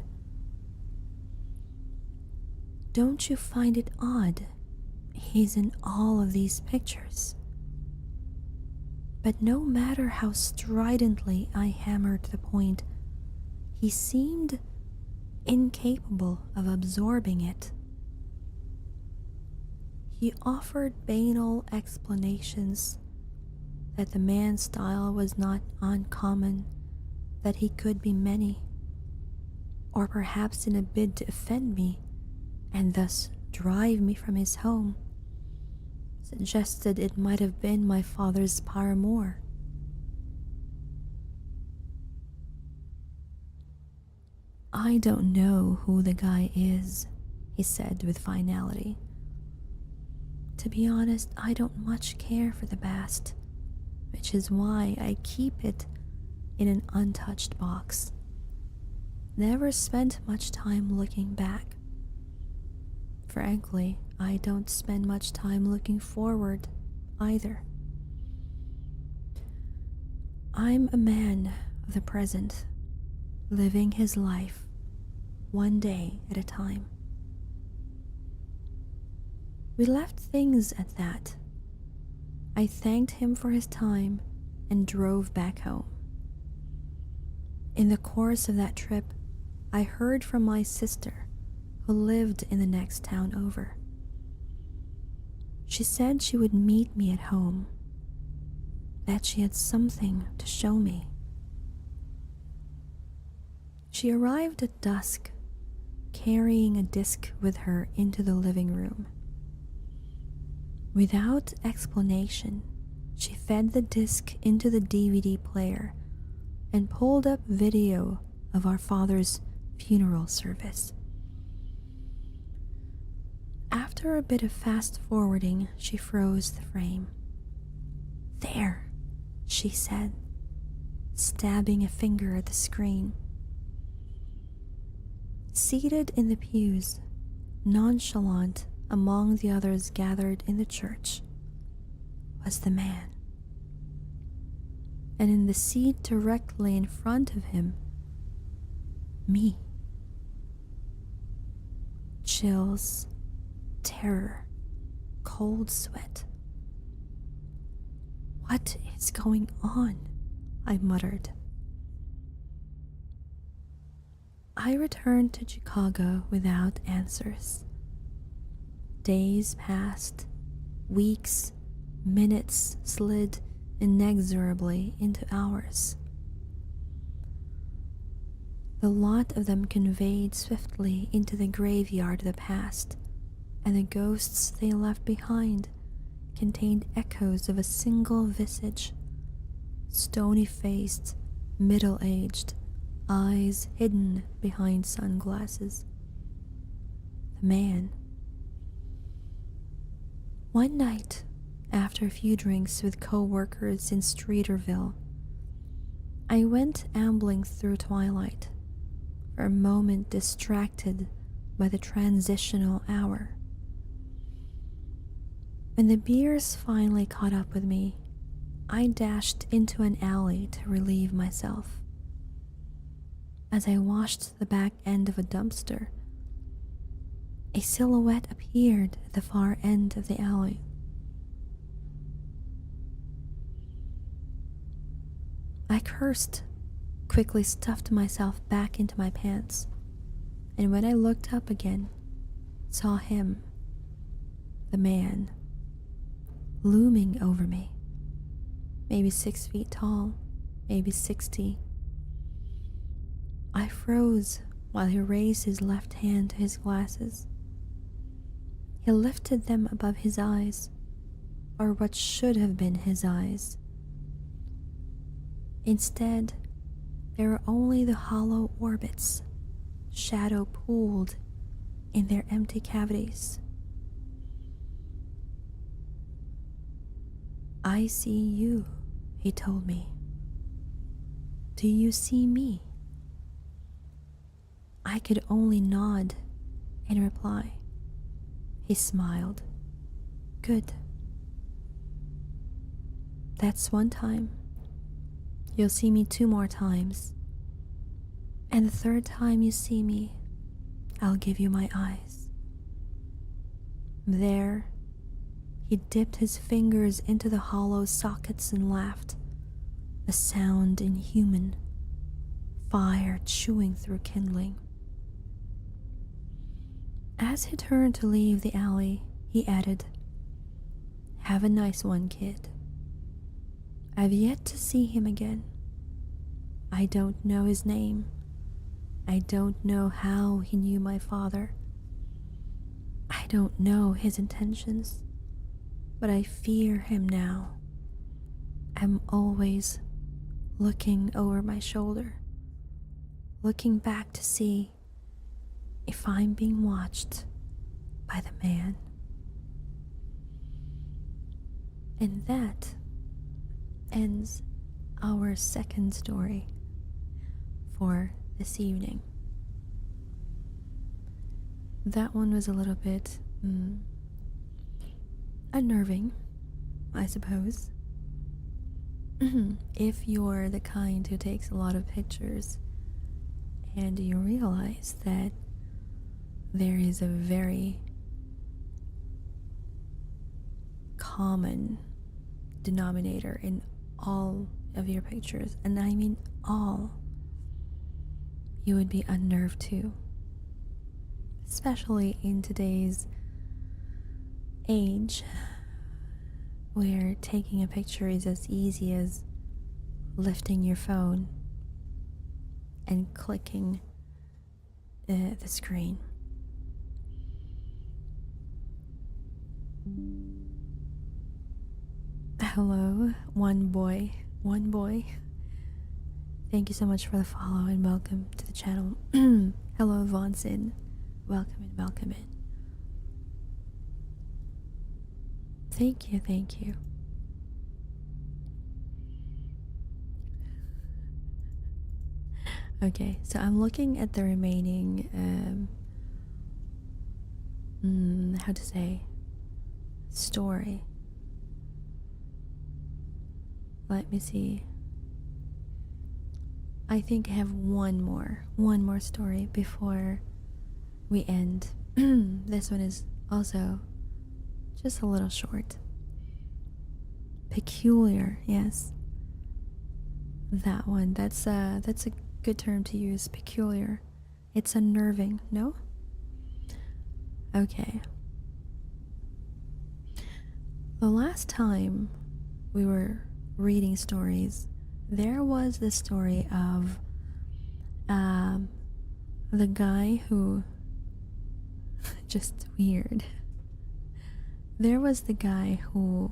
[SPEAKER 1] Don't you find it odd? He's in all of these pictures. But no matter how stridently I hammered the point, he seemed incapable of absorbing it. He offered banal explanations that the man's style was not uncommon, that he could be many, or perhaps in a bid to offend me and thus drive me from his home, suggested it might have been my father's paramour. I don't know who the guy is, he said with finality. To be honest, I don't much care for the past, which is why I keep it in an untouched box. Never spent much time looking back. Frankly, I don't spend much time looking forward either. I'm a man of the present, living his life one day at a time. We left things at that. I thanked him for his time and drove back home. In the course of that trip, I heard from my sister, who lived in the next town over. She said she would meet me at home, that she had something to show me. She arrived at dusk, carrying a disc with her into the living room. Without explanation, she fed the disc into the DVD player and pulled up video of our father's funeral service. After a bit of fast forwarding, she froze the frame. There, she said, stabbing a finger at the screen. Seated in the pews, nonchalant among the others gathered in the church, was the man. And in the seat directly in front of him, me. Chills, terror, cold sweat. What is going on? I muttered. I returned to Chicago without answers. Days passed, weeks, minutes slid inexorably into hours. The lot of them conveyed swiftly into the graveyard of the past, and the ghosts they left behind contained echoes of a single visage, stony-faced, middle-aged, eyes hidden behind sunglasses. The man. One night, after a few drinks with co-workers in Streeterville, I went ambling through twilight, for a moment distracted by the transitional hour. When the beers finally caught up with me, I dashed into an alley to relieve myself. As I washed the back end of a dumpster, a silhouette appeared at the far end of the alley. I cursed, quickly stuffed myself back into my pants, and when I looked up again, saw him, the man, looming over me. Maybe 6 feet tall, maybe 60. I froze while he raised his left hand to his glasses. He lifted them above his eyes, or what should have been his eyes. Instead, there were only the hollow orbits, shadow pooled in their empty cavities. I see you, he told me. Do you see me? I could only nod in reply. He smiled. Good. That's one time. You'll see me 2 more times. And the 3rd time you see me, I'll give you my eyes. There, he dipped his fingers into the hollow sockets and laughed, a sound inhuman, fire chewing through kindling. As he turned to leave the alley, he added, Have a nice one, kid. I've yet to see him again. I don't know his name. I don't know how he knew my father. I don't know his intentions, but I fear him now. I'm always looking over my shoulder, looking back to see if I'm being watched by the man. And that ends our second story for this evening. That one was a little bit unnerving, I suppose. If you're the kind who takes a lot of pictures and you realize that there is a very common denominator in all of your pictures, and I mean all, you would be unnerved too. Especially in today's age, where taking a picture is as easy as lifting your phone and clicking the screen. Hello, one boy. Thank you so much for the follow and welcome to the channel. Hello, Vonson. Welcome in. Thank you. Okay, so I'm looking at the remaining, story. Let me see. I think I have one more story before we end. This one is also just a little short. Peculiar, yes. That one, that's a good term to use, peculiar. It's unnerving, no? Okay. The last time we were reading stories, there was the story of Um, the guy who just weird. There was the guy who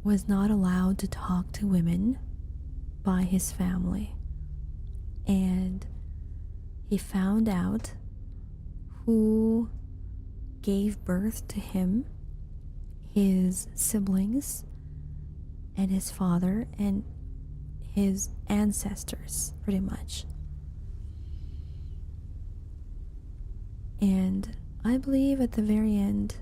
[SPEAKER 1] was not allowed to talk to women by his family, and he found out who gave birth to him, his siblings, and his father, and his ancestors, pretty much. And I believe at the very end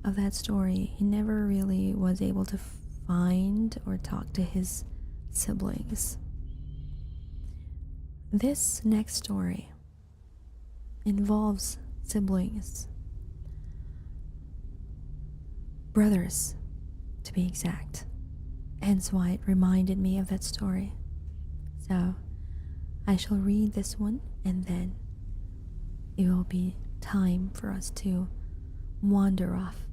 [SPEAKER 1] of that story, he never really was able to find or talk to his siblings. This next story involves siblings, brothers to be exact, hence why it reminded me of that story. So I shall read this one, and then it will be time for us to wander off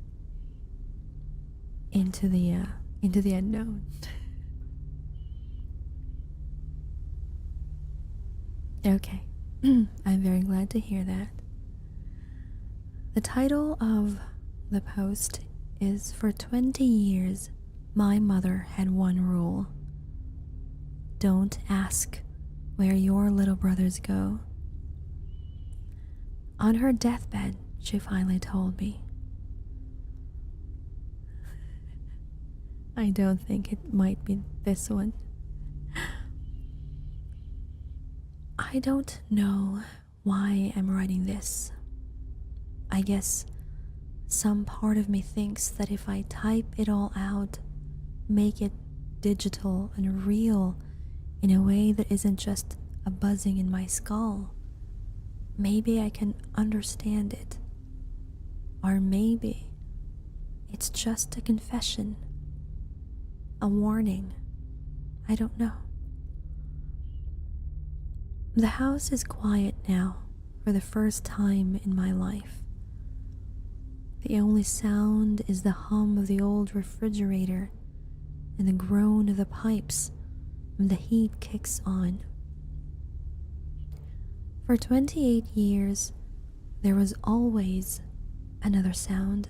[SPEAKER 1] into the unknown. Okay, I'm very glad to hear that. The title of the post is "For 20 years, my mother had one rule. Don't ask where your little brothers go." On her deathbed, she finally told me. I don't think it might be this one. I don't know why I'm writing this. I guess some part of me thinks that if I type it all out, make it digital and real in a way that isn't just a buzzing in my skull, maybe I can understand it. Or maybe it's just a confession, a warning. I don't know. The house is quiet now for the first time in my life. The only sound is the hum of the old refrigerator and the groan of the pipes when the heat kicks on. For 28 years, there was always another sound.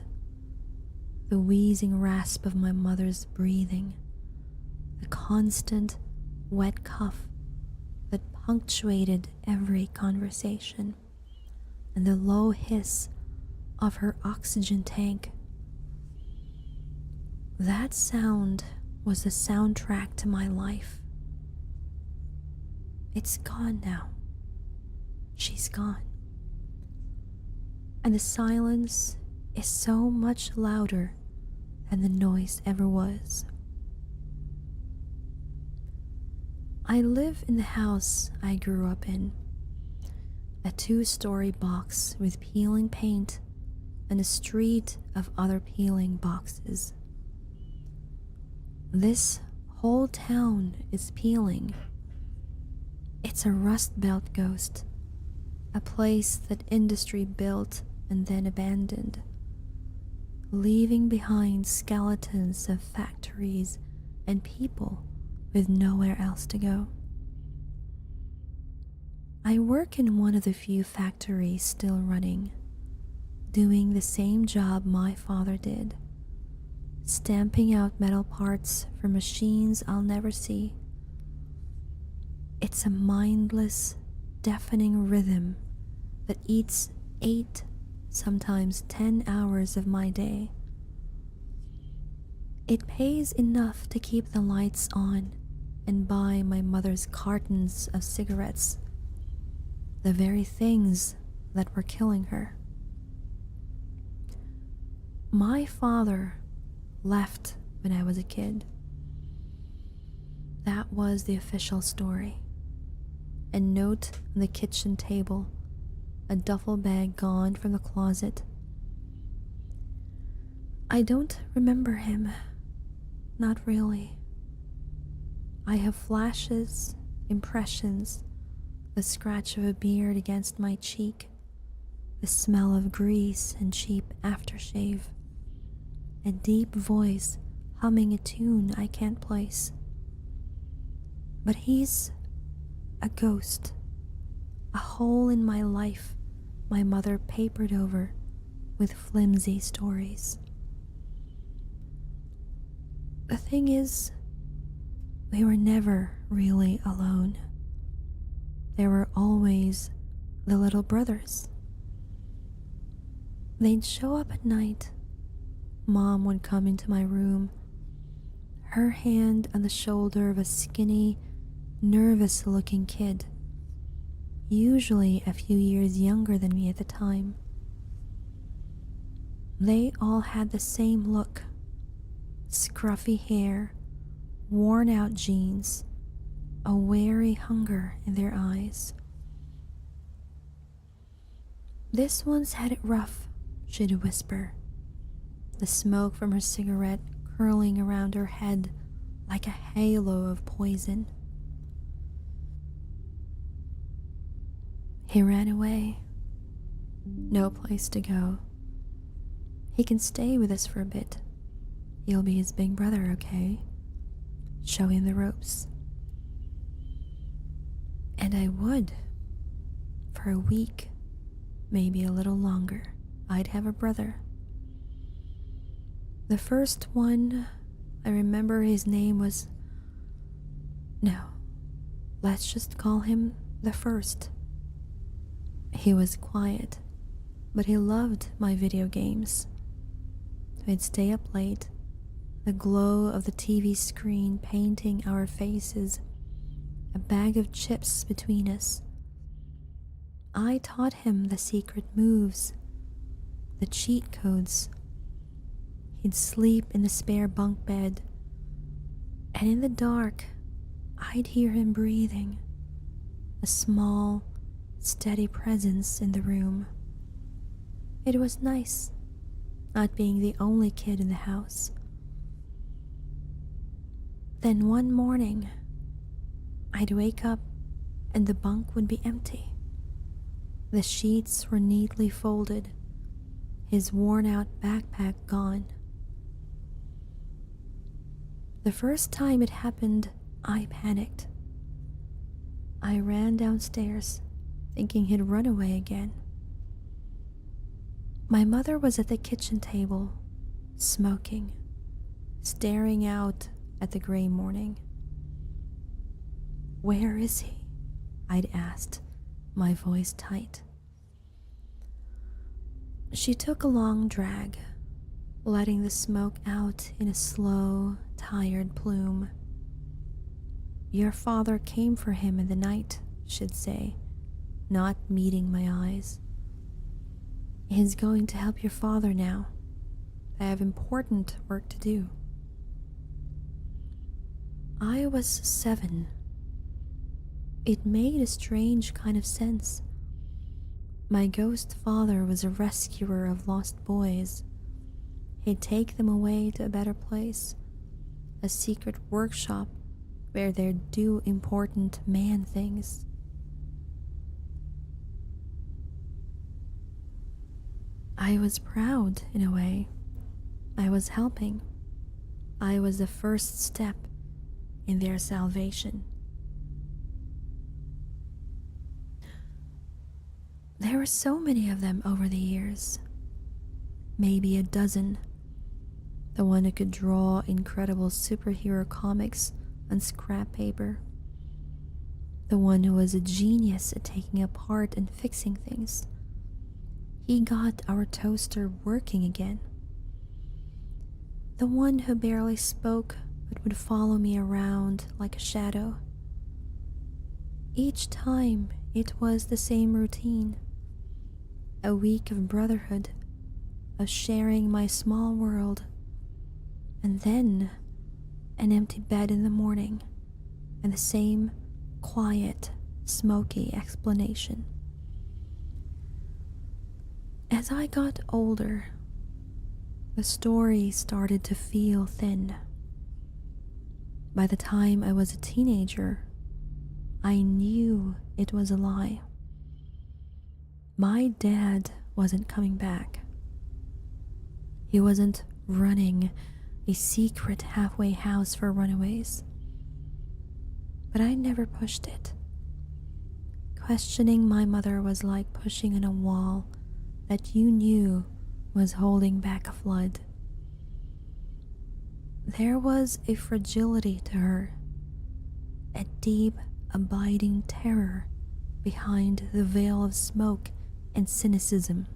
[SPEAKER 1] The wheezing rasp of my mother's breathing, the constant wet cough that punctuated every conversation, and the low hiss of her oxygen tank. That sound was the soundtrack to my life. It's gone now. She's gone. And the silence is so much louder than the noise ever was. I live in the house I grew up in, a 2-story box with peeling paint and a street of other peeling boxes. This whole town is peeling. It's a Rust Belt ghost, a place that industry built and then abandoned, leaving behind skeletons of factories and people with nowhere else to go. I work in one of the few factories still running, doing the same job my father did, stamping out metal parts for machines I'll never see. It's a mindless, deafening rhythm that eats 8, sometimes 10 hours of my day. It pays enough to keep the lights on and buy my mother's cartons of cigarettes, the very things that were killing her. My father left when I was a kid. That was the official story. A note on the kitchen table, a duffel bag gone from the closet. I don't remember him. Not really. I have flashes, impressions, the scratch of a beard against my cheek, the smell of grease and cheap aftershave, a deep voice humming a tune I can't place. But he's a ghost a hole in my life my mother papered over with flimsy stories. The thing is, we were never really alone. There were always the little brothers. They'd show up at night. Mom would come into my room, her hand on the shoulder of a skinny, nervous-looking kid, usually a few years younger than me at the time. They all had the same look: scruffy hair, worn-out jeans, a wary hunger in their eyes. "This one's had it rough," she'd whisper, the smoke from her cigarette curling around her head like a halo of poison. He ran away. No place to go. He can stay with us for a bit. You'll be his big brother, okay? Show him the ropes. And I would. For a week, maybe a little longer, I'd have a brother. The first one, I remember his name was... No, let's just call him the first. He was quiet, but he loved my video games. We'd stay up late, the glow of the TV screen painting our faces, a bag of chips between us. I taught him the secret moves, the cheat codes. He'd sleep in the spare bunk bed, and in the dark, I'd hear him breathing, a small, steady presence in the room. It was nice, not being the only kid in the house. Then one morning, I'd wake up and the bunk would be empty. The sheets were neatly folded, his worn-out backpack gone. The first time it happened, I panicked. I ran downstairs, thinking he'd run away again. My mother was at the kitchen table, smoking, staring out at the gray morning. "Where is he?" I'd asked, my voice tight. She took a long drag, letting the smoke out in a slow, tired plume. "Your father came for him in the night," she'd say, not meeting my eyes. "He's going to help your father now. I have important work to do." I was 7. It made a strange kind of sense. My ghost father was a rescuer of lost boys. He'd take them away to a better place, a secret workshop where they'd do important man things. I was proud, in a way. I was helping. I was the first step in their salvation. There were so many of them over the years. Maybe a dozen. The one who could draw incredible superhero comics on scrap paper. The one who was a genius at taking apart and fixing things. He got our toaster working again. The one who barely spoke but would follow me around like a shadow. Each time it was the same routine. A week of brotherhood, of sharing my small world, and then an empty bed in the morning, and the same quiet, smoky explanation. As I got older, the story started to feel thin. By the time I was a teenager, I knew it was a lie. My dad wasn't coming back. He wasn't running a secret halfway house for runaways. But I never pushed it. Questioning my mother was like pushing on a wall that you knew was holding back a flood. There was a fragility to her, a deep, abiding terror behind the veil of smoke and cynicism.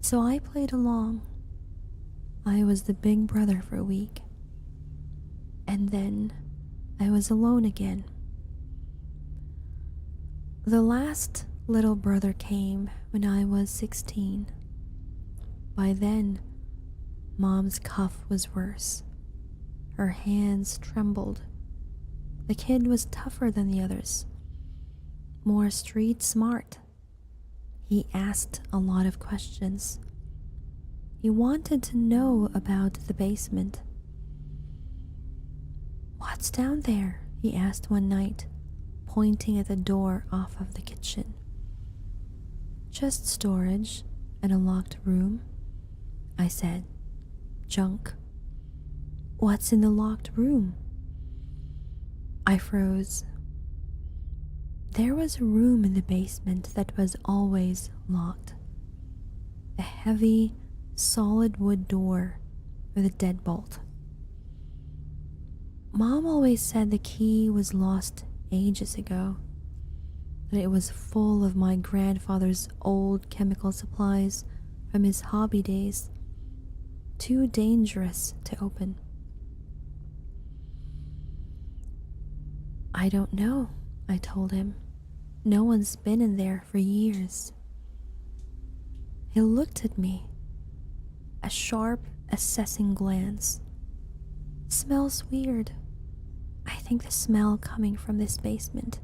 [SPEAKER 1] So I played along. I was the big brother for a week. And then I was alone again. The last little brother came when I was 16. By then, Mom's cough was worse. Her hands trembled. The kid was tougher than the others, more street smart. He asked a lot of questions. He wanted to know about the basement. "What's down there?" he asked one night, pointing at the door off of the kitchen. "Just storage and a locked room," I said. "Junk." "What's in the locked room?" I froze. There was a room in the basement that was always locked. A heavy, solid wood door with a deadbolt. Mom always said the key was lost ages ago, that it was full of my grandfather's old chemical supplies from his hobby days, too dangerous to open. "I don't know," I told him. "No one's been in there for years." He looked at me, a sharp, assessing glance. "Smells weird. I think the smell coming from this basement."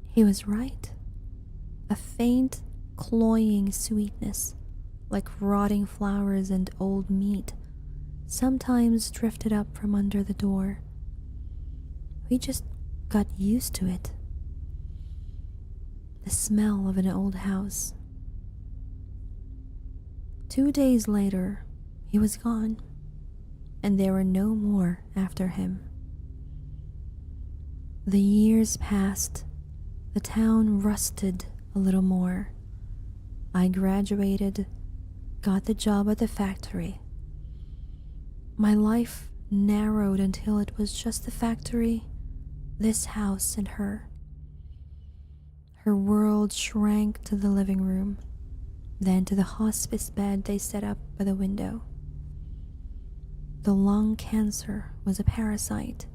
[SPEAKER 1] He was right. A faint, cloying sweetness, like rotting flowers and old meat, sometimes drifted up from under the door. We just got used to it. The smell of an old house. 2 days later, he was gone, and there were no more after him. The years passed. The town rusted a little more. I graduated, got the job at the factory. My life narrowed until it was just the factory, this house, and her. Her world shrank to the living room, then to the hospice bed they set up by the window. The lung cancer was a parasite,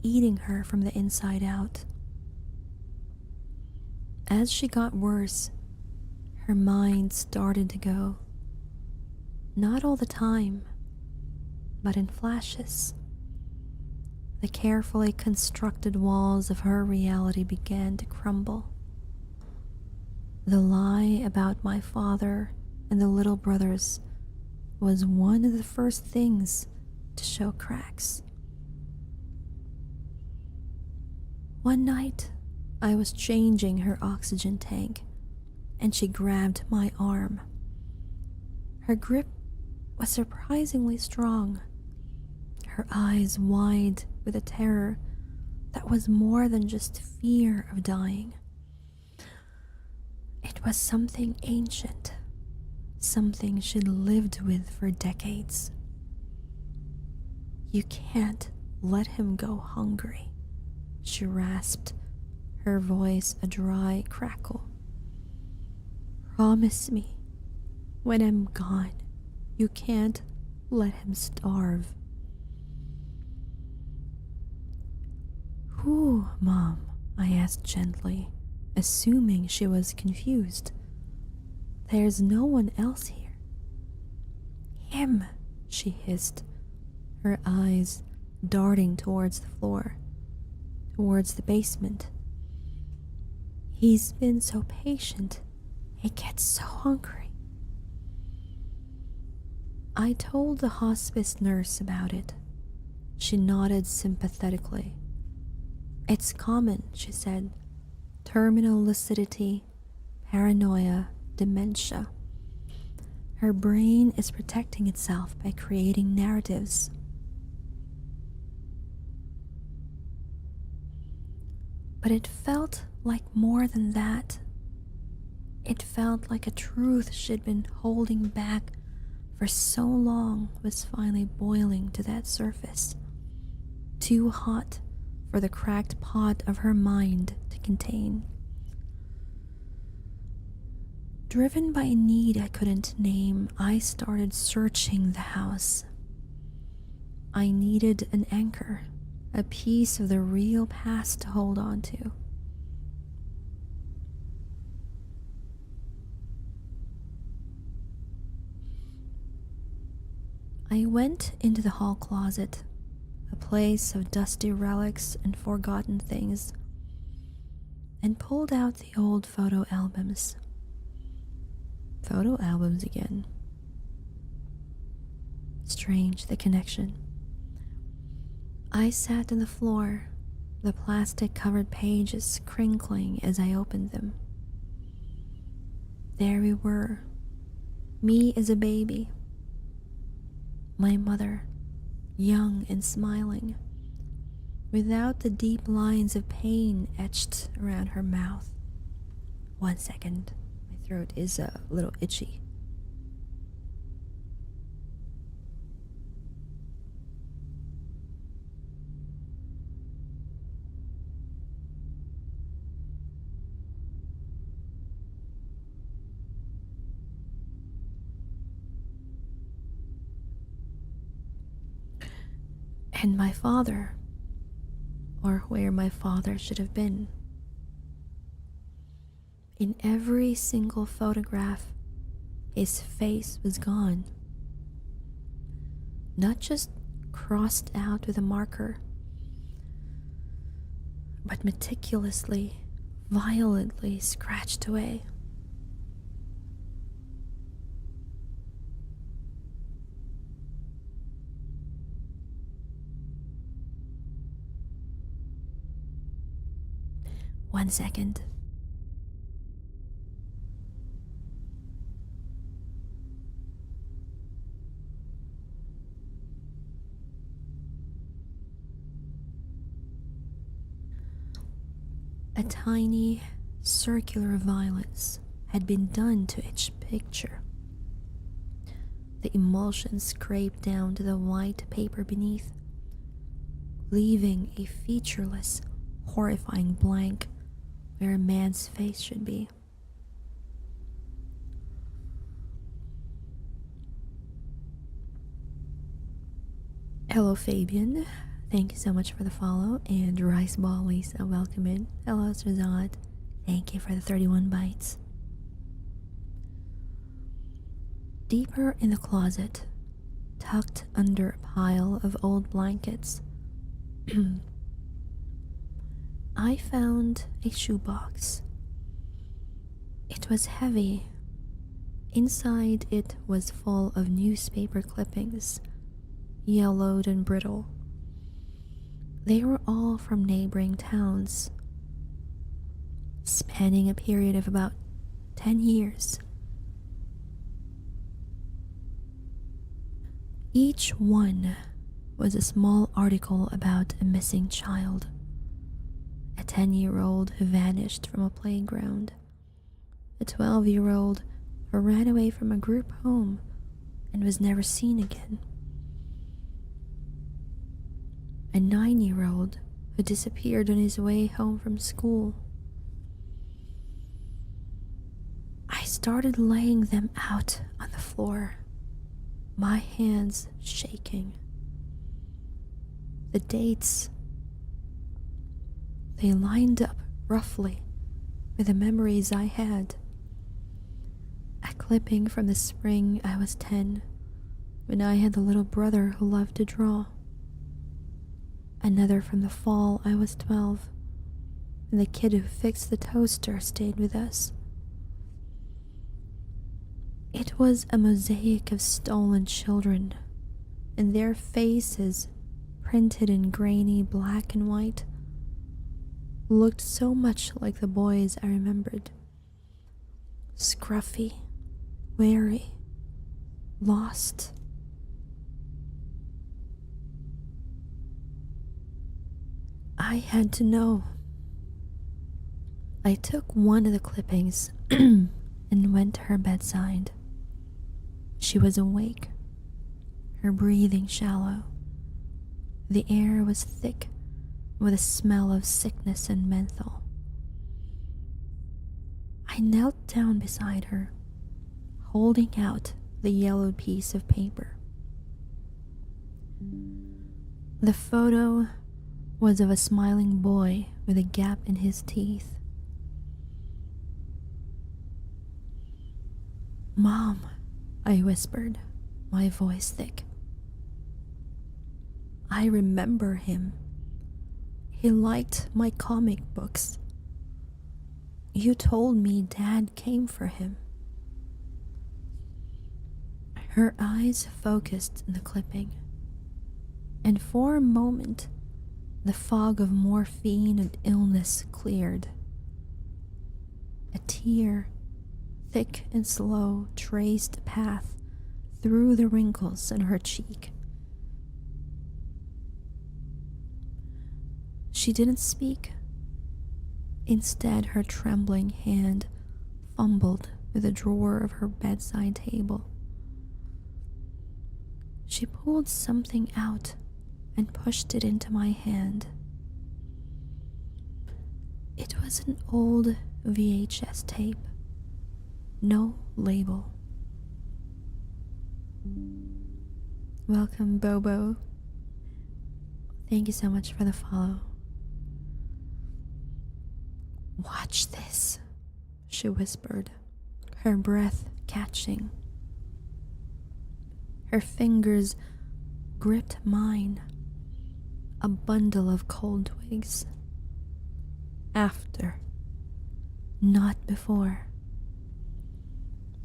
[SPEAKER 1] eating her from the inside out. As she got worse, her mind started to go. Not all the time, but in flashes. The carefully constructed walls of her reality began to crumble. The lie about my father and the little brothers was one of the first things to show cracks. One night, I was changing her oxygen tank, and she grabbed my arm. Her grip was surprisingly strong, her eyes wide with a terror that was more than just fear of dying. It was something ancient, something she'd lived with for decades. "You can't let him go hungry," she rasped, her voice a dry crackle. "Promise me, when I'm gone, you can't let him starve." "Who, Mom?" I asked gently, assuming she was confused. "There's no one else here." "Him," she hissed, her eyes darting towards the floor, towards the basement. "He's been so patient. He gets so hungry." I told the hospice nurse about it. She nodded sympathetically. "It's common," she said. "Terminal lucidity, paranoia, dementia. Her brain is protecting itself by creating narratives." But it felt like more than that. It felt like a truth she'd been holding back for so long was finally boiling to that surface, too hot for the cracked pot of her mind to contain. Driven by a need I couldn't name, I started searching the house. I needed an anchor, a piece of the real past to hold on to. I went into the hall closet, a place of dusty relics and forgotten things, and pulled out the old photo albums. Photo albums again. Strange, the connection. I sat on the floor, the plastic-covered pages crinkling as I opened them. There we were, me as a baby. My mother, young and smiling, without the deep lines of pain etched around her mouth. 1 second, my throat is a little itchy. And my father, or where my father should have been. In every single photograph, his face was gone. Not just crossed out with a marker, but meticulously, violently scratched away. One second. A tiny, circular violence had been done to each picture. The emulsion scraped down to the white paper beneath, leaving a featureless, horrifying blank where a man's face should be. Hello, Fabian. Thank you so much for the follow. And Rice Ball Lisa, welcome in. Hello, Srazad. Thank you for the 31 bites. Deeper in the closet, tucked under a pile of old blankets, I found a shoebox. It was heavy. Inside it was full of newspaper clippings, yellowed and brittle. They were all from neighboring towns, spanning a period of about 10 years. Each one was a small article about a missing child, a 10-year-old who vanished from a playground, a 12-year-old who ran away from a group home and was never seen again, a 9-year-old who disappeared on his way home from school. I started laying them out on the floor, my hands shaking. The dates, they lined up roughly with the memories I had. A clipping from the spring I was 10, when I had the little brother who loved to draw. Another from the fall I was 12, and the kid who fixed the toaster stayed with us. It was a mosaic of stolen children, and their faces, printed in grainy black and white, looked so much like the boys I remembered. Scruffy, wary, lost. I had to know. I took one of the clippings and went to her bedside. She was awake, her breathing shallow. The air was thick with a smell of sickness and menthol. I knelt down beside her, holding out the yellow piece of paper. The photo was of a smiling boy with a gap in his teeth. "Mom," I whispered, my voice thick. "I remember him. He liked my comic books. You told me Dad came for him." Her eyes focused on the clipping, and for a moment, the fog of morphine and illness cleared. A tear, thick and slow, traced a path through the wrinkles in her cheek. She didn't speak. Instead, her trembling hand fumbled with a drawer of her bedside table. She pulled something out and pushed it into my hand. It was an old VHS tape. No label. Welcome, Bobo. Thank you so much for the follow. "Watch this," she whispered, her breath catching. Her fingers gripped mine, a bundle of cold twigs. "After, not before.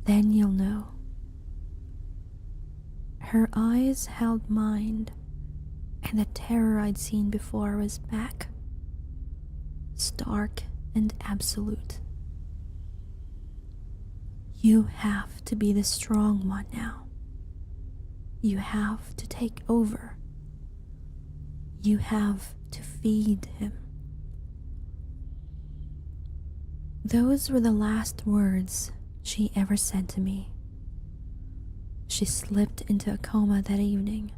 [SPEAKER 1] Then you'll know." Her eyes held mine, and the terror I'd seen before was back, stark and absolute. "You have to be the strong one now. You have to take over. You have to feed him." Those were the last words she ever said to me. She slipped into a coma that evening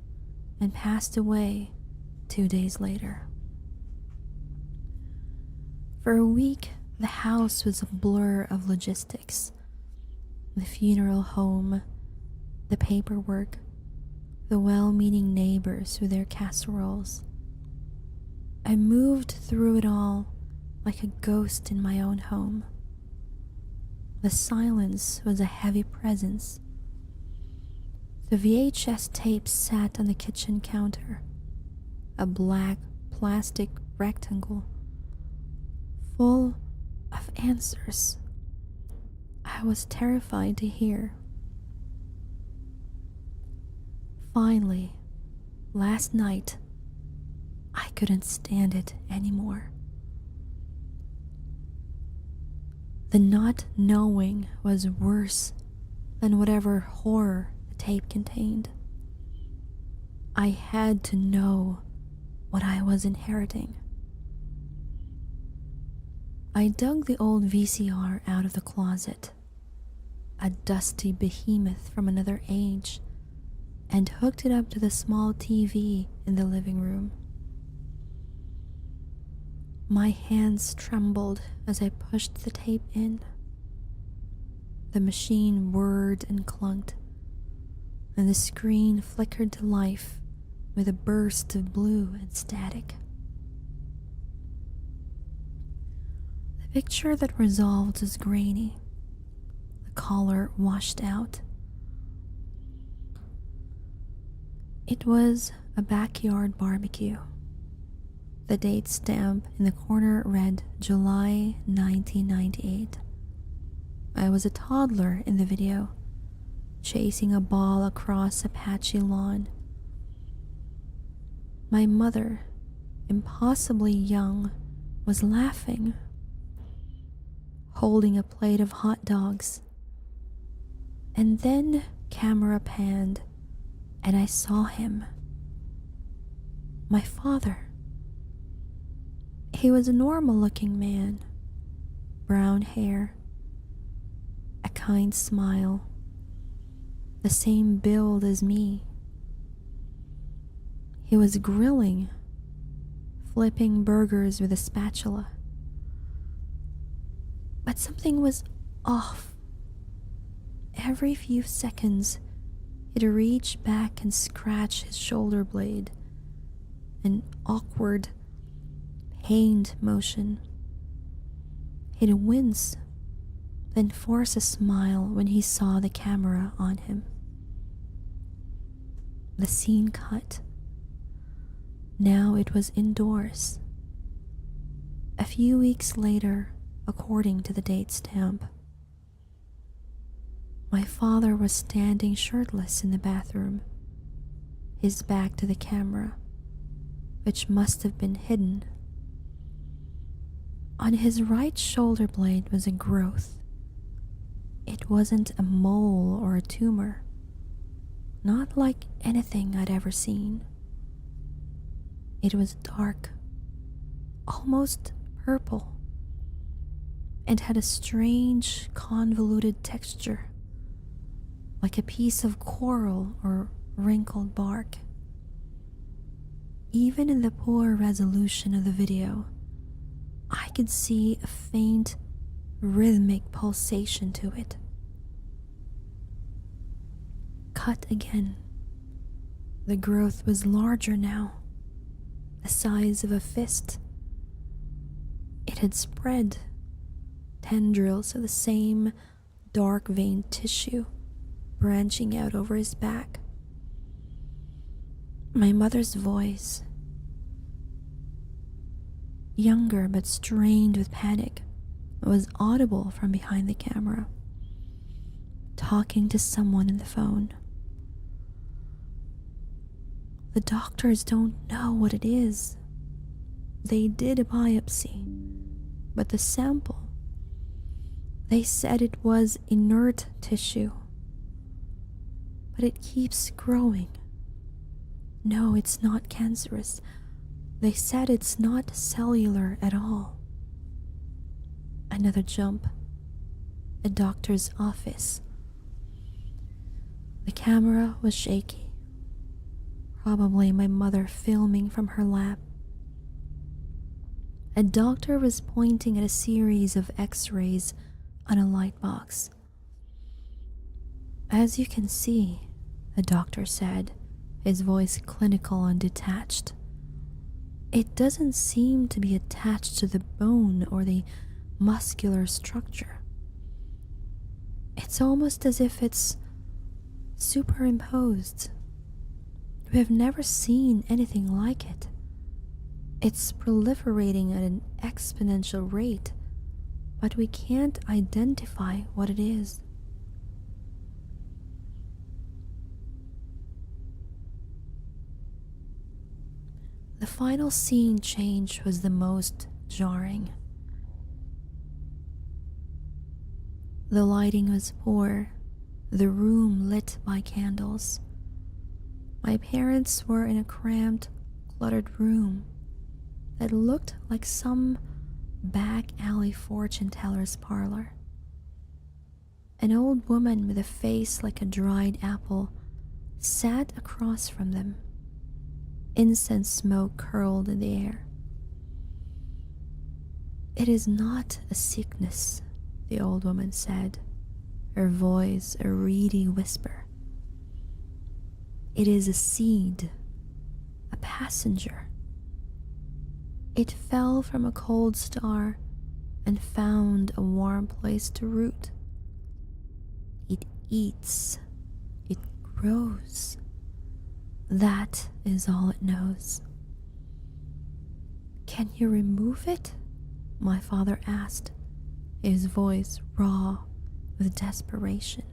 [SPEAKER 1] and passed away 2 days later. For a week, the house was a blur of logistics. The funeral home, the paperwork, the well-meaning neighbors with their casseroles. I moved through it all like a ghost in my own home. The silence was a heavy presence. The VHS tape sat on the kitchen counter, a black plastic rectangle full of answers I was terrified to hear. Finally, last night, I couldn't stand it anymore. The not knowing was worse than whatever horror the tape contained. I had to know what I was inheriting. I dug the old VCR out of the closet, a dusty behemoth from another age, and hooked it up to the small TV in the living room. My hands trembled as I pushed the tape in. The machine whirred and clunked, and the screen flickered to life with a burst of blue and static. The picture that resolved was grainy, the color washed out. It was a backyard barbecue. The date stamp in the corner read July 1998. I was a toddler in the video, chasing a ball across a patchy lawn. My mother, impossibly young, was laughing, holding a plate of hot dogs. And then camera panned, and I saw him. My father. He was a normal-looking man, brown hair, a kind smile, the same build as me. He was grilling, flipping burgers with a spatula. But something was off. Every few seconds, he'd reach back and scratch his shoulder blade, an awkward, pained motion. He'd wince, then force a smile when he saw the camera on him. The scene cut. Now it was indoors. A few weeks later, according to the date stamp, my father was standing shirtless in the bathroom, his back to the camera, which must have been hidden. On his right shoulder blade was a growth. It wasn't a mole or a tumor, not like anything I'd ever seen. It was dark, almost purple, and had a strange, convoluted texture, like a piece of coral or wrinkled bark. Even in the poor resolution of the video, I could see a faint, rhythmic pulsation to it. Cut again. The growth was larger now, the size of a fist. It had spread, tendrils of the same dark veined tissue branching out over his back. My mother's voice, younger but strained with panic, was audible from behind the camera, talking to someone in the phone. The doctors don't know what it is. They did a biopsy, but the sample, they said it was inert tissue. But it keeps growing. No, it's not cancerous. They said it's not cellular at all. Another jump. A doctor's office. The camera was shaky. Probably my mother filming from her lap. A doctor was pointing at a series of x-rays on a light box. As you can see, the doctor said, his voice clinical and detached, it doesn't seem to be attached to the bone or the muscular structure. It's almost as if it's superimposed. We have never seen anything like it. It's proliferating at an exponential rate, but we can't identify what it is. The final scene change was the most jarring. The lighting was poor, the room lit by candles. My parents were in a cramped, cluttered room that looked like some back alley fortune teller's parlor. An old woman with a face like a dried apple sat across from them. Incense smoke curled in the air. It is not a sickness, the old woman said, her voice a reedy whisper. It is a seed, a passenger. It fell from a cold star and found a warm place to root. It eats, it grows. That is all it knows. Can you remove it? My father asked, his voice raw with desperation.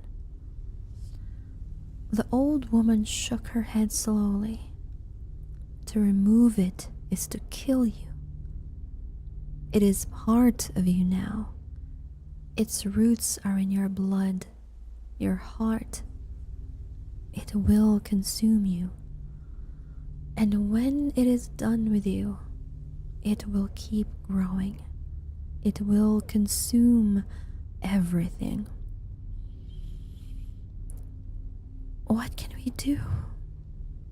[SPEAKER 1] The old woman shook her head slowly. To remove it is to kill you. It is part of you now. Its roots are in your blood, your heart. It will consume you. And when it is done with you, it will keep growing, It will consume everything. What can we do?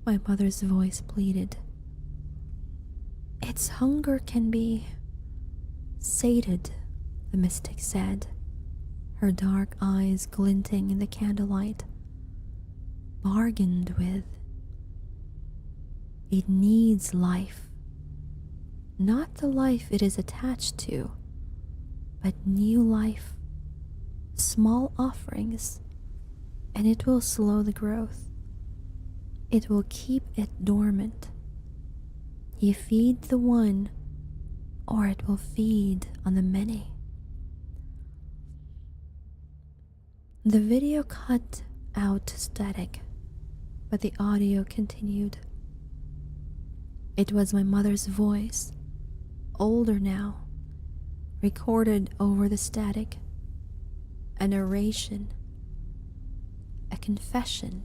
[SPEAKER 1] My mother's voice pleaded. Its hunger can be sated, the mystic said, her dark eyes glinting in the candlelight. Bargained with. It needs life. Not the life it is attached to, but new life, small offerings, and it will slow the growth. It will keep it dormant. You feed the one, or it will feed on the many. The video cut out static, but the audio continued. It was my mother's voice, older now, recorded over the static, a narration, a confession.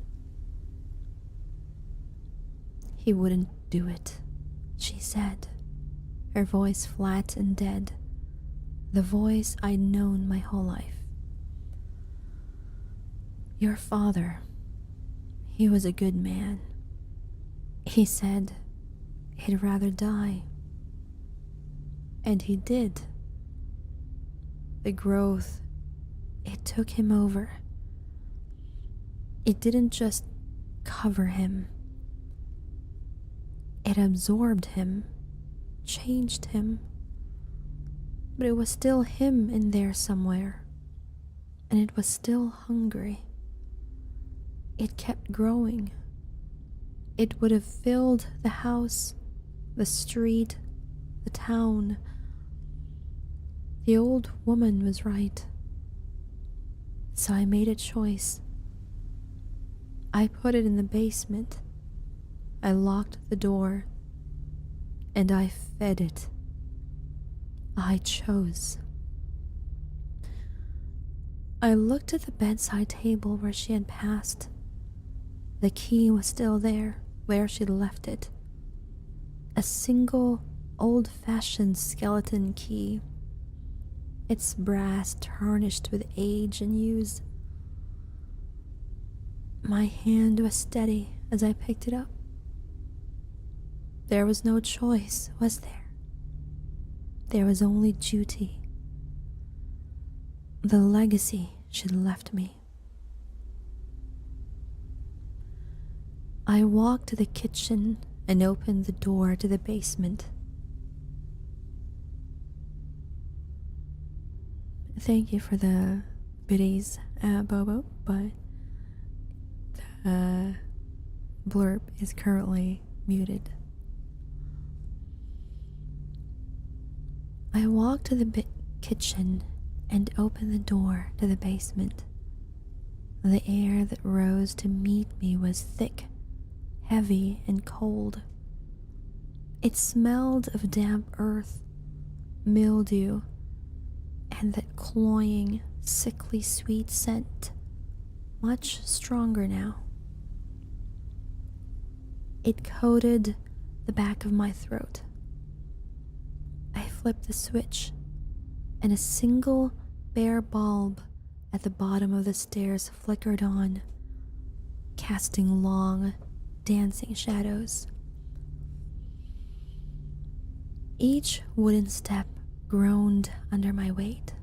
[SPEAKER 1] He wouldn't do it, she said, her voice flat and dead, the voice I'd known my whole life. Your father, he was a good man. He said he'd rather die. And he did. The growth, it took him over. It didn't just cover him. It absorbed him, changed him. But it was still him in there somewhere. And it was still hungry. It kept growing. It would have filled the house, the street, the town. The old woman was right. So I made a choice. I put it in the basement. I locked the door. And I fed it. I chose. I looked at the bedside table where she had passed. The key was still there, where she'd left it. A single, old-fashioned skeleton key. Its brass tarnished with age and use. My hand was steady as I picked it up. There was no choice, was there? There was only duty. The legacy she'd left me. I walked to the kitchen and opened the door to the basement. Thank you for the biddies, Bobo, but the blurb is currently muted. I walked to the kitchen and opened the door to the basement. The air that rose to meet me was thick, heavy, and cold. It smelled of damp earth, mildew, and that cloying, sickly sweet scent, much stronger now. It coated the back of my throat. I flipped the switch, and a single bare bulb at the bottom of the stairs flickered on, casting long, dancing shadows. Each wooden step groaned under my weight.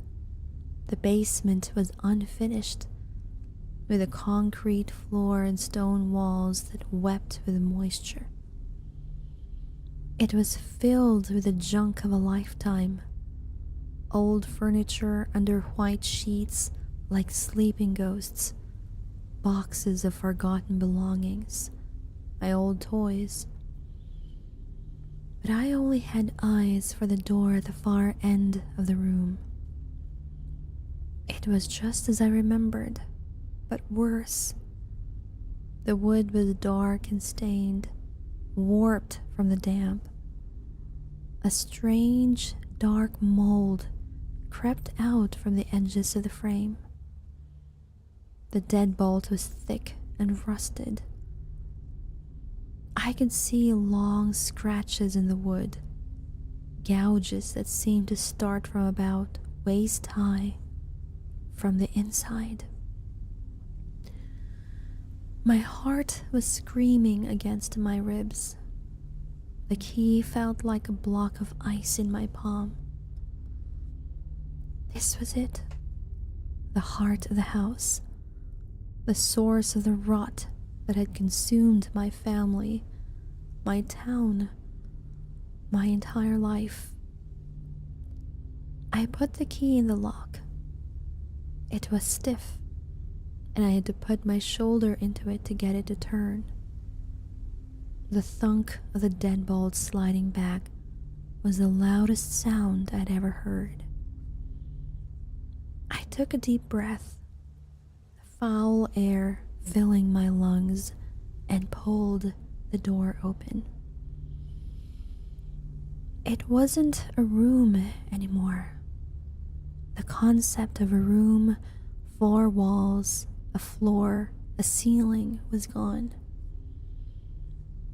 [SPEAKER 1] The basement was unfinished, with a concrete floor and stone walls that wept with moisture. It was filled with the junk of a lifetime, old furniture under white sheets like sleeping ghosts, boxes of forgotten belongings, my old toys. But I only had eyes for the door at the far end of the room. It was just as I remembered, but worse. The wood was dark and stained, warped from the damp. A strange, dark mold crept out from the edges of the frame. The deadbolt was thick and rusted. I could see long scratches in the wood, gouges that seemed to start from about waist high from the inside. My heart was screaming against my ribs. The key felt like a block of ice in my palm. This was it. The heart of the house. The source of the rot that had consumed my family, my town, my entire life. I put the key in the lock. It was stiff, and I had to put my shoulder into it to get it to turn. The thunk of the deadbolt sliding back was the loudest sound I'd ever heard. I took a deep breath, the foul air filling my lungs, and pulled the door open. It wasn't a room anymore. The concept of a room, 4 walls, a floor, a ceiling was gone.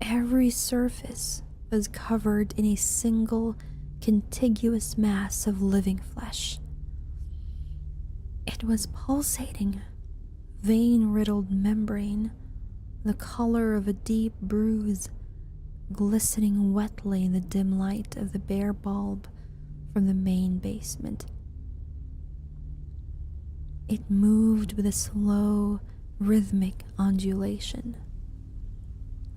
[SPEAKER 1] Every surface was covered in a single contiguous mass of living flesh. It was pulsating, vein-riddled membrane, the color of a deep bruise, glistening wetly in the dim light of the bare bulb from the main basement. It moved with a slow, rhythmic undulation,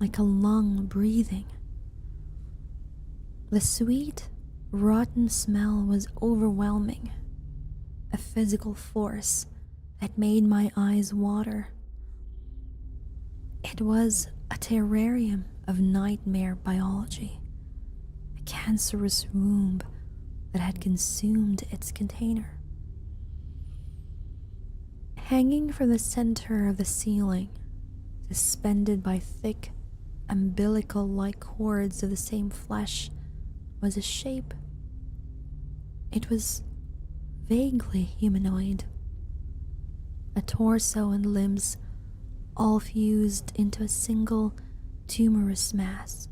[SPEAKER 1] like a lung breathing. The sweet, rotten smell was overwhelming, a physical force that made my eyes water. It was a terrarium of nightmare biology, a cancerous womb that had consumed its container. Hanging from the center of the ceiling, suspended by thick, umbilical-like cords of the same flesh, was a shape. It was vaguely humanoid, a torso and limbs all fused into a single tumorous mass.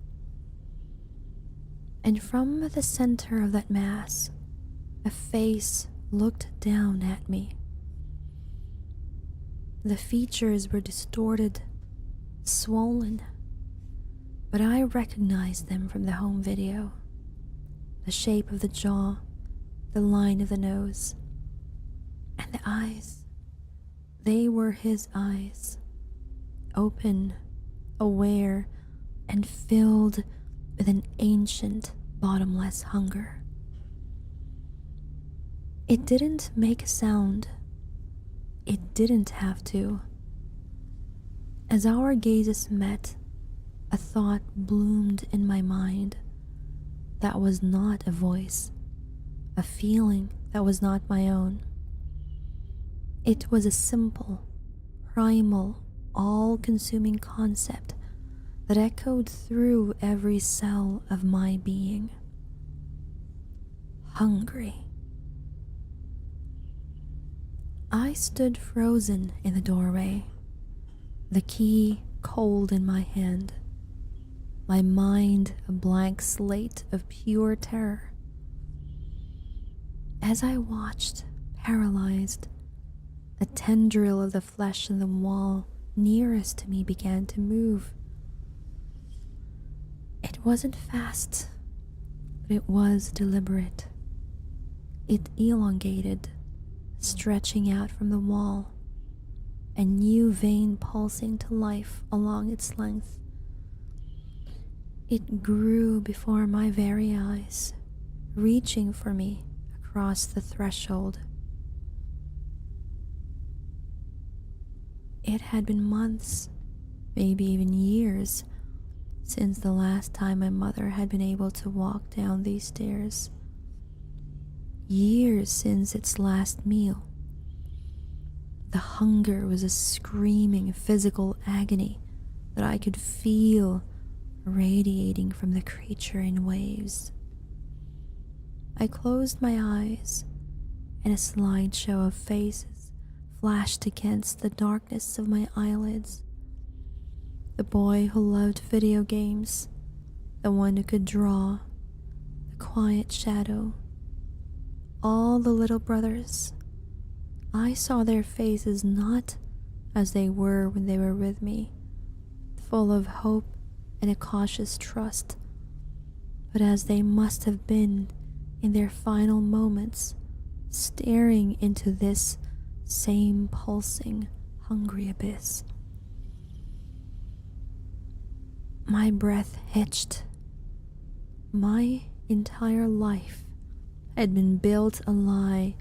[SPEAKER 1] And from the center of that mass, a face looked down at me. The features were distorted, swollen, but I recognized them from the home video. The shape of the jaw, the line of the nose, and the eyes. They were his eyes, open, aware, and filled with an ancient, bottomless hunger. It didn't make a sound. It didn't have to. As our gazes met, a thought bloomed in my mind that was not a voice, a feeling that was not my own. It was a simple, primal, all-consuming concept that echoed through every cell of my being. Hungry. I stood frozen in the doorway, the key cold in my hand, my mind a blank slate of pure terror. As I watched, paralyzed, a tendril of the flesh in the wall nearest to me began to move. It wasn't fast, but it was deliberate. It elongated, stretching out from the wall, a new vein pulsing to life along its length. It grew before my very eyes, reaching for me across the threshold. It had been months, maybe even years, since the last time my mother had been able to walk down these stairs. Years since its last meal. The hunger was a screaming physical agony that I could feel radiating from the creature in waves. I closed my eyes, and a slideshow of faces flashed against the darkness of my eyelids. The boy who loved video games, the one who could draw, the quiet shadow. All the little brothers, I saw their faces not as they were when they were with me, full of hope and a cautious trust, but as they must have been in their final moments, staring into this same pulsing, hungry abyss. My breath hitched. My entire life had been built a lie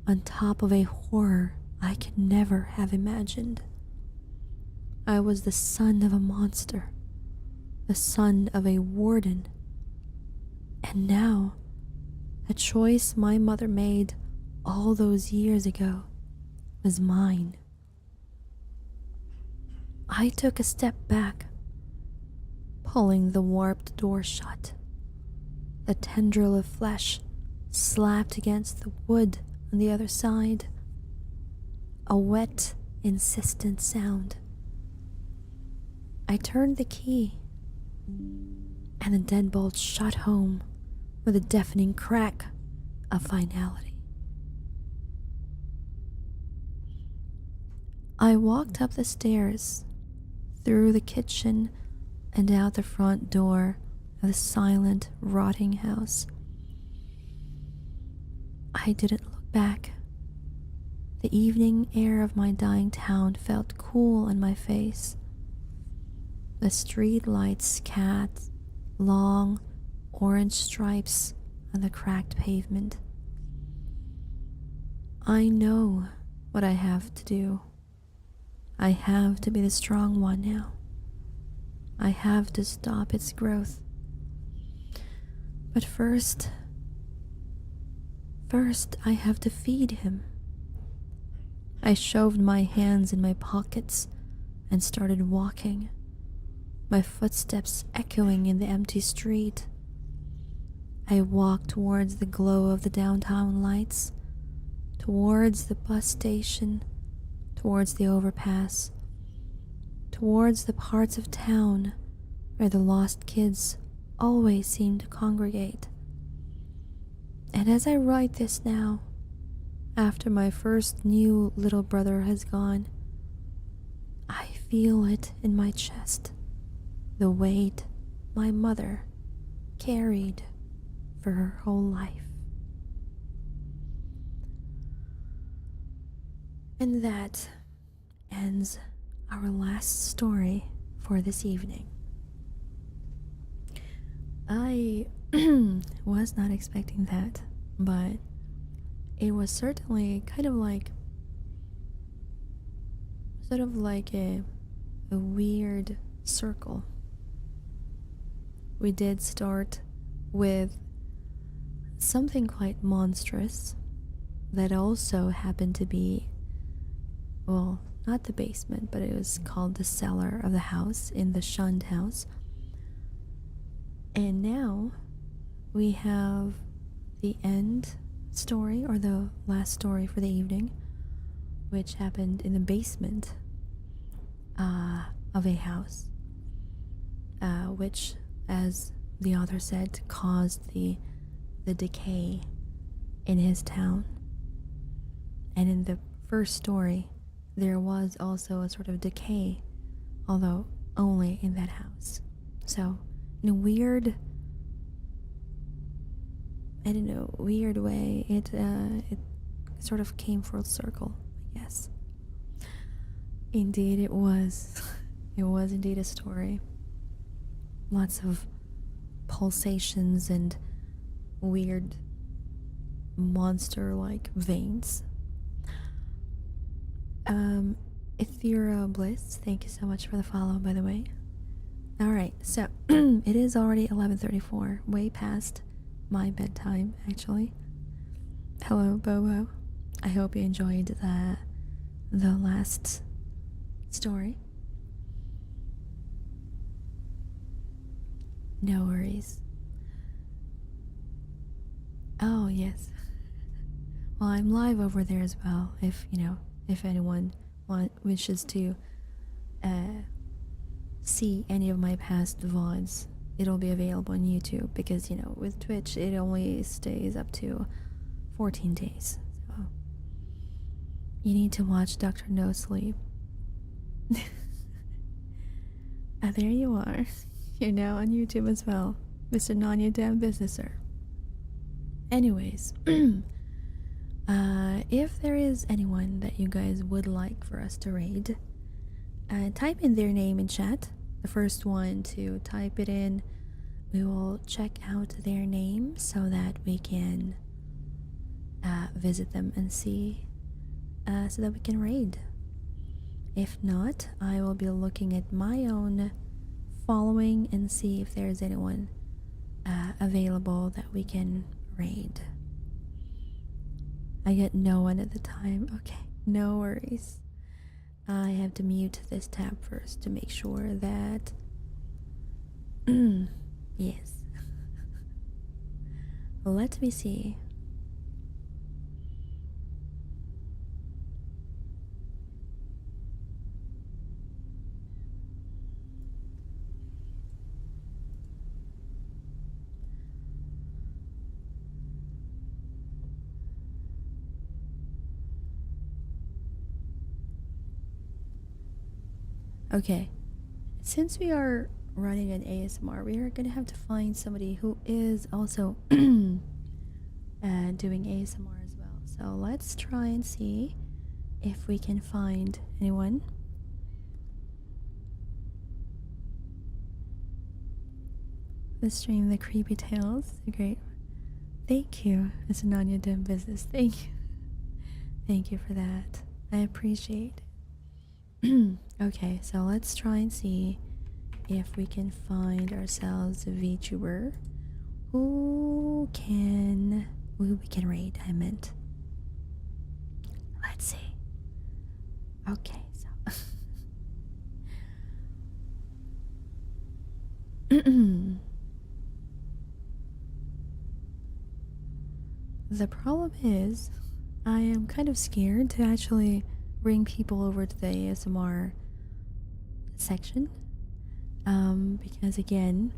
[SPEAKER 1] on top of a horror I could never have imagined. I was the son of a monster, the son of a warden, and now a choice my mother made all those years ago was mine. I took a step back, pulling the warped door shut. The tendril of flesh slapped against the wood on the other side. A wet, insistent sound. I turned the key, and the deadbolt shot home with a deafening crack of finality. I walked up the stairs, through the kitchen, and out the front door of the silent, rotting house. I didn't look back. The evening air of my dying town felt cool on my face. The street lights cast long, orange stripes on the cracked pavement. I know what I have to do. I have to be the strong one now. I have to stop its growth. But first I have to feed him. I shoved my hands in my pockets and started walking, my footsteps echoing in the empty street. I walked towards the glow of the downtown lights, towards the bus station, towards the overpass, towards the parts of town where the lost kids always seem to congregate. And as I write this now, after my first new little brother has gone, I feel it in my chest, the weight my mother carried for her whole life. And that ends our last story for this evening. I was not expecting that, but it was certainly kind of like a weird circle. We did start with something quite monstrous that also happened to be, well, not the basement, but it was called the cellar of the house in the shunned house. And now we have the end story, or the last story for the evening, which happened in the basement of a house, which, as the author said, caused the decay in his town. And in the first story, there was also a sort of decay, although only in that house. So, in a weird, weird way, it sort of came full circle, I guess. Indeed, it was. It was indeed a story. Lots of pulsations and weird monster-like veins. Ethera Bliss, thank you so much for the follow, by the way. Alright, so it is already 11:34, way past my bedtime, actually. Hello, Bobo. I hope you enjoyed the last story. No worries. Oh, yes. Well, I'm live over there as well, if anyone wishes to see any of my past VODs. it'll be available on YouTube because, you know, with Twitch it only stays up to 14 days. So you need to watch Dr. No Sleep. Ah, there you are. You're now on YouTube as well, Mr. Nanya Damn Businesser. Anyways, if there is anyone that you guys would like for us to raid, type in their name in chat. The first one to type it in, we will check out their name so that we can visit them and see, so that we can raid. If not, I will be looking at my own following and see if there's anyone available that we can raid. I get no one at the time. Okay, no worries. I have to mute this tab first to make sure that yes. Let me see. Okay, since we are running an ASMR, we are gonna have to find somebody who is also doing ASMR as well. So let's try and see if we can find anyone. The stream, the creepy tales, great. Thank you, Mr. Nanya Dim Business. Thank you. Thank you for that. I appreciate it. Okay, so let's try and see if we can find ourselves a VTuber who we can raid. I meant. Let's see. Okay, so the problem is I am kind of scared to actually bring people over to the ASMR section, because again,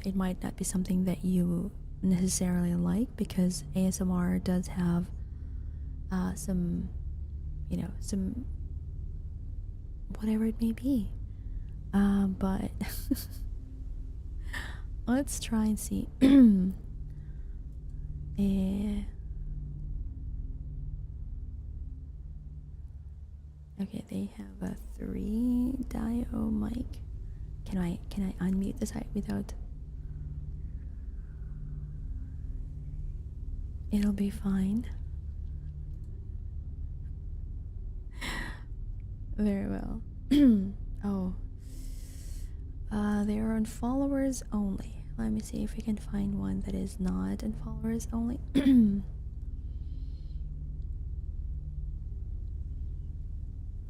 [SPEAKER 1] it might not be something that you necessarily like, because ASMR does have some, you know, some whatever it may be, but let's try and see. Okay, they have a 3 dio mic. Can I unmute the site without? It'll be fine. Very well. Oh. They are on followers only. Let me see if we can find one that is not on followers only.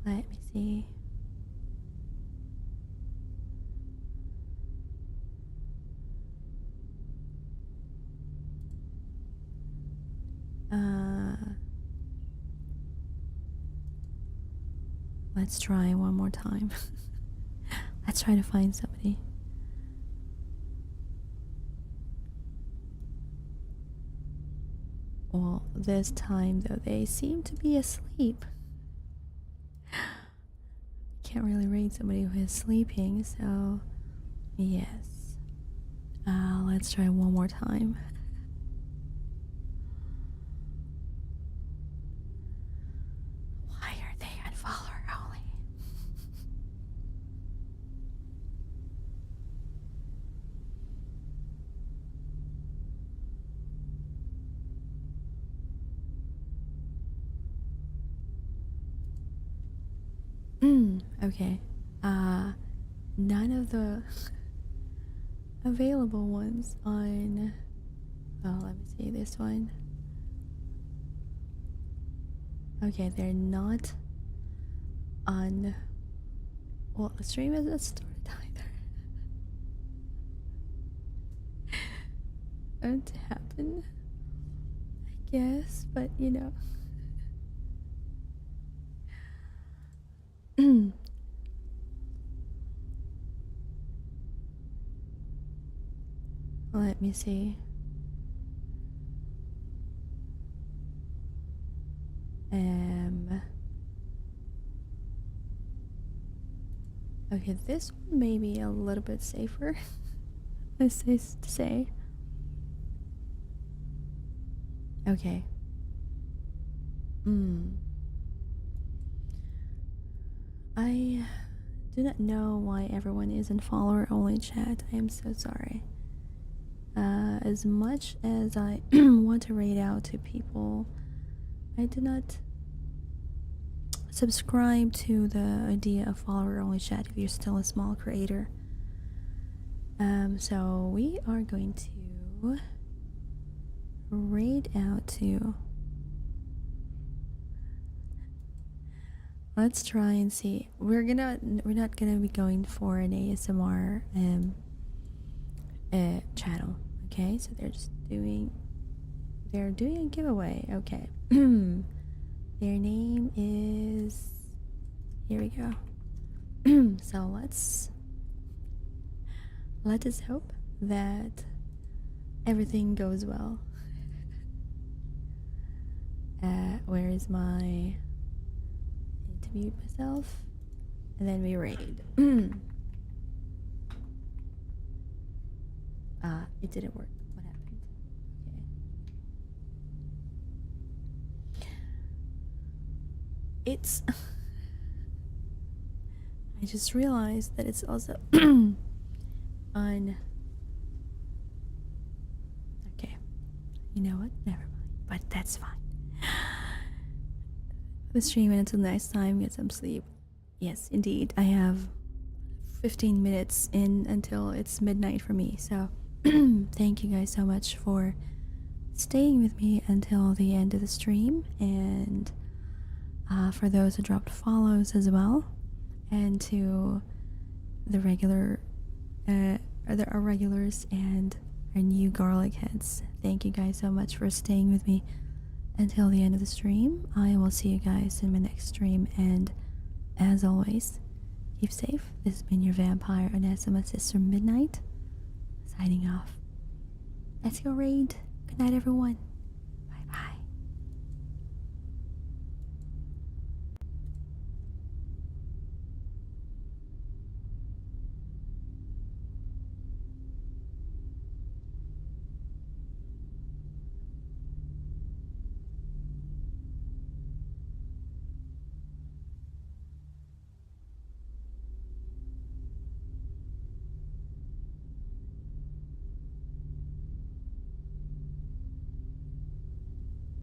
[SPEAKER 1] Let me see. Let's try one more time. Let's try to find somebody. Well, this time though, they seem to be asleep. Can't really raid somebody who is sleeping, so yes. Let's try one more time. Why are they on follower only? Okay. None of the available ones on. Oh, let me see this one. Okay, they're not on. Well, the stream hasn't started either. It happened, I guess, but you know. Let me see. Okay, this one may be a little bit safer. This is to say. Okay. I do not know why everyone is in follower only chat. I am so sorry. As much as I want to read out to people, I do not subscribe to the idea of follower only chat if you're still a small creator. So we are going to raid out to. Let's try and see. We're not gonna be going for an ASMR channel. Okay, so they're doing a giveaway. Okay. Their name is, here we go. So let us hope that everything goes well. Where is my, I need to mute myself, and then we raid. It didn't work. What happened? Okay. It's I just realized that it's also on. Okay, you know what? Never mind. But that's fine. The stream until next time. Get some sleep. Yes, indeed. I have 15 minutes in until it's midnight for me. So thank you guys so much for staying with me until the end of the stream, and for those who dropped follows as well, and to the our regulars and our new garlic heads. Thank you guys so much for staying with me until the end of the stream. I will see you guys in my next stream, and as always, keep safe. This has been your vampire Oneesama sister Midnight, signing off. Let's go raid. Good night, everyone.